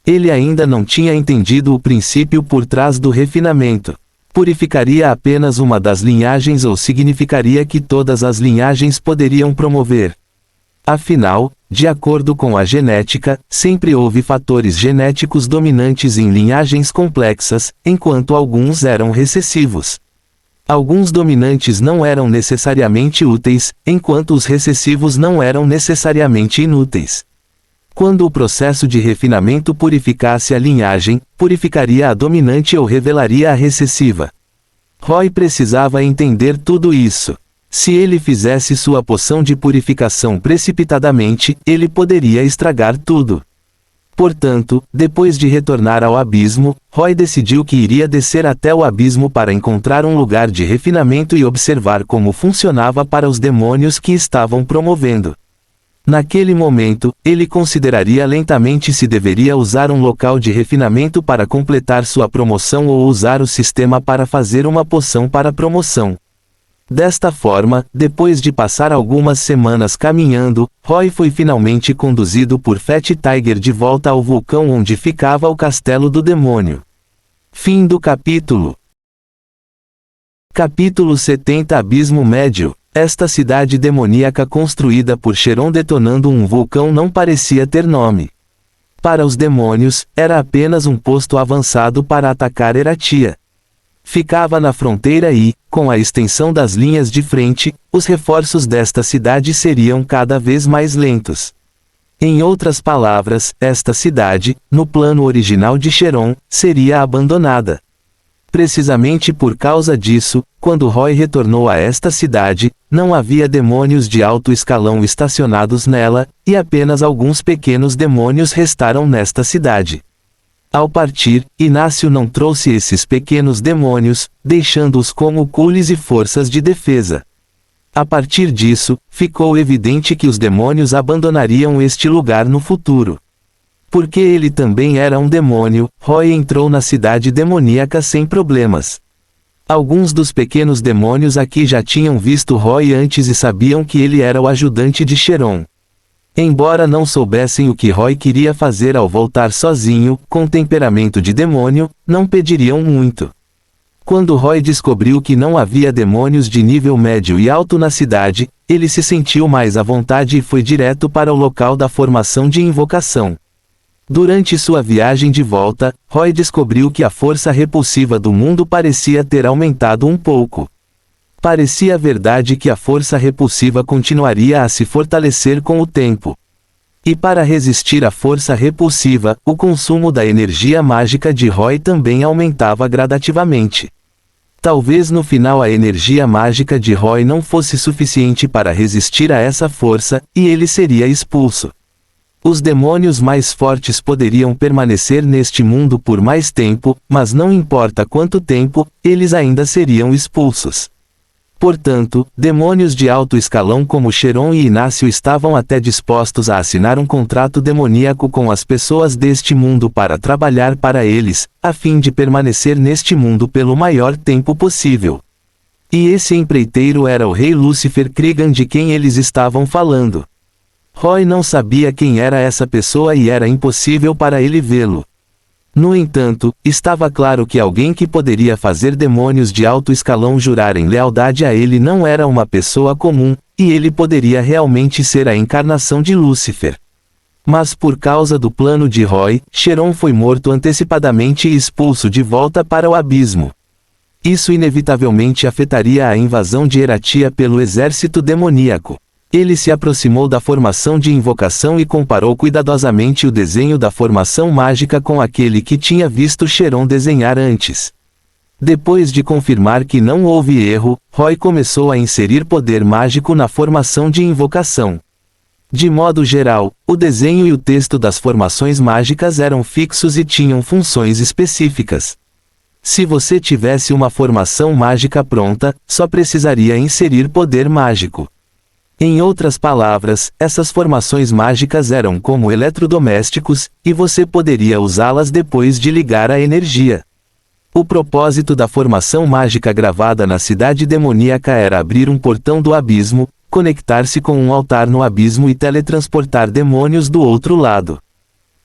Ele ainda não tinha entendido o princípio por trás do refinamento. Purificaria apenas uma das linhagens ou significaria que todas as linhagens poderiam promover? Afinal, de acordo com a genética, sempre houve fatores genéticos dominantes em linhagens complexas, enquanto alguns eram recessivos. Alguns dominantes não eram necessariamente úteis, enquanto os recessivos não eram necessariamente inúteis. Quando o processo de refinamento purificasse a linhagem, purificaria a dominante ou revelaria a recessiva. Roy precisava entender tudo isso. Se ele fizesse sua poção de purificação precipitadamente, ele poderia estragar tudo. Portanto, depois de retornar ao abismo, Roy decidiu que iria descer até o abismo para encontrar um lugar de refinamento e observar como funcionava para os demônios que estavam promovendo. Naquele momento, ele consideraria lentamente se deveria usar um local de refinamento para completar sua promoção ou usar o sistema para fazer uma poção para promoção. Desta forma, depois de passar algumas semanas caminhando, Roy foi finalmente conduzido por Fat Tiger de volta ao vulcão onde ficava o castelo do demônio. Fim do capítulo. Capítulo 70 Abismo Médio. Esta cidade demoníaca construída por Cheron detonando um vulcão não parecia ter nome. Para os demônios, era apenas um posto avançado para atacar Eratia. Ficava na fronteira e, com a extensão das linhas de frente, os reforços desta cidade seriam cada vez mais lentos. Em outras palavras, esta cidade, no plano original de Cheron, seria abandonada. Precisamente por causa disso, quando Roy retornou a esta cidade, não havia demônios de alto escalão estacionados nela, e apenas alguns pequenos demônios restaram nesta cidade. Ao partir, Inácio não trouxe esses pequenos demônios, deixando-os como cules e forças de defesa. A partir disso, ficou evidente que os demônios abandonariam este lugar no futuro. Porque ele também era um demônio, Roy entrou na cidade demoníaca sem problemas. Alguns dos pequenos demônios aqui já tinham visto Roy antes e sabiam que ele era o ajudante de Cheron. Embora não soubessem o que Roy queria fazer ao voltar sozinho, com temperamento de demônio, não pediriam muito. Quando Roy descobriu que não havia demônios de nível médio e alto na cidade, ele se sentiu mais à vontade e foi direto para o local da formação de invocação. Durante sua viagem de volta, Roy descobriu que a força repulsiva do mundo parecia ter aumentado um pouco. Parecia verdade que a força repulsiva continuaria a se fortalecer com o tempo. E para resistir à força repulsiva, o consumo da energia mágica de Roy também aumentava gradativamente. Talvez no final a energia mágica de Roy não fosse suficiente para resistir a essa força, e ele seria expulso. Os demônios mais fortes poderiam permanecer neste mundo por mais tempo, mas não importa quanto tempo, eles ainda seriam expulsos. Portanto, demônios de alto escalão como Cheron e Inácio estavam até dispostos a assinar um contrato demoníaco com as pessoas deste mundo para trabalhar para eles, a fim de permanecer neste mundo pelo maior tempo possível. E esse empreiteiro era o rei Lúcifer Cregan de quem eles estavam falando. Roy não sabia quem era essa pessoa e era impossível para ele vê-lo. No entanto, estava claro que alguém que poderia fazer demônios de alto escalão jurarem lealdade a ele não era uma pessoa comum, e ele poderia realmente ser a encarnação de Lúcifer. Mas por causa do plano de Roy, Cheron foi morto antecipadamente e expulso de volta para o abismo. Isso inevitavelmente afetaria a invasão de Eratia pelo exército demoníaco. Ele se aproximou da formação de invocação e comparou cuidadosamente o desenho da formação mágica com aquele que tinha visto Cheron desenhar antes. Depois de confirmar que não houve erro, Roy começou a inserir poder mágico na formação de invocação. De modo geral, o desenho e o texto das formações mágicas eram fixos e tinham funções específicas. Se você tivesse uma formação mágica pronta, só precisaria inserir poder mágico. Em outras palavras, essas formações mágicas eram como eletrodomésticos, e você poderia usá-las depois de ligar a energia. O propósito da formação mágica gravada na cidade demoníaca era abrir um portão do abismo, conectar-se com um altar no abismo e teletransportar demônios do outro lado.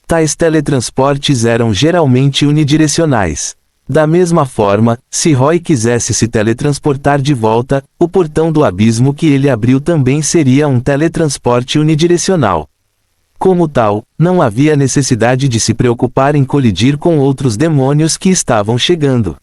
Tais teletransportes eram geralmente unidirecionais. Da mesma forma, se Roy quisesse se teletransportar de volta, o portão do abismo que ele abriu também seria um teletransporte unidirecional. Como tal, não havia necessidade de se preocupar em colidir com outros demônios que estavam chegando.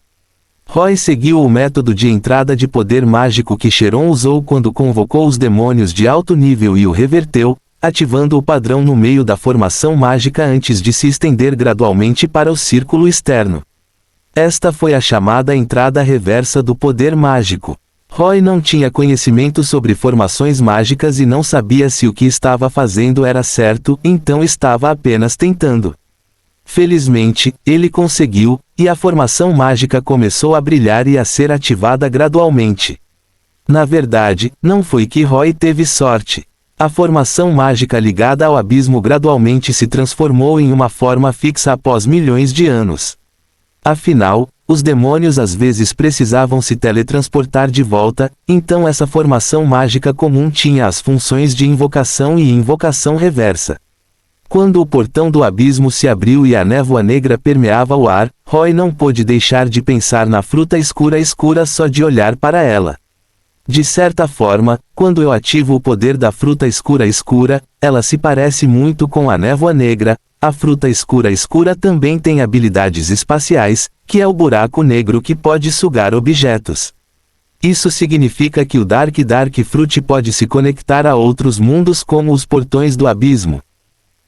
Roy seguiu o método de entrada de poder mágico que Cheron usou quando convocou os demônios de alto nível e o reverteu, ativando o padrão no meio da formação mágica antes de se estender gradualmente para o círculo externo. Esta foi a chamada entrada reversa do poder mágico. Roy não tinha conhecimento sobre formações mágicas e não sabia se o que estava fazendo era certo, então estava apenas tentando. Felizmente, ele conseguiu, e a formação mágica começou a brilhar e a ser ativada gradualmente. Na verdade, não foi que Roy teve sorte. A formação mágica ligada ao abismo gradualmente se transformou em uma forma fixa após milhões de anos. Afinal, os demônios às vezes precisavam se teletransportar de volta, então essa formação mágica comum tinha as funções de invocação e invocação reversa. Quando o portão do abismo se abriu e a névoa negra permeava o ar, Roy não pôde deixar de pensar na fruta escura só de olhar para ela. De certa forma, quando eu ativo o poder da fruta escura, ela se parece muito com a névoa negra. A fruta escura também tem habilidades espaciais, que é o buraco negro que pode sugar objetos. Isso significa que o Dark Fruit pode se conectar a outros mundos como os portões do abismo.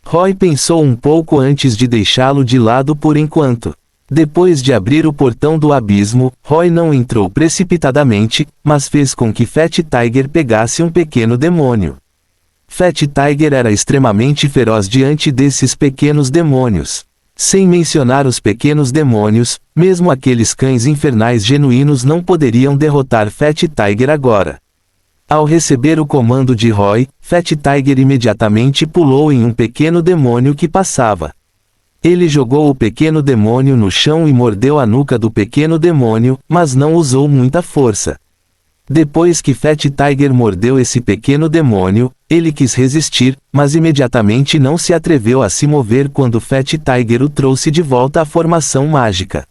Roy pensou um pouco antes de deixá-lo de lado por enquanto. Depois de abrir o portão do abismo, Roy não entrou precipitadamente, mas fez com que Fat Tiger pegasse um pequeno demônio. Fat Tiger era extremamente feroz diante desses pequenos demônios. Sem mencionar os pequenos demônios, mesmo aqueles cães infernais genuínos não poderiam derrotar Fat Tiger agora. Ao receber o comando de Roy, Fat Tiger imediatamente pulou em um pequeno demônio que passava. Ele jogou o pequeno demônio no chão e mordeu a nuca do pequeno demônio, mas não usou muita força. Depois que Fat Tiger mordeu esse pequeno demônio, ele quis resistir, mas imediatamente não se atreveu a se mover quando Fat Tiger o trouxe de volta à formação mágica.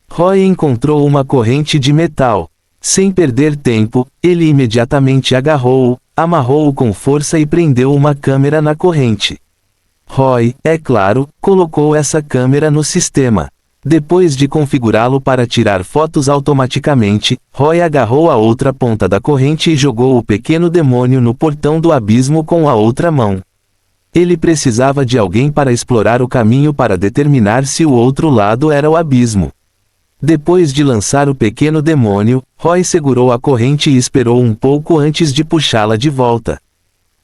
Roy encontrou uma corrente de metal. Sem perder tempo, ele imediatamente agarrou-o, amarrou-o com força e prendeu uma câmera na corrente. Roy, é claro, colocou essa câmera no sistema. Depois de configurá-lo para tirar fotos automaticamente, Roy agarrou a outra ponta da corrente e jogou o pequeno demônio no portão do abismo com a outra mão. Ele precisava de alguém para explorar o caminho para determinar se o outro lado era o abismo. Depois de lançar o pequeno demônio, Roy segurou a corrente e esperou um pouco antes de puxá-la de volta.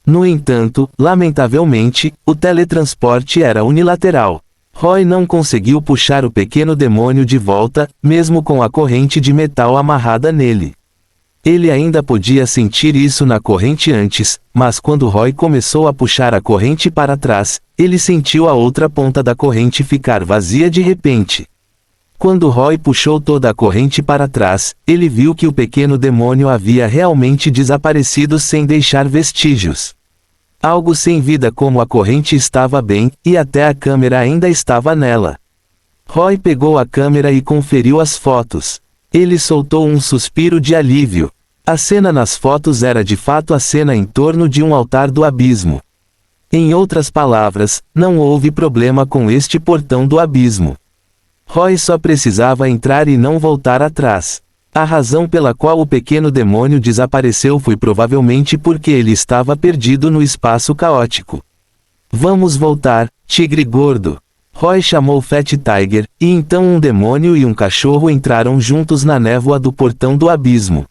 No entanto, lamentavelmente, o teletransporte era unilateral. Roy não conseguiu puxar o pequeno demônio de volta, mesmo com a corrente de metal amarrada nele. Ele ainda podia sentir isso na corrente antes, mas quando Roy começou a puxar a corrente para trás, ele sentiu a outra ponta da corrente ficar vazia de repente. Quando Roy puxou toda a corrente para trás, ele viu que o pequeno demônio havia realmente desaparecido sem deixar vestígios. Algo sem vida como a corrente estava bem, e até a câmera ainda estava nela. Roy pegou a câmera e conferiu as fotos. Ele soltou um suspiro de alívio. A cena nas fotos era de fato a cena em torno de um altar do abismo. Em outras palavras, não houve problema com este portão do abismo. Roy só precisava entrar e não voltar atrás. A razão pela qual o pequeno demônio desapareceu foi provavelmente porque ele estava perdido no espaço caótico. Vamos voltar, tigre gordo. Roy chamou Fat Tiger, e então um demônio e um cachorro entraram juntos na névoa do portão do abismo.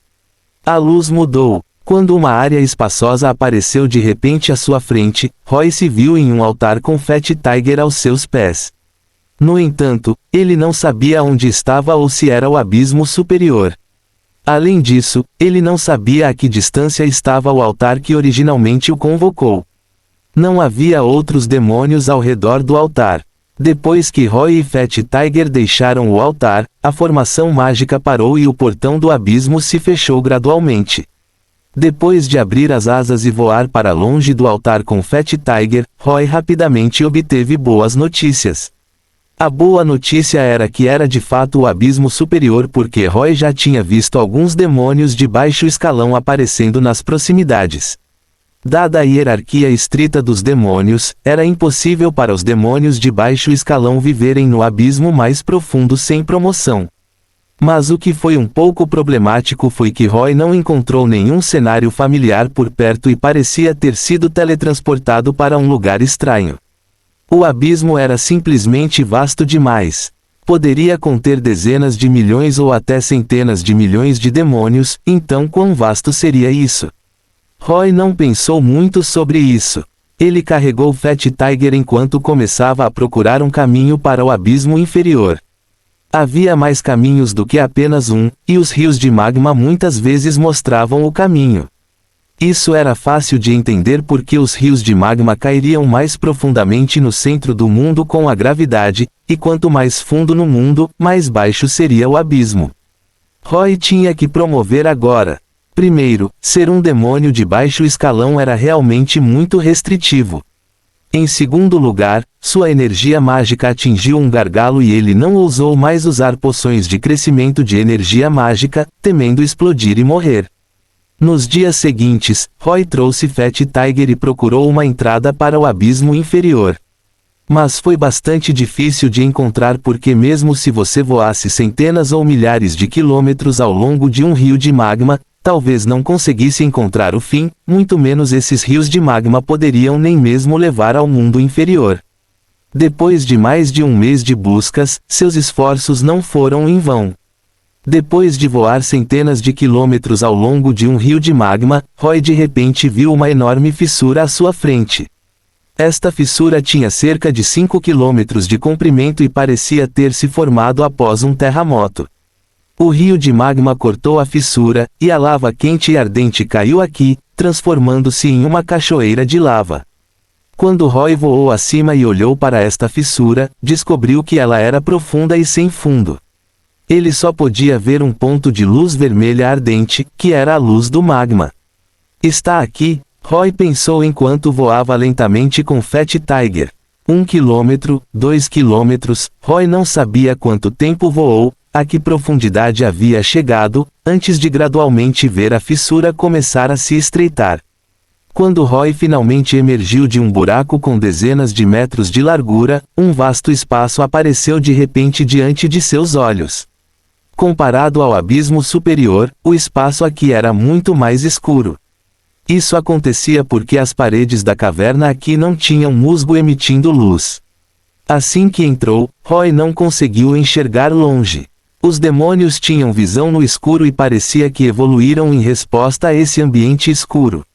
A luz mudou. Quando uma área espaçosa apareceu de repente à sua frente, Roy se viu em um altar com Fat Tiger aos seus pés. No entanto, ele não sabia onde estava ou se era o abismo superior. Além disso, ele não sabia a que distância estava o altar que originalmente o convocou. Não havia outros demônios ao redor do altar. Depois que Roy e Fat Tiger deixaram o altar, a formação mágica parou e o portão do abismo se fechou gradualmente. Depois de abrir as asas e voar para longe do altar com Fat Tiger, Roy rapidamente obteve boas notícias. A boa notícia era que era de fato o abismo superior porque Roy já tinha visto alguns demônios de baixo escalão aparecendo nas proximidades. Dada a hierarquia estrita dos demônios, era impossível para os demônios de baixo escalão viverem no abismo mais profundo sem promoção. Mas o que foi um pouco problemático foi que Roy não encontrou nenhum cenário familiar por perto e parecia ter sido teletransportado para um lugar estranho. O abismo era simplesmente vasto demais. Poderia conter dezenas de milhões ou até centenas de milhões de demônios, então quão vasto seria isso? Roy não pensou muito sobre isso. Ele carregou Fat Tiger enquanto começava a procurar um caminho para o abismo inferior. Havia mais caminhos do que apenas um, e os rios de magma muitas vezes mostravam o caminho. Isso era fácil de entender porque os rios de magma cairiam mais profundamente no centro do mundo com a gravidade, e quanto mais fundo no mundo, mais baixo seria o abismo. Roy tinha que promover agora. Primeiro, ser um demônio de baixo escalão era realmente muito restritivo. Em segundo lugar, sua energia mágica atingiu um gargalo e ele não ousou mais usar poções de crescimento de energia mágica, temendo explodir e morrer. Nos dias seguintes, Roy trouxe Fat Tiger e procurou uma entrada para o abismo inferior. Mas foi bastante difícil de encontrar porque mesmo se você voasse centenas ou milhares de quilômetros ao longo de um rio de magma, talvez não conseguisse encontrar o fim, muito menos esses rios de magma poderiam nem mesmo levar ao mundo inferior. Depois de mais de um mês de buscas, seus esforços não foram em vão. Depois de voar centenas de quilômetros ao longo de um rio de magma, Roy de repente viu uma enorme fissura à sua frente. Esta fissura tinha cerca de 5 quilômetros de comprimento e parecia ter se formado após um terremoto. O rio de magma cortou a fissura, e a lava quente e ardente caiu aqui, transformando-se em uma cachoeira de lava. Quando Roy voou acima e olhou para esta fissura, descobriu que ela era profunda e sem fundo. Ele só podia ver um ponto de luz vermelha ardente, que era a luz do magma. Está aqui, Roy pensou enquanto voava lentamente com Fat Tiger. 1 quilômetro, 2 quilômetros, Roy não sabia quanto tempo voou, a que profundidade havia chegado, antes de gradualmente ver a fissura começar a se estreitar. Quando Roy finalmente emergiu de um buraco com dezenas de metros de largura, um vasto espaço apareceu de repente diante de seus olhos. Comparado ao abismo superior, o espaço aqui era muito mais escuro. Isso acontecia porque as paredes da caverna aqui não tinham musgo emitindo luz. Assim que entrou, Roy não conseguiu enxergar longe. Os demônios tinham visão no escuro e parecia que evoluíram em resposta a esse ambiente escuro.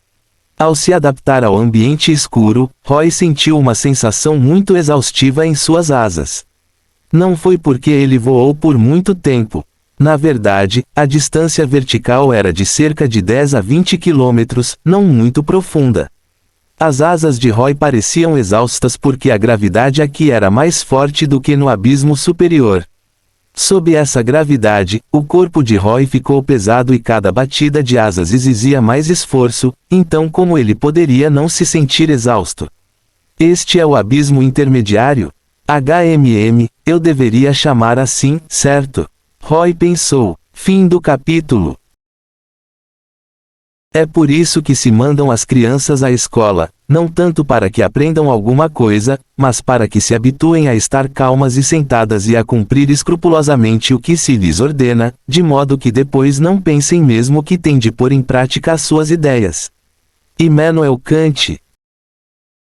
Ao se adaptar ao ambiente escuro, Roy sentiu uma sensação muito exaustiva em suas asas. Não foi porque ele voou por muito tempo. Na verdade, a distância vertical era de cerca de 10 a 20 quilômetros, não muito profunda. As asas de Roy pareciam exaustas porque a gravidade aqui era mais forte do que no abismo superior. Sob essa gravidade, o corpo de Roy ficou pesado e cada batida de asas exigia mais esforço, então como ele poderia não se sentir exausto? Este é o abismo intermediário? Eu deveria chamar assim, certo? Roy pensou. Fim do capítulo. É por isso que se mandam as crianças à escola, não tanto para que aprendam alguma coisa, mas para que se habituem a estar calmas e sentadas e a cumprir escrupulosamente o que se lhes ordena, de modo que depois não pensem mesmo que têm de pôr em prática as suas ideias. Immanuel Kant,